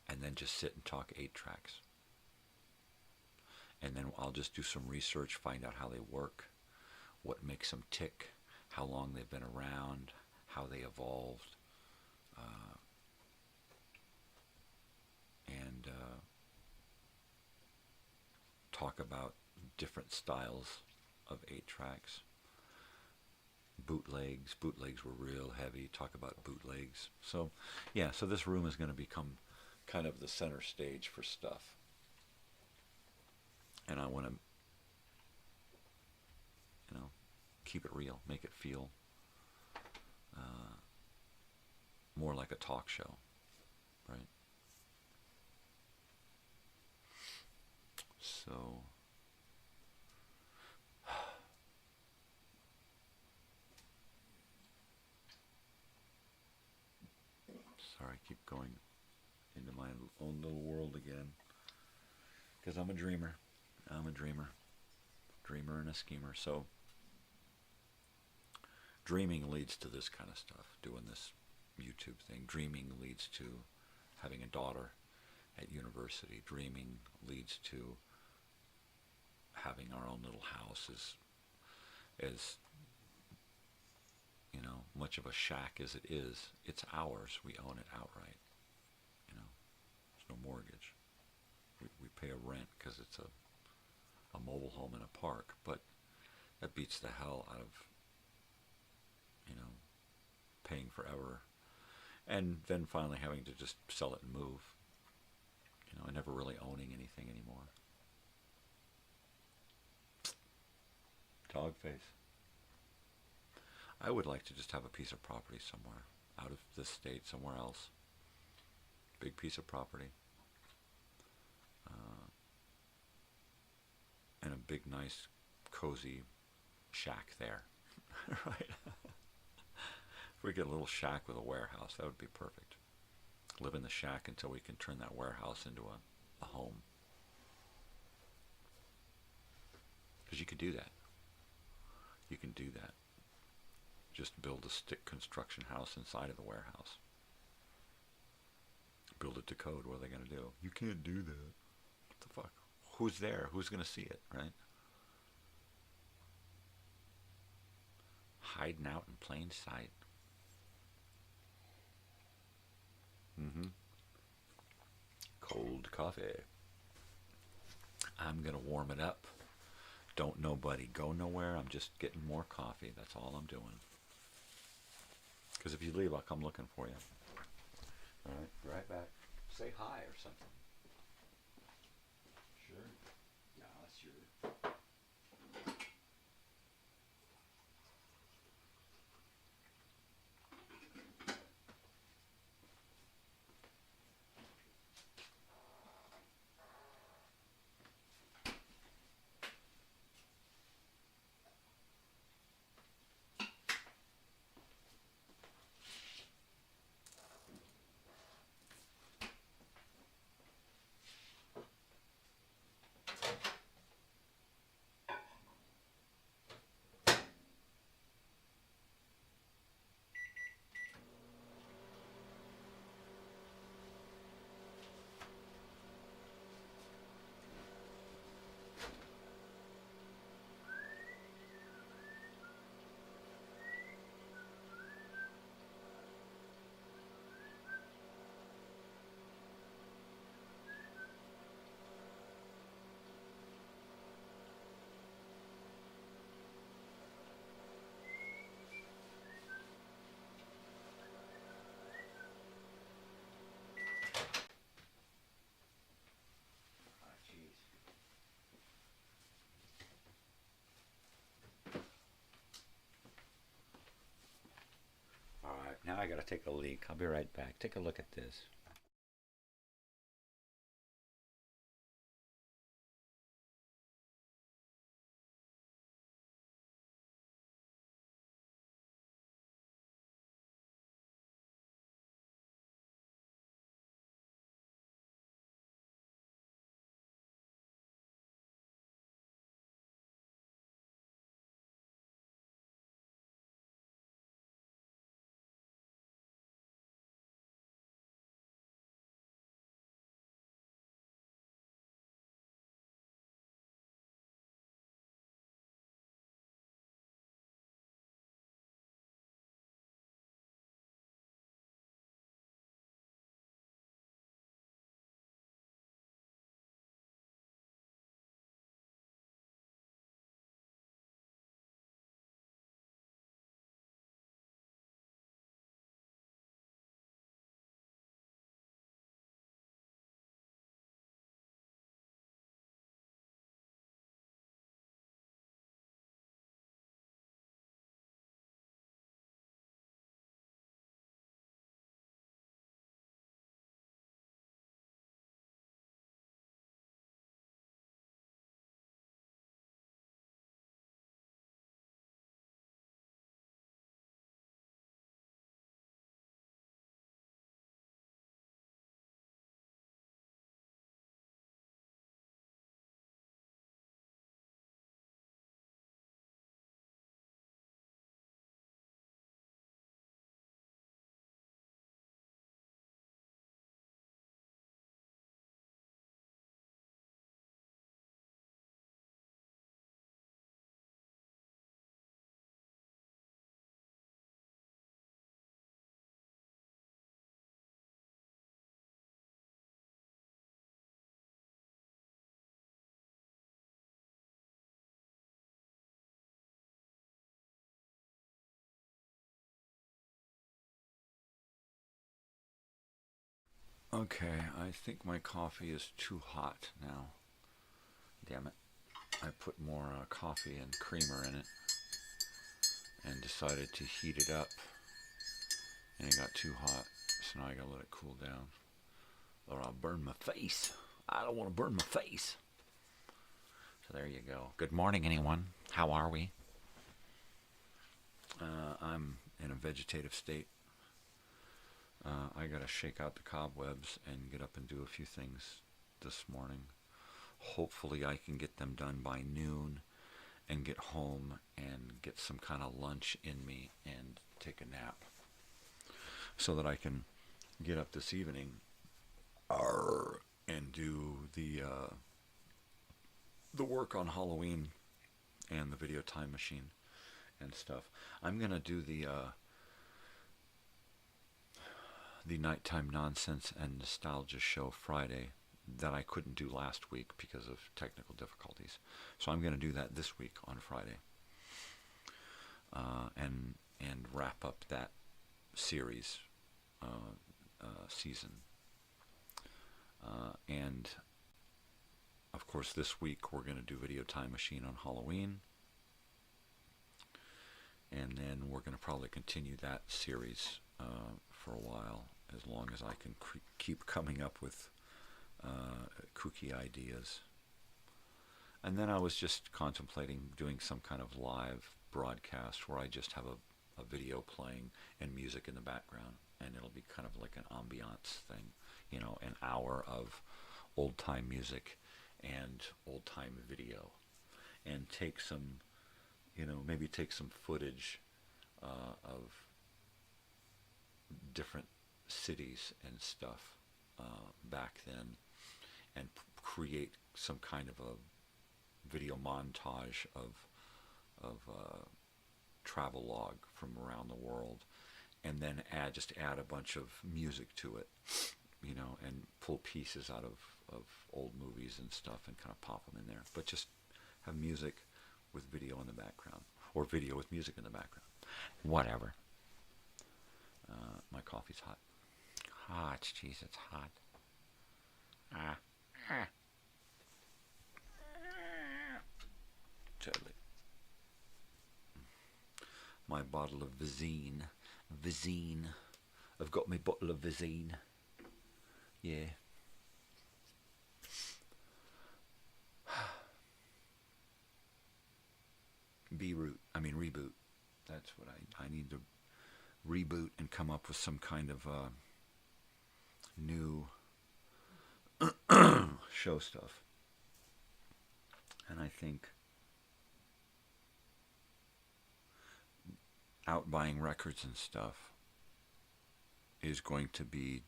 And then just sit and talk 8 tracks. And then I'll just do some research, find out how they work, what makes them tick, how long they've been around, how they evolved, and talk about different styles of 8 tracks. Bootlegs were real heavy. Talk about bootlegs. So yeah, so this room is going to become kind of the center stage for stuff, and I want to, keep it real, make it feel more like a talk show, right? So sorry, I keep going into my own little world again, because I'm a dreamer and a schemer. So dreaming leads to this kind of stuff, doing this YouTube thing. Dreaming leads to having a daughter at university. Dreaming leads to having our own little house, as much of a shack as it is. It's ours. We own it outright. There's no mortgage. We pay a rent because it's a mobile home in a park, but that beats the hell out of paying forever, and then finally having to just sell it and move, and never really owning anything anymore. Dog face. I would like to just have a piece of property somewhere, out of this state, somewhere else. Big piece of property. And a big, nice, cozy shack there. Right? If we get a little shack with a warehouse, that would be perfect. Live in the shack until we can turn that warehouse into a home. Because you could do that. You can do that. Just build a stick construction house inside of the warehouse. Build it to code. What are they going to do? You can't do that. What the fuck? Who's there? Who's going to see it, right? Hiding out in plain sight. Cold coffee. I'm going to warm it up. Don't nobody go nowhere. I'm just getting more coffee. That's all I'm doing. Because if you leave, I'll come looking for you. All right, be right back. Say hi or something. Sure. Yeah, that's your... Now I gotta take a leak. I'll be right back. Take a look at this. Okay, I think my coffee is too hot now. Damn it. I put more coffee and creamer in it and decided to heat it up, and it got too hot, so now I gotta let it cool down or I'll burn my face. I don't want to burn my face. So there you go. Good morning, anyone. How are we? I'm in a vegetative state. I gotta shake out the cobwebs and get up and do a few things this morning. Hopefully I can get them done by noon and get home and get some kind of lunch in me and take a nap so that I can get up this evening and do the work on Halloween and the video time machine and stuff. I'm gonna do the nighttime nonsense and nostalgia show Friday that I couldn't do last week because of technical difficulties. So I'm going to do that this week on Friday, and wrap up that series season. And of course this week we're going to do Video Time Machine on Halloween, and then we're going to probably continue that series for a while, as long as I can keep coming up with kooky ideas. And then I was just contemplating doing some kind of live broadcast where I just have a video playing and music in the background, and it'll be kind of like an ambiance thing, you know, an hour of old time music and old-time video, and take some, maybe take some footage of different cities and stuff back then, and create some kind of a video montage of travel log from around the world, and then just add a bunch of music to it, and pull pieces out of old movies and stuff and kind of pop them in there. But just have music with video in the background, or video with music in the background. Whatever. My coffee's hot. Hot, jeez, it's hot. Totally. My bottle of Vizine. I've got my bottle of Vizine. Yeah. Reboot. That's what I need to reboot and come up with some kind of new show stuff. And I think out buying records and stuff is going to be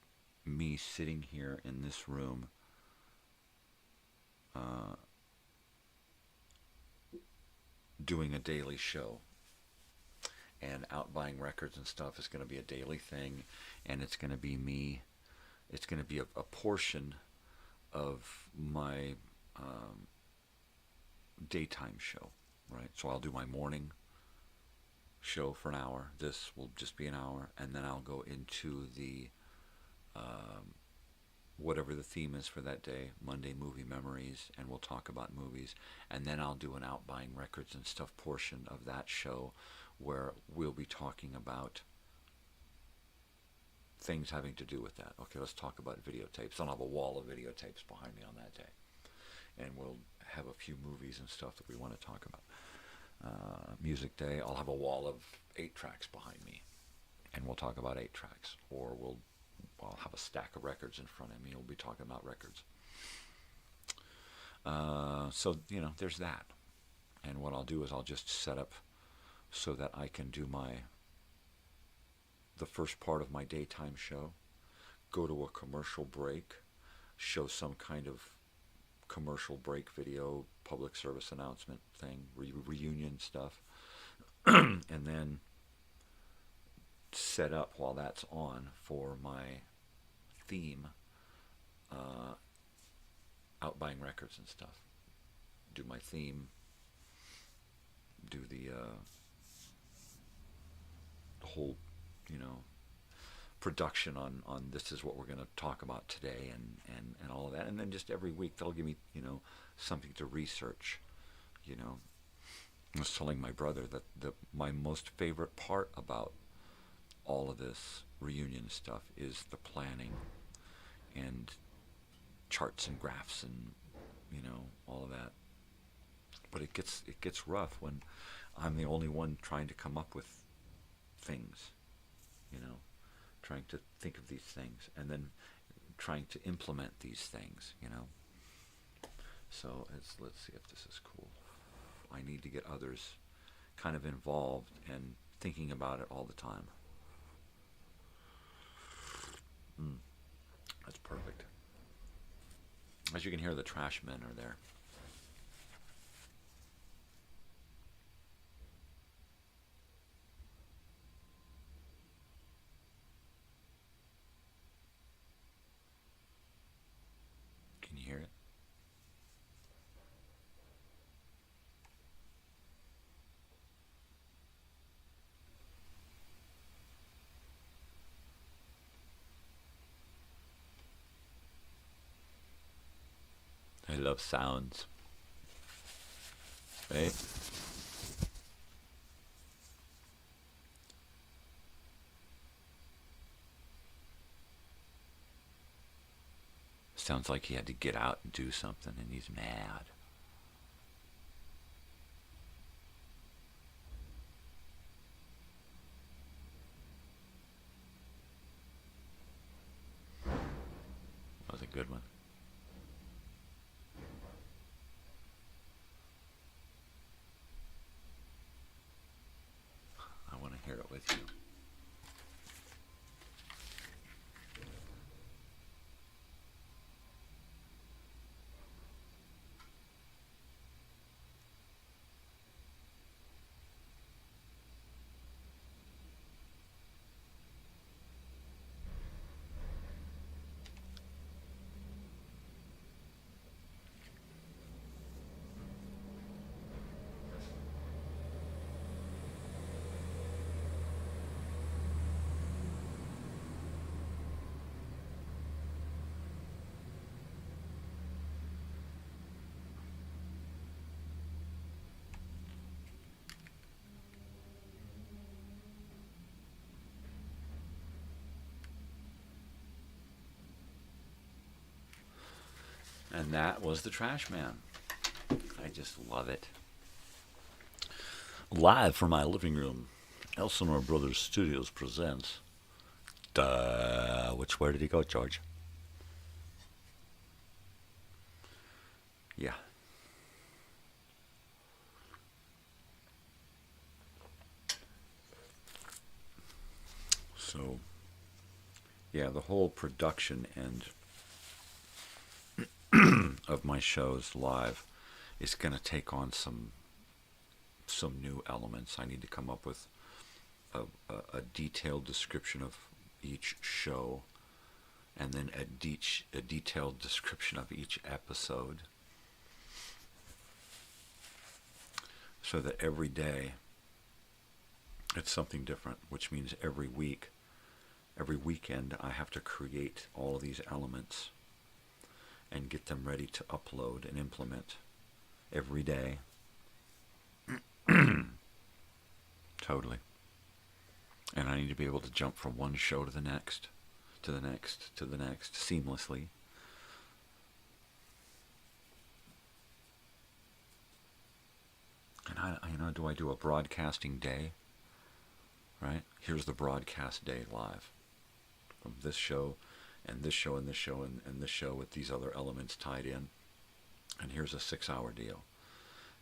me sitting here in this room doing a daily show. And out buying records and stuff is going to be a daily thing, and it's going to be me. It's going to be a portion of my daytime show, right? So I'll do my morning show for an hour. This will just be an hour, and then I'll go into the whatever the theme is for that day, Monday Movie Memories, and we'll talk about movies. And then I'll do an out buying records and stuff portion of that show, where we'll be talking about things having to do with that. Okay, let's talk about videotapes. I'll have a wall of videotapes behind me on that day, and we'll have a few movies and stuff that we want to talk about. Music day, I'll have a wall of 8 tracks behind me, and we'll talk about 8 tracks. Or I'll have a stack of records in front of me, we'll be talking about records. So, there's that. And what I'll do is I'll just set up so that I can do the first part of my daytime show, go to a commercial break, show some kind of commercial break video, public service announcement thing, reunion stuff, and then set up while that's on for my theme, out buying records and stuff. Do my theme, do the whole, production on this is what we're going to talk about today, and all of that. And then just every week they'll give me, something to research. I was telling my brother that my most favorite part about all of this reunion stuff is the planning and charts and graphs and, all of that. But it gets rough when I'm the only one trying to come up with things, trying to think of these things and then trying to implement these things, So let's see if this is cool. I need to get others kind of involved and thinking about it all the time. That's perfect. As you can hear, the trash men are there. Can you hear it? I love sounds. Right? Sounds like he had to get out and do something and he's mad. That was a good one. with you. And that was the Trash Man. I just love it. Live from my living room, Elsinore Brothers Studios presents. Where did he go, George? Yeah. So, yeah, the whole production and of my shows live is going to take on some new elements. I need to come up with a detailed description of each show, and then a detailed description of each episode, so that every day it's something different, which means every weekend I have to create all of these elements and get them ready to upload and implement every day. Totally. And I need to be able to jump from one show to the next, to the next, to the next, seamlessly. And do I do a broadcasting day? Right? Here's the broadcast day live. From this show, and this show, and this show, and this show with these other elements tied in. And here's a 6-hour deal.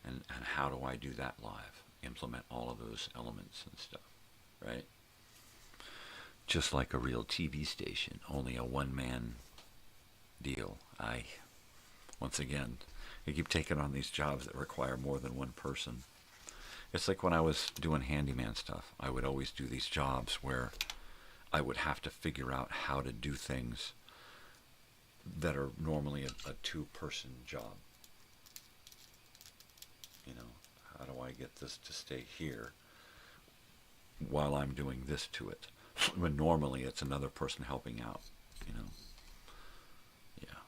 And how do I do that live? Implement all of those elements and stuff, right? Just like a real TV station, only a one-man deal. Once again, I keep taking on these jobs that require more than one person. It's like when I was doing handyman stuff. I would always do these jobs where I would have to figure out how to do things that are normally a two-person job. You know, how do I get this to stay here while I'm doing this to it? When normally it's another person helping out, you know. Yeah.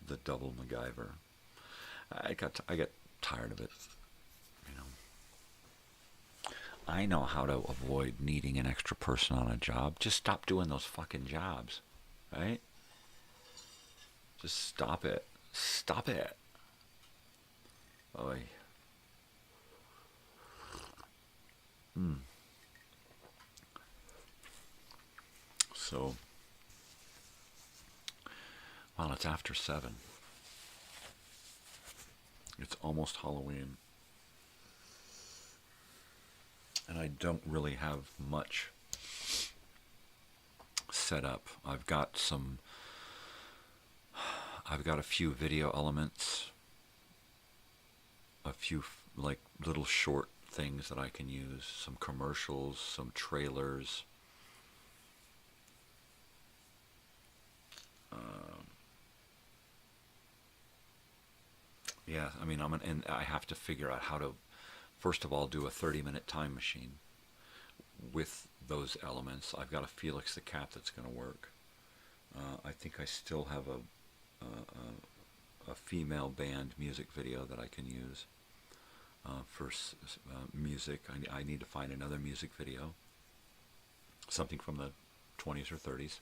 The double MacGyver. I get tired of it, you know. I know how to avoid needing an extra person on a job. Just stop doing those fucking jobs, right? Just stop it. Stop it. Oy. So, well, it's after 7. It's almost Halloween. And I don't really have much set up. I've got a few video elements, a few like little short things that I can use, some commercials, some trailers. Yeah, I mean, and I have to figure out how to, first of all, do a 30-minute time machine with those elements. I've got a Felix the Cat that's going to work. I think I still have a female band music video that I can use for music. I need to find another music video, something from the 20s or 30s.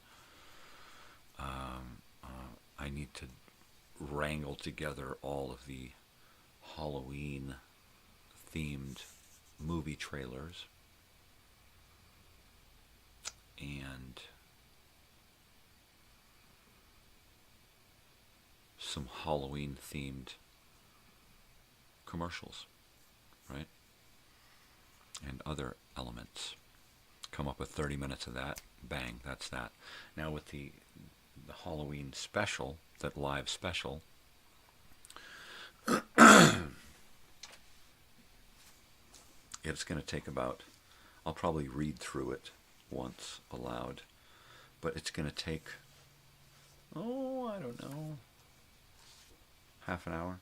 I need to wrangle together all of the Halloween themed movie trailers and some Halloween themed commercials, right? And other elements. Come up with 30 minutes of that, bang, that's that. Now with the Halloween special, that live special, it's going to take about, I'll probably read through it once aloud, but it's going to take, I don't know, half an hour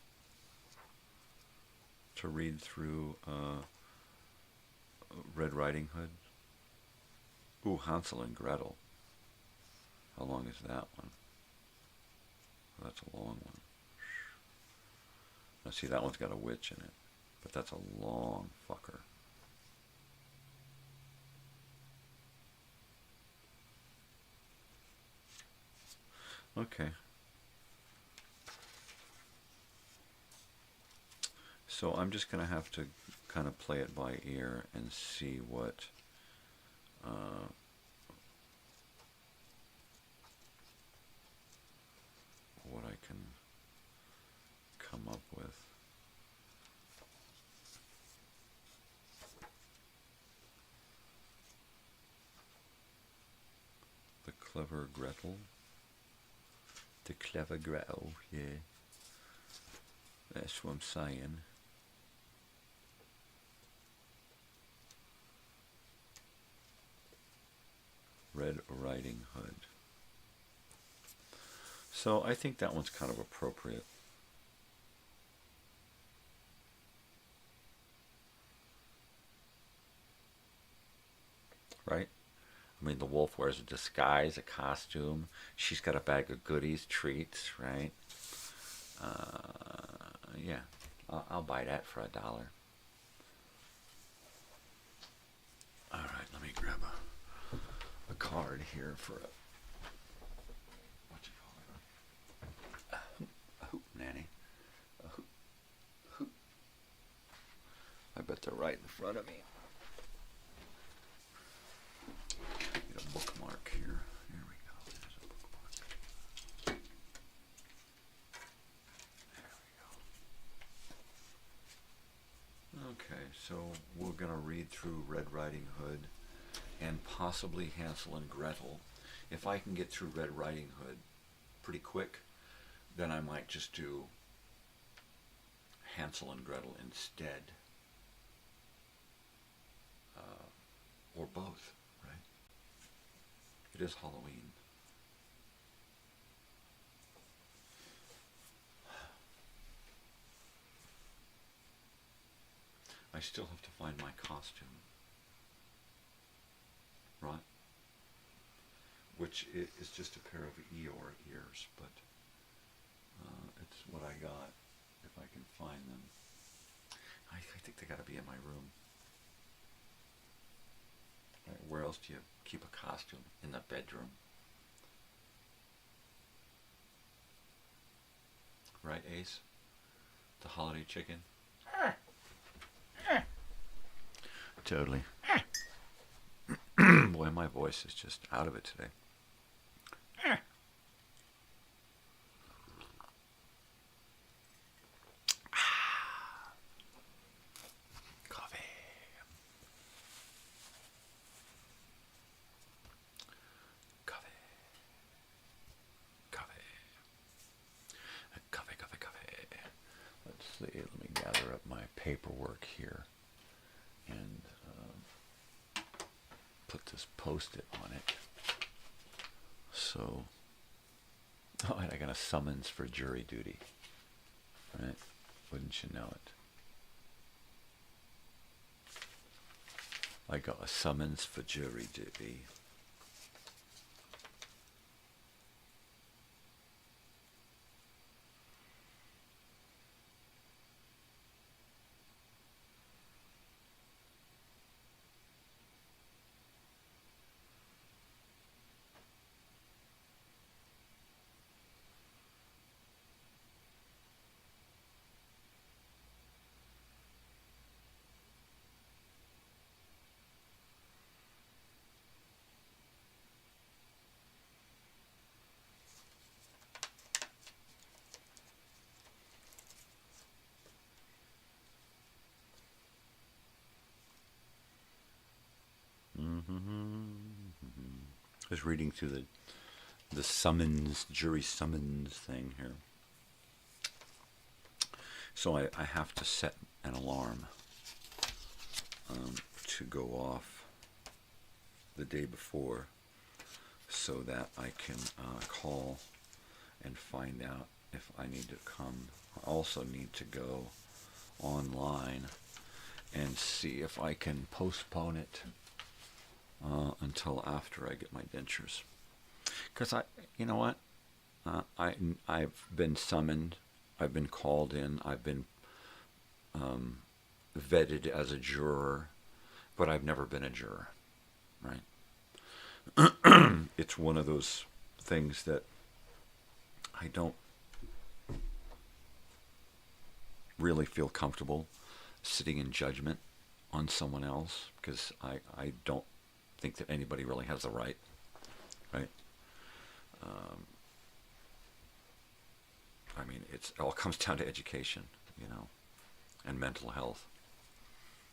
to read through Red Riding Hood. Ooh, Hansel and Gretel. How long is that one? Oh, that's a long one. Now see, that one's got a witch in it, but that's a long fucker. Okay. So I'm just going to have to kind of play it by ear and see what I can come up with. The clever Gretel. The clever Gretel, yeah. That's what I'm saying. Red Riding Hood. So I think that one's kind of appropriate. Right? I mean, the wolf wears a disguise, a costume. She's got a bag of goodies, treats, right? Yeah, I'll buy that for $1. All right, let me grab a card here for a, what you call it? A hoop nanny. A hoop. I bet they're right in front of me. Get a bookmark here. Here we go. There's a bookmark. There we go. Okay, so we're going to read through Red Riding Hood and possibly Hansel and Gretel. If I can get through Red Riding Hood pretty quick, then I might just do Hansel and Gretel instead. Or both, right? It is Halloween. I still have to find my costume. Right? Which is just a pair of Eeyore ears, but it's what I got, if I can find them. I think they got to be in my room. Right, where else do you keep a costume? In the bedroom. Right, Ace? The holiday chicken? Totally. Boy, my voice is just out of it today. Coffee. Coffee. Coffee. Coffee, coffee, coffee. Let's see, let me gather up my paperwork here and put this post-it on it. So, oh, and I got a summons for jury duty. Right? Wouldn't you know it? I got a summons for jury duty. was reading through the summons, jury summons thing here. So I have to set an alarm to go off the day before so that I can call and find out if I need to come. I also need to go online and see if I can postpone it until after I get my dentures. Because you know what? I've been summoned. I've been called in. I've been vetted as a juror, but I've never been a juror, right? It's one of those things that I don't really feel comfortable sitting in judgment on someone else, because I don't think that anybody really has the right, right? I mean, it all comes down to education, you know, and mental health.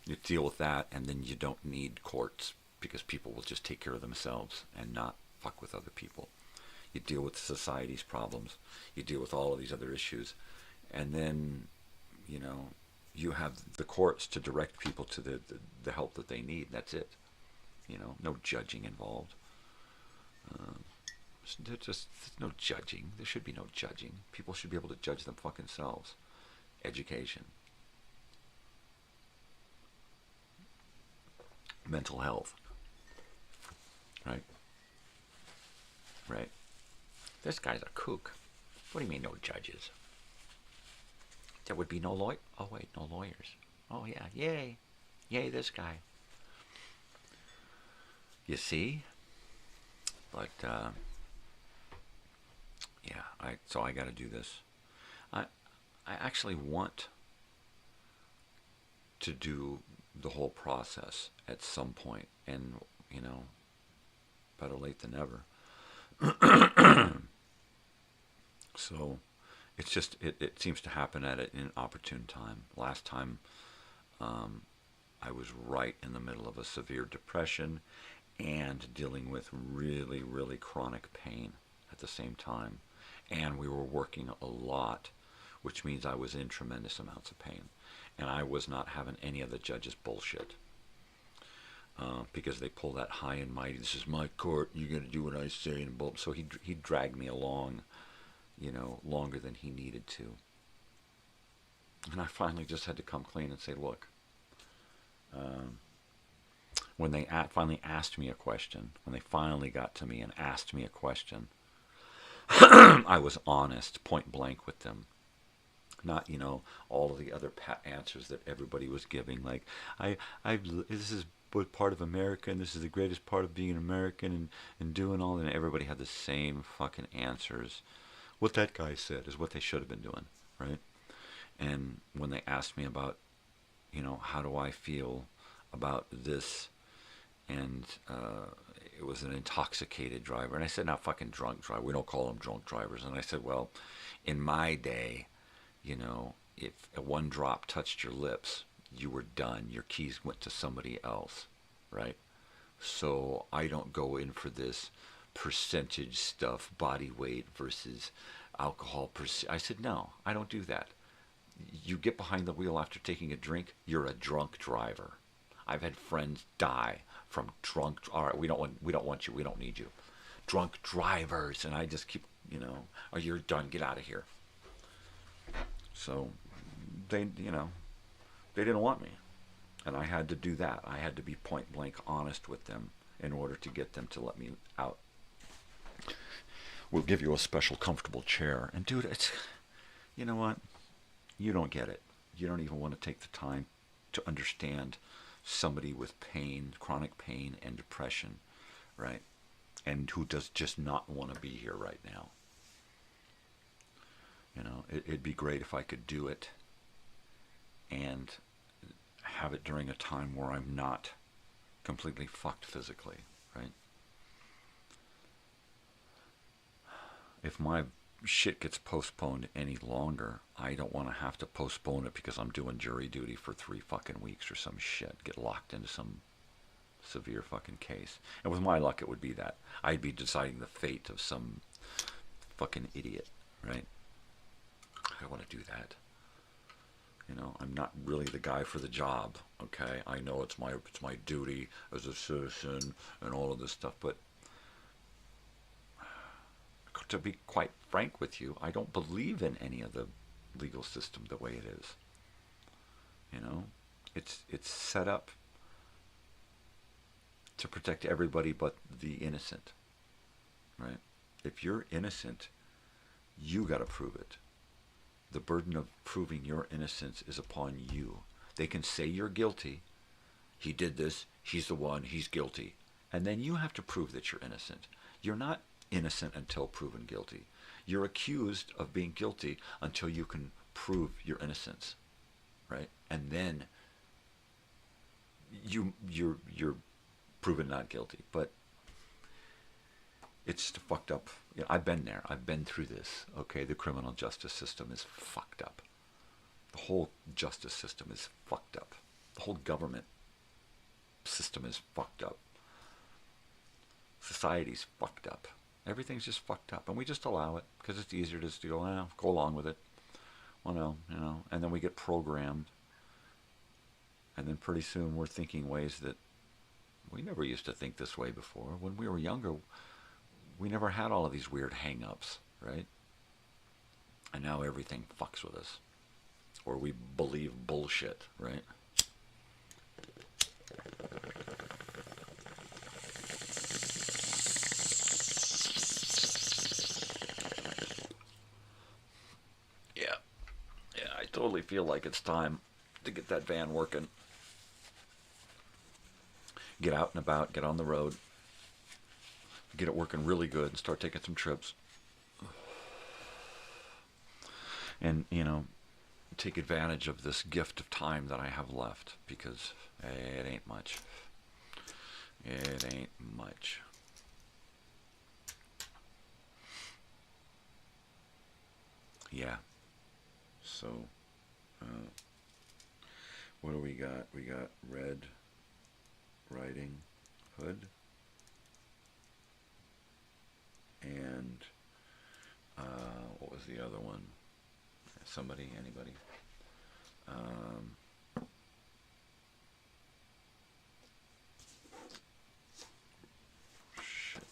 You deal with that, and then you don't need courts, because people will just take care of themselves and not fuck with other people. You deal with society's problems. You deal with all of these other issues. And then, you know, you have the courts to direct people to the help that they need. That's it. You know, no judging involved. There's no judging. There should be no judging. People should be able to judge them fucking selves. Education. Mental health. Right? Right. This guy's a kook. What do you mean no judges? There would be no lawyer. Oh wait, no lawyers. Oh yeah, yay. Yay, this guy. You see? But, yeah, so I got to do this. I actually want to do the whole process at some point, and, you know, better late than never. So it's just, it seems to happen at an opportune time. Last time, I was right in the middle of a severe depression and dealing with really, really chronic pain at the same time. And we were working a lot, which means I was in tremendous amounts of pain. And I was not having any of the judges' bullshit. Because they pull that high and mighty, this is my court, you're going to do what I say. And so he dragged me along, you know, longer than he needed to. And I finally just had to come clean and say, look, when they finally asked me a question, when they finally got to me and asked me a question, I was honest, point blank with them. Not, you know, all of the other pat answers that everybody was giving, like, this is part of America, and this is the greatest part of being an American, and doing all that, and everybody had the same fucking answers. What that guy said is what they should have been doing, right? And when they asked me about, you know, how do I feel about this, and it was an intoxicated driver, and I said, not fucking drunk driver, we don't call them drunk drivers. And I said, well, in my day, you know, if one drop touched your lips, you were done. Your keys went to somebody else, right? So I don't go in for this percentage stuff, body weight versus alcohol. I said, no, I don't do that. You get behind the wheel after taking a drink, you're a drunk driver. I've had friends die from drunk. All right, we don't want you. We don't need you. Drunk drivers, and I just keep, you know, oh, you're done. Get out of here. So they, you know, they didn't want me, and I had to do that. I had to be point blank honest with them in order to get them to let me out. We'll give you a special comfortable chair, and dude, it's, you know what? You don't get it. You don't even want to take the time to understand somebody with pain, chronic pain and depression, right? And who does just not want to be here right now. You know, it'd be great if I could do it and have it during a time where I'm not completely fucked physically, right? If my shit gets postponed any longer, I don't want to have to postpone it because I'm doing jury duty for 3 fucking weeks or some shit. Get locked into some severe fucking case. And with my luck, it would be that. I'd be deciding the fate of some fucking idiot, right? I don't want to do that. You know, I'm not really the guy for the job, okay? I know it's my duty as a citizen and all of this stuff, but to be quite frank with you, I don't believe in any of the legal system the way it is. You know, it's set up to protect everybody but the innocent, right? If you're innocent, you got to prove it. The burden of proving your innocence is upon you. They can say you're guilty. He did this. He's the one. He's guilty. And then you have to prove that you're innocent. You're not innocent until proven guilty. You're accused of being guilty until you can prove your innocence, right? And then you're proven not guilty. But it's fucked up. You know, I've been there. I've been through this. Okay, the criminal justice system is fucked up. The whole justice system is fucked up. The whole government system is fucked up. Society's fucked up. Everything's just fucked up, and we just allow it because it's easier to just go along with it. Well, no, you know, and then we get programmed, and then pretty soon we're thinking ways that we never used to think this way before. When we were younger, we never had all of these weird hang-ups, right? And now everything fucks with us. Or we believe bullshit, right? Yeah, I totally feel like it's time to get that van working. Get out and about, get on the road. Get it working really good and start taking some trips. And, you know, take advantage of this gift of time that I have left, because it ain't much. It ain't much. Yeah. So, what do we got? We got Red Riding Hood. And what was the other one? Somebody, anybody? Shit.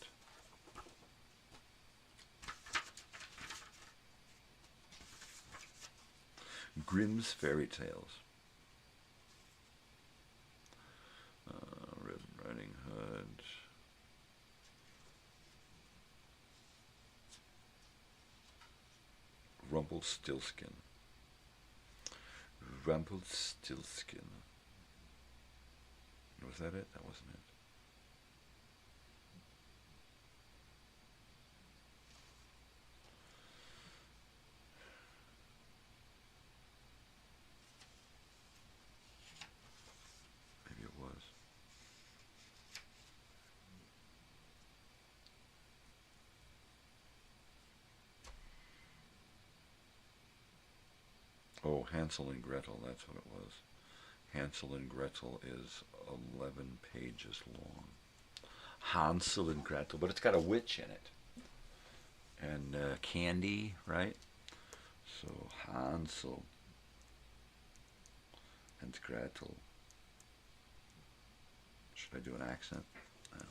Grimm's Fairy Tales. Red Riding Hood. Rumpelstiltskin. Rumpelstiltskin. Was that it? That wasn't it. Maybe it was. Oh, Hansel and Gretel, that's what it was. Hansel and Gretel is 11 pages long. Hansel and Gretel, but it's got a witch in it. And candy, right? So Hansel and Gretel. Should I do an accent? No.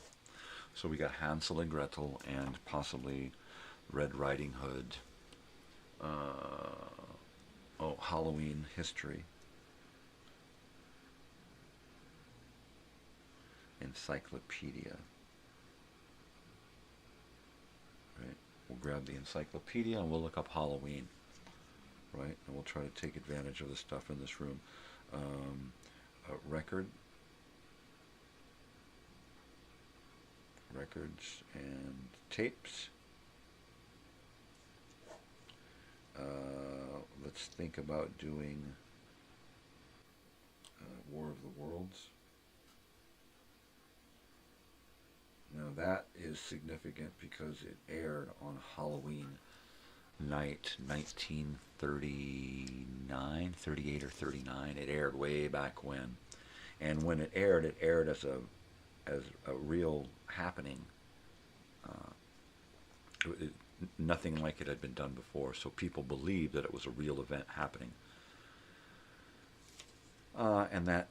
So we got Hansel and Gretel and possibly Red Riding Hood. Halloween history. Encyclopedia. Right? We'll grab the encyclopedia and we'll look up Halloween. Right? And we'll try to take advantage of the stuff in this room. Records and tapes. Let's think about doing War of the Worlds. Now that is significant because it aired on Halloween night, 1939, 38 or 39. It aired way back when. And when it aired as as a real happening. Nothing like it had been done before, so people believed that it was a real event happening. And that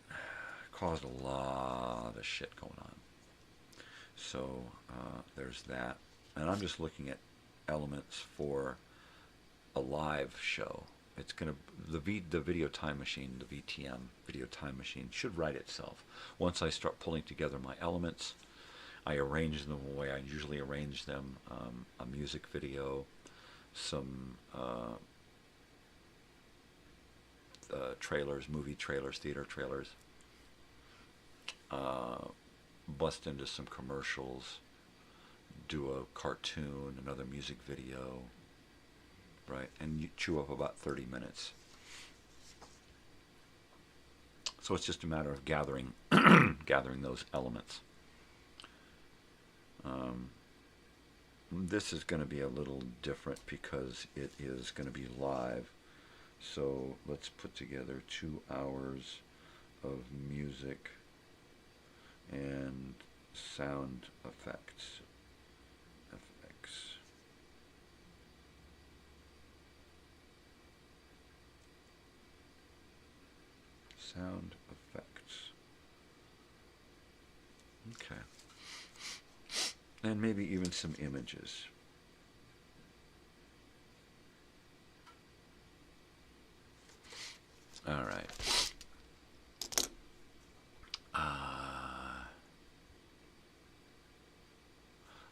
caused a lot of shit going on. So there's that. And I'm just looking at elements for a live show. It's going to, the video time machine, the VTM, video time machine, should write itself. Once I start pulling together my elements, I arrange them the way I usually arrange them. A music video, some trailers, movie trailers, theater trailers, bust into some commercials, do a cartoon, another music video, right, and you chew up about 30 minutes. So it's just a matter of gathering gathering those elements. This is going to be a little different because it is going to be live. So let's put together 2 hours of music and sound effects. Sound effects. Okay. And maybe even some images. All right.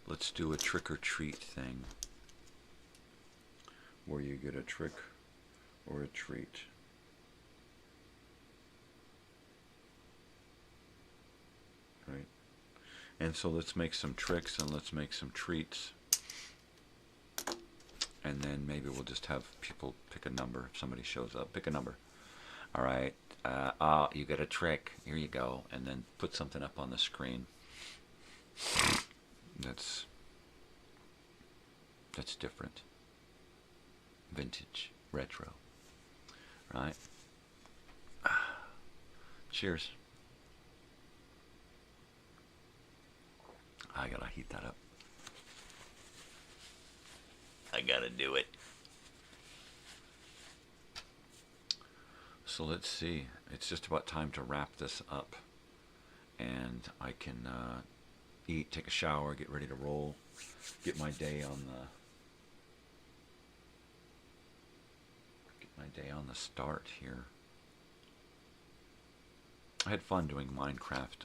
Let's do a trick or treat thing where you get a trick or a treat. Right? And so let's make some tricks and let's make some treats. And then maybe we'll just have people pick a number. If somebody shows up, pick a number. All right. You get a trick. Here you go. And then put something up on the screen. That's different. Vintage. Retro. Right? Cheers. I gotta heat that up. I gotta do it. So let's see. It's just about time to wrap this up. And I can eat, take a shower, get ready to roll, get my day on the start here. I had fun doing Minecrafting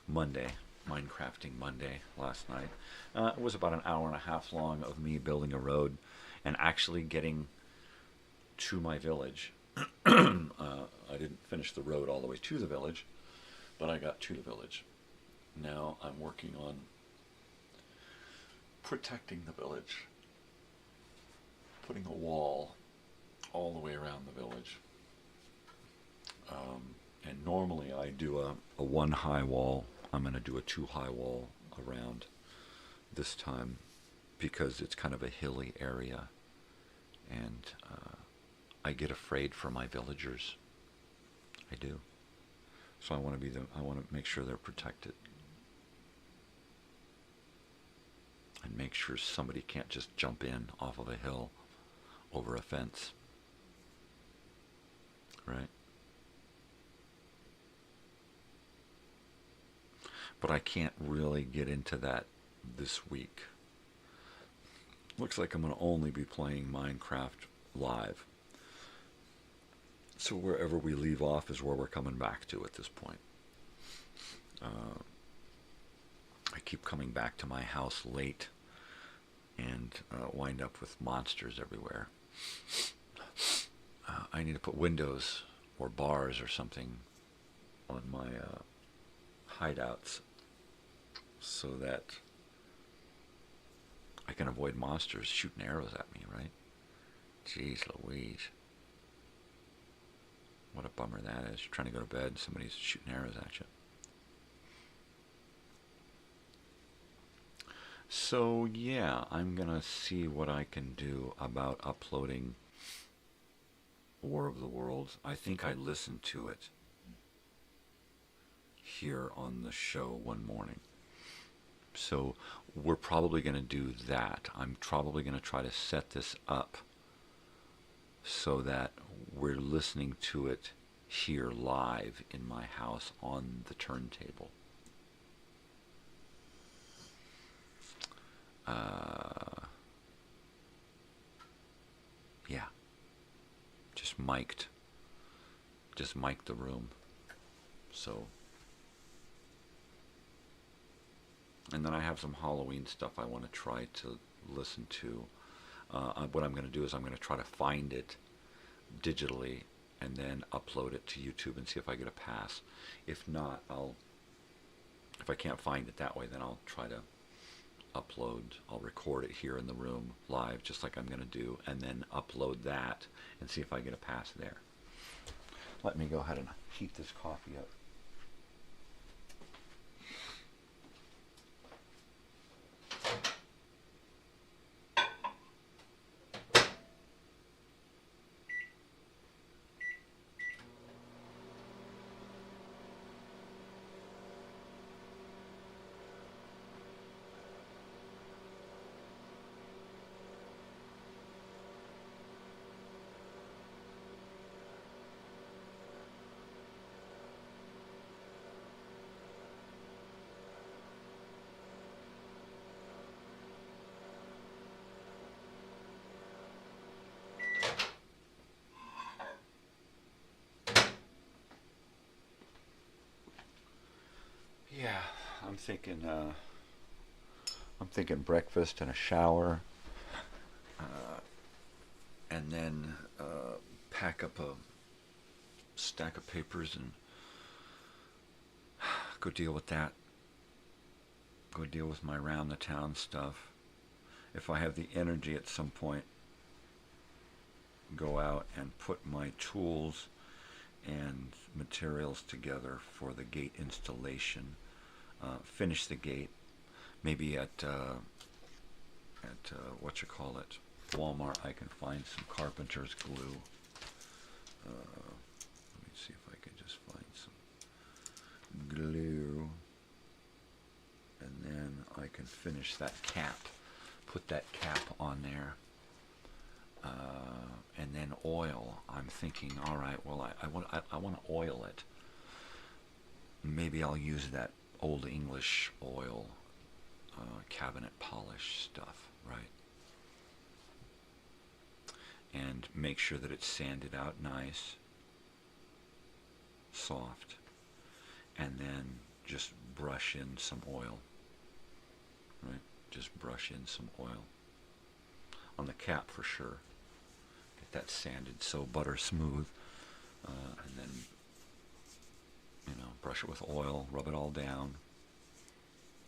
Monday last night. It was about an hour and a half long of me building a road and actually getting to my village. I didn't finish the road all the way to the village, but I got to the village. Now I'm working on protecting the village, putting a wall all the way around the village. And normally I do a 1 high wall. I'm going to do a 2 high wall around this time because it's kind of a hilly area, and I get afraid for my villagers. I do. So I want to make sure they're protected, and make sure somebody can't just jump in off of a hill over a fence. Right? But I can't really get into that this week. Looks like I'm going to only be playing Minecraft live. So wherever we leave off is where we're coming back to at this point. I keep coming back to my house late and wind up with monsters everywhere. I need to put windows or bars or something on my hideouts so that I can avoid monsters shooting arrows at me, right? Jeez Louise. What a bummer that is. You're trying to go to bed, somebody's shooting arrows at you. So yeah, I'm gonna see what I can do about uploading War of the Worlds. I think I listened to it here on the show one morning. So we're probably going to do that. I'm probably going to try to set this up so that we're listening to it here live in my house on the turntable. Yeah. Just mic'd the room. So, and then I have some Halloween stuff I want to try to listen to. What I'm going to do is I'm going to try to find it digitally and then upload it to YouTube and see if I get a pass. If not, if I can't find it that way, then I'll try to I'll record it here in the room live, just like I'm going to do, and then upload that and see if I get a pass there. Let me go ahead and heat this coffee up. Yeah, I'm thinking breakfast and a shower, and then pack up a stack of papers and go deal with that. Go deal with my around the town stuff. If I have the energy at some point, go out and put my tools and materials together for the gate installation. Finish the gate, maybe at Walmart. I can find some carpenter's glue. Let me see if I can just find some glue, and then I can finish that cap. Put that cap on there. And then oil. I'm thinking, all right, well, I want to oil it. Maybe I'll use that Old English oil, cabinet polish stuff, right? And make sure that it's sanded out nice, soft, and then just brush in some oil, right? Just brush in some oil on the cap for sure. Get that sanded so butter smooth, and then brush it with oil, rub it all down.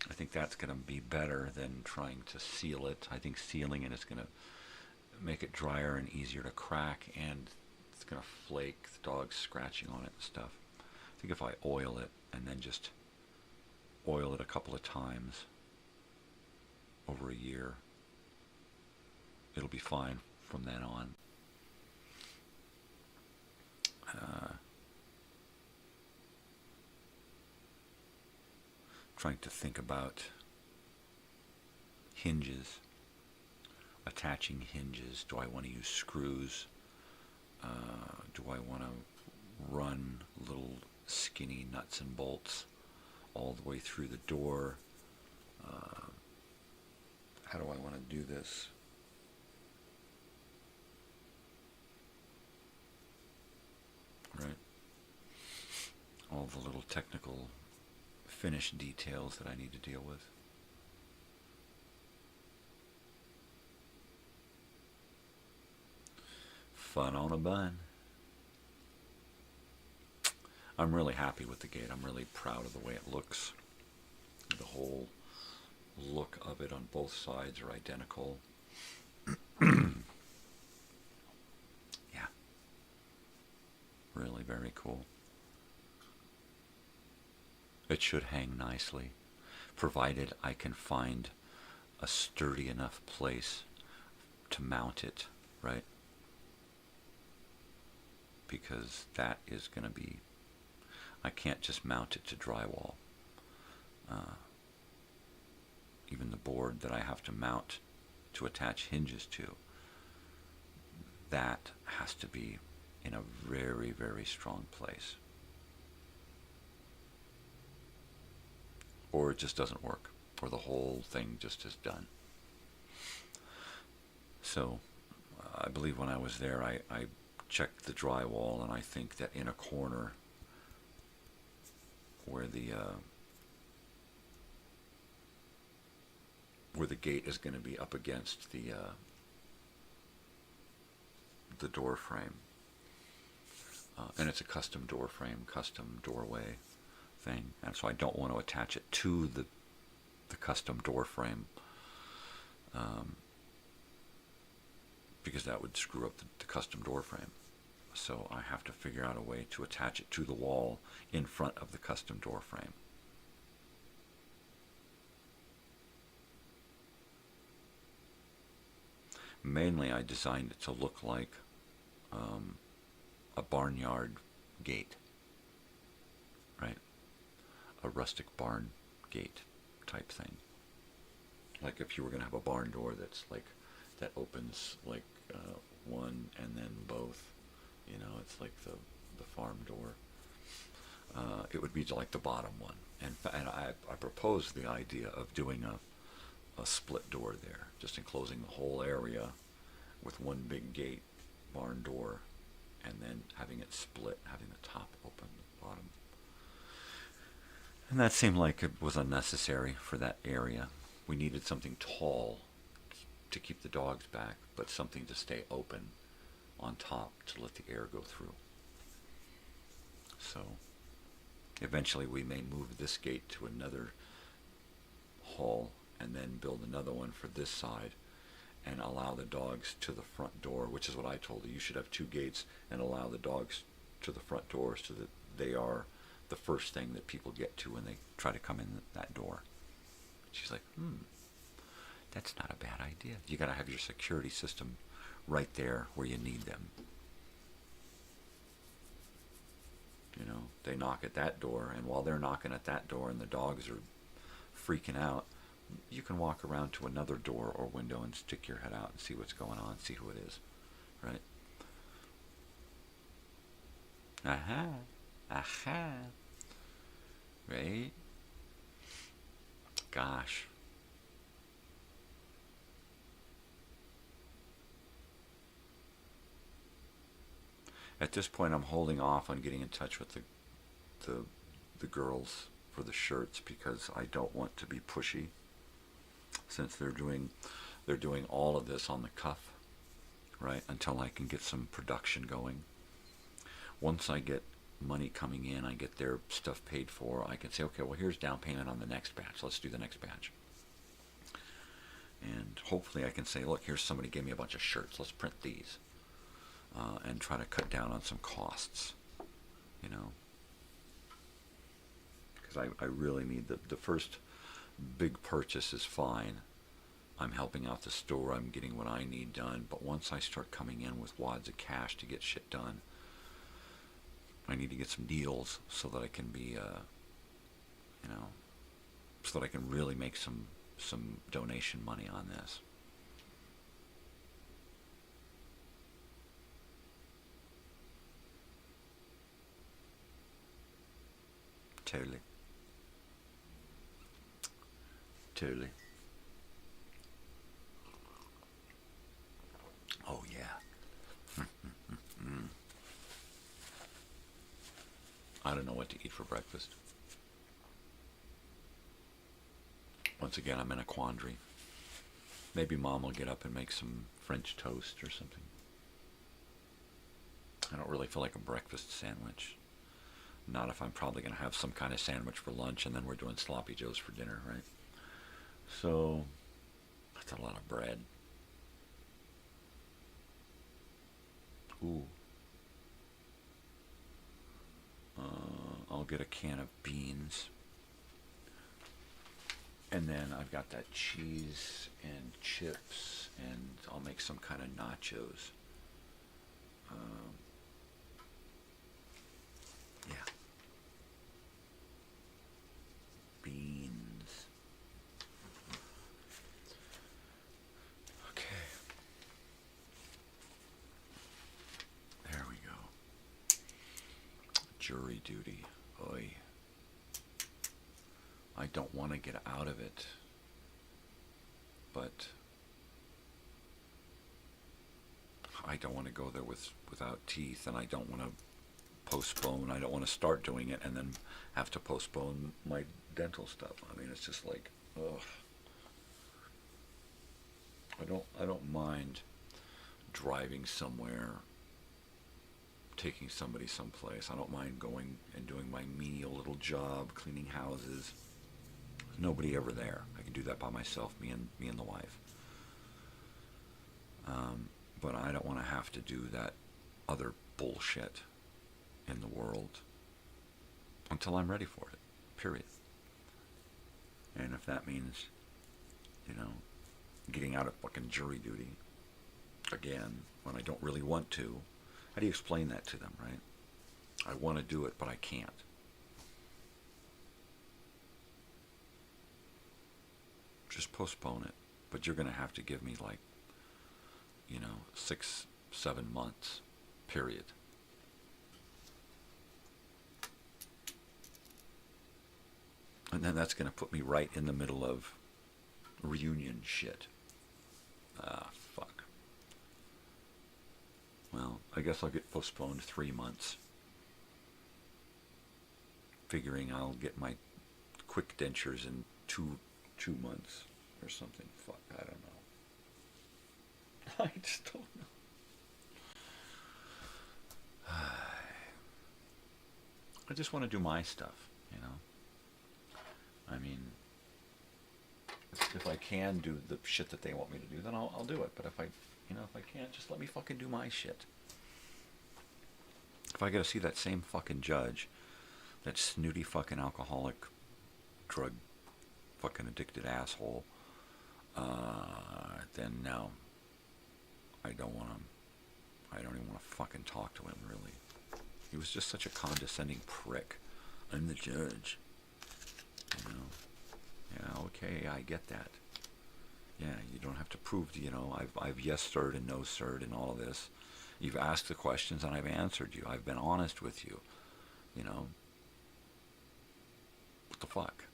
I think that's going to be better than trying to seal it. I think sealing it is going to make it drier and easier to crack, and it's going to flake, the dog's scratching on it and stuff. I think if I oil it and then just oil it a couple of times over a year, it'll be fine from then on. Trying to think about hinges, attaching hinges. Do I want to use screws? Do I want to run little skinny nuts and bolts all the way through the door? How do I want to do this? Right? All the little technical finish details that I need to deal with. Fun on a bun. I'm really happy with the gate. I'm really proud of the way it looks. The whole look of it on both sides are identical. Yeah. Really very cool. It should hang nicely, provided I can find a sturdy enough place to mount it, right? Because that is going to be, I can't just mount it to drywall. Even the board that I have to mount to attach hinges to, that has to be in a very, very strong place. Or it just doesn't work, or the whole thing just is done. So I believe when I was there, I checked the drywall, and I think that in a corner where the gate is going to be up against the door frame, and it's a custom door frame, custom doorway thing, and so I don't want to attach it to the custom door frame, because that would screw up the custom door frame. So I have to figure out a way to attach it to the wall in front of the custom door frame. Mainly I designed it to look like a barnyard gate, right? A rustic barn gate type thing. Like if you were going to have a barn door that's like, that opens like one and then both, you know, it's like the farm door. It would be like the bottom one. And I proposed the idea of doing a split door there, just enclosing the whole area with one big gate, barn door, and then having it split, having the top open, the bottom. And that seemed like it was unnecessary for that area. We needed something tall to keep the dogs back, but something to stay open on top to let the air go through. So eventually we may move this gate to another hall and then build another one for this side and allow the dogs to the front door, which is what I told her. You should have two gates and allow the dogs to the front door so that they are the first thing that people get to when they try to come in that door. She's like, that's not a bad idea. You got to have your security system right there where you need them. You know, they knock at that door, and while they're knocking at that door and the dogs are freaking out, you can walk around to another door or window and stick your head out and see what's going on, see who it is, right? Aha, aha, right? Gosh. At this point, I'm holding off on getting in touch with the girls for the shirts because I don't want to be pushy, since they're doing all of this on the cuff, right? Until I can get some production going. Once I get money coming in, I get their stuff paid for, I can say, okay, well, here's down payment on the next batch. Let's do the next batch. And hopefully I can say, look, here's somebody gave me a bunch of shirts. Let's print these. And try to cut down on some costs, you know. Because I really need the first big purchase is fine. I'm helping out the store. I'm getting what I need done. But once I start coming in with wads of cash to get shit done, I need to get some deals so that I can be, you know, so that I can really make some donation money on this. Totally. Totally. Oh, yeah. I don't know what to eat for breakfast. Once again, I'm in a quandary. Maybe Mom will get up and make some French toast or something. I don't really feel like a breakfast sandwich. Not if I'm probably going to have some kind of sandwich for lunch and then we're doing sloppy joes for dinner, right? So, that's a lot of bread. Ooh. I'll get a can of beans. And then I've got that cheese and chips, and I'll make some kind of nachos. Yeah. Jury duty. Oy. I don't want to get out of it. But I don't want to go there without teeth, and I don't want to postpone. I don't want to start doing it and then have to postpone my dental stuff. I mean, it's just like, ugh. I don't mind driving somewhere, taking somebody someplace. I don't mind going and doing my menial little job, cleaning houses. There's nobody ever there. I can do that by myself, me and the wife. But I don't want to have to do that other bullshit in the world until I'm ready for it, period. And if that means, getting out of fucking jury duty again when I don't really want to, how do you explain that to them, right? I want to do it, but I can't. Just postpone it. But you're going to have to give me 6-7 months, period. And then that's going to put me right in the middle of reunion shit. Fuck. Well, I guess I'll get postponed 3 months. Figuring I'll get my quick dentures in two months or something. Fuck, I don't know. I just don't know. I just want to do my stuff, I mean, if I can do the shit that they want me to do, then I'll do it. But if I can't, just let me fucking do my shit. If I gotta see that same fucking judge, that snooty fucking alcoholic, drug fucking addicted asshole, then no. I don't even want to fucking talk to him, really. He was just such a condescending prick. I'm the judge. Yeah, okay, I get that. Yeah, you don't have to prove, I've yes sir'd and no sir'd and all of this. You've asked the questions and I've answered you. I've been honest with you. What the fuck?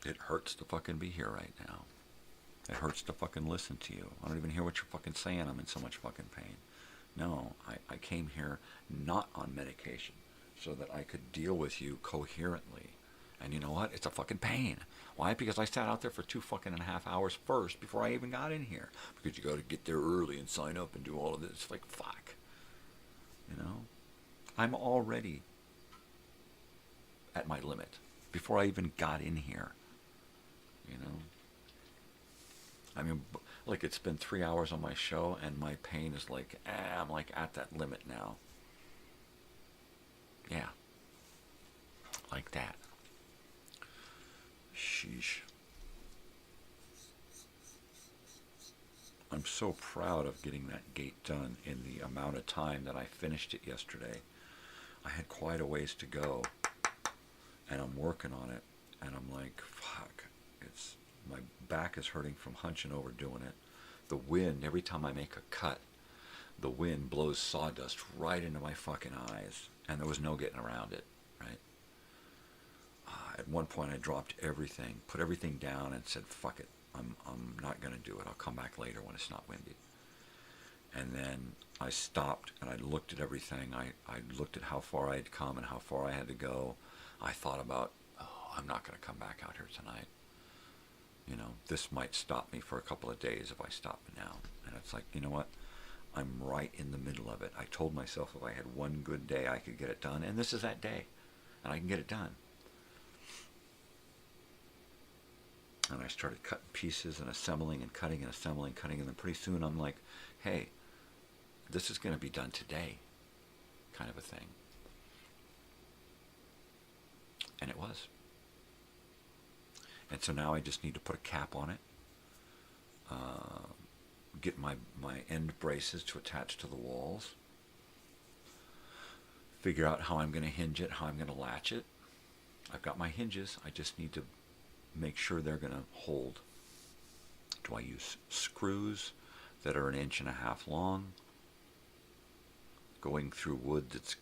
It hurts to fucking be here right now. It hurts to fucking listen to you. I don't even hear what you're fucking saying. I'm in so much fucking pain. No, I came here not on medication so that I could deal with you coherently. And you know what? It's a fucking pain. Why? Because I sat out there for 2.5 hours first before I even got in here. Because you got to get there early and sign up and do all of this. It's like, fuck. I'm already at my limit before I even got in here. I mean, it's been 3 hours on my show and my pain is I'm at that limit now. Yeah. Like that. Sheesh. I'm so proud of getting that gate done in the amount of time that I finished it yesterday. I had quite a ways to go, and I'm working on it, and I'm like, fuck, my back is hurting from hunching over doing it. The wind, every time I make a cut, the wind blows sawdust right into my fucking eyes, and there was no getting around it, right? At one point I dropped everything, put everything down and said, fuck it, I'm not going to do it. I'll come back later when it's not windy. And then I stopped and I looked at everything. I looked at how far I had come and how far I had to go. I thought about, I'm not going to come back out here tonight. This might stop me for a couple of days if I stop now. And it's like, you know what? I'm right in the middle of it. I told myself if I had one good day, I could get it done. And this is that day. And I can get it done. And I started cutting pieces and assembling and cutting and assembling, cutting. And then pretty soon I'm like, hey, this is going to be done today, kind of a thing. And it was. And so now I just need to put a cap on it, get my end braces to attach to the walls, figure out how I'm going to hinge it, how I'm going to latch it. I've got my hinges. I just need to make sure they're going to hold. Do I use screws that are 1.5 inches long? going through wood that's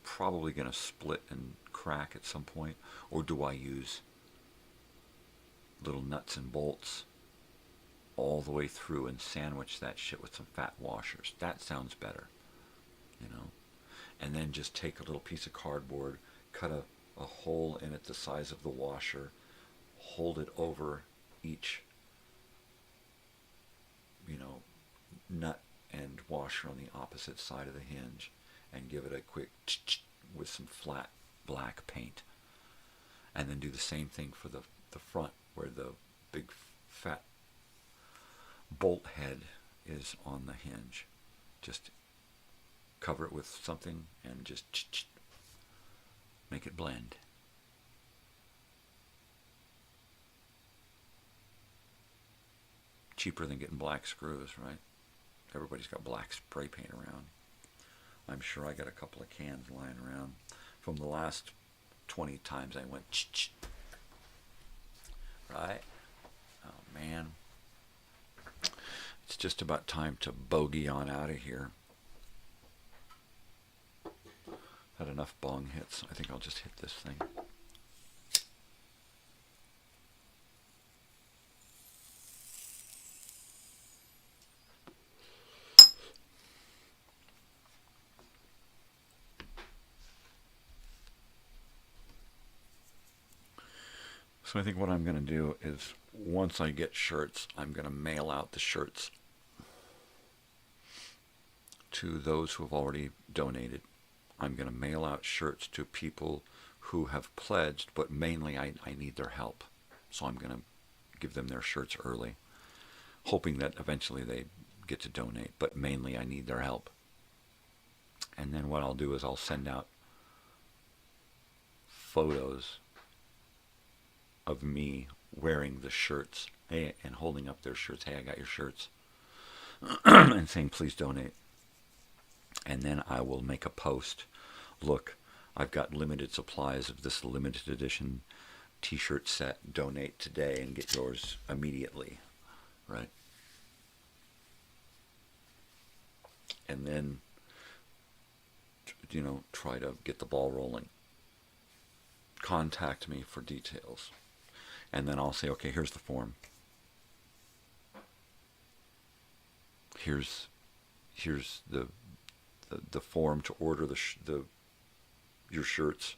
probably going to split and crack at some point? Or do I use little nuts and bolts all the way through and sandwich that shit with some fat washers? That sounds better, you know? And then just take a little piece of cardboard, cut a hole in it the size of the washer, hold it over each, you know, nut and washer on the opposite side of the hinge, and give it a quick with some flat black paint. And then do the same thing for the front, where the big fat bolt head is on the hinge. Just cover it with something and just make it blend. Cheaper than getting black screws, right? Everybody's got black spray paint around. I'm sure I got a couple of cans lying around from the last 20 times I went right? Oh man. It's just about time to bogey on out of here. Had enough bong hits. I think I'll just hit this thing. So I think what I'm going to do is, once I get shirts, I'm going to mail out the shirts to those who have already donated. I'm going to mail out shirts to people who have pledged, but mainly I need their help. So I'm going to give them their shirts early, hoping that eventually they get to donate, but mainly I need their help. And then what I'll do is I'll send out photos of me wearing the shirts, hey, and holding up their shirts. Hey, I got your shirts. And saying, please donate. And then I will make a post. Look, I've got limited supplies of this limited edition t-shirt set. Donate today and get yours immediately. Right? And then, you know, try to get the ball rolling. Contact me for details. And then I'll say, okay, here's the form. Here's the form to order your shirts,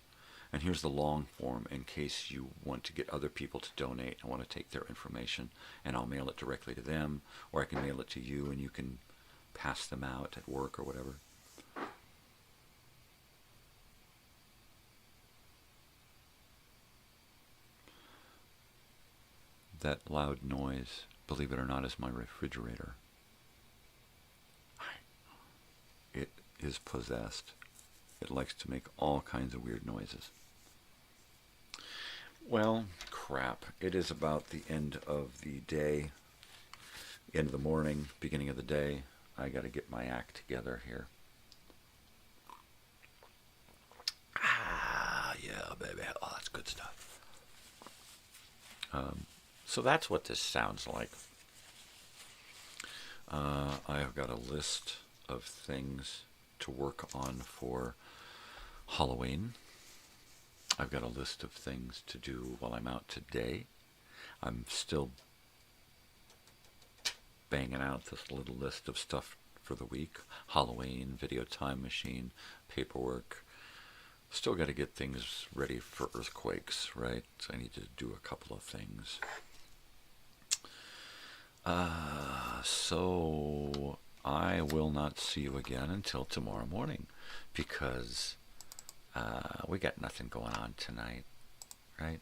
and here's the long form in case you want to get other people to donate and want to take their information, and I'll mail it directly to them, or I can mail it to you and you can pass them out at work or whatever. That loud noise, believe it or not, is my refrigerator. It is possessed. It likes to make all kinds of weird noises. Well, crap. It is about the end of the day, end of the morning, beginning of the day. I got to get my act together here. Ah, yeah, baby. Oh, that's good stuff. So that's what this sounds like. I have got a list of things to work on for Halloween. I've got a list of things to do while I'm out today. I'm still banging out this little list of stuff for the week. Halloween, video time machine, paperwork. Still got to get things ready for earthquakes, right? So I need to do a couple of things. So I will not see you again until tomorrow morning, because we got nothing going on tonight, right?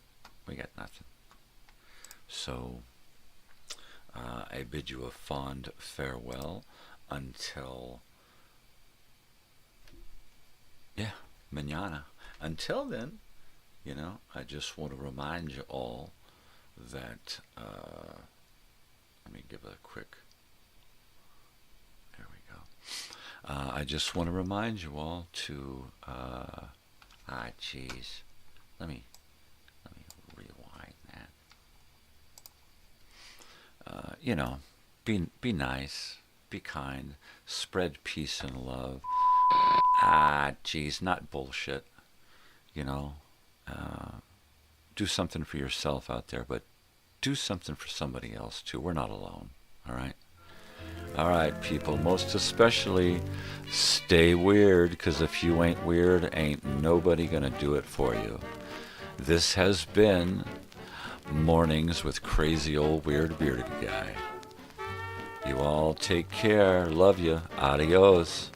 We got nothing. So I bid you a fond farewell until, mañana. Until then, you know, I just want to remind you all that, let me give a quick, there we go. I just want to remind you all to, let me rewind that. You know, be nice, be kind, spread peace and love. Geez, not bullshit. You know, do something for yourself out there, but do something for somebody else too. We're not alone, all right? All right, people, most especially stay weird, because if you ain't weird, ain't nobody gonna do it for you. This has been Mornings with Crazy Old Weird Bearded Guy. You all take care. Love you. Adios.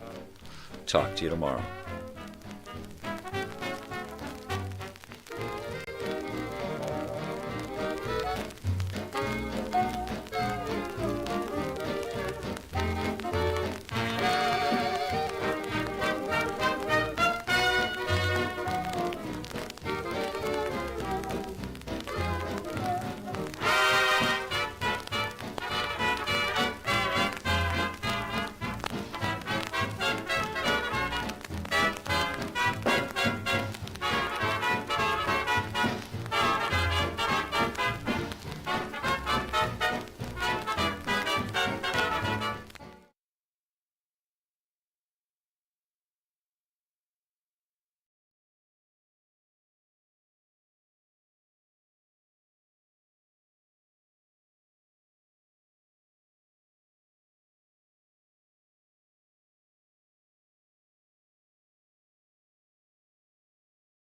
Talk to you tomorrow.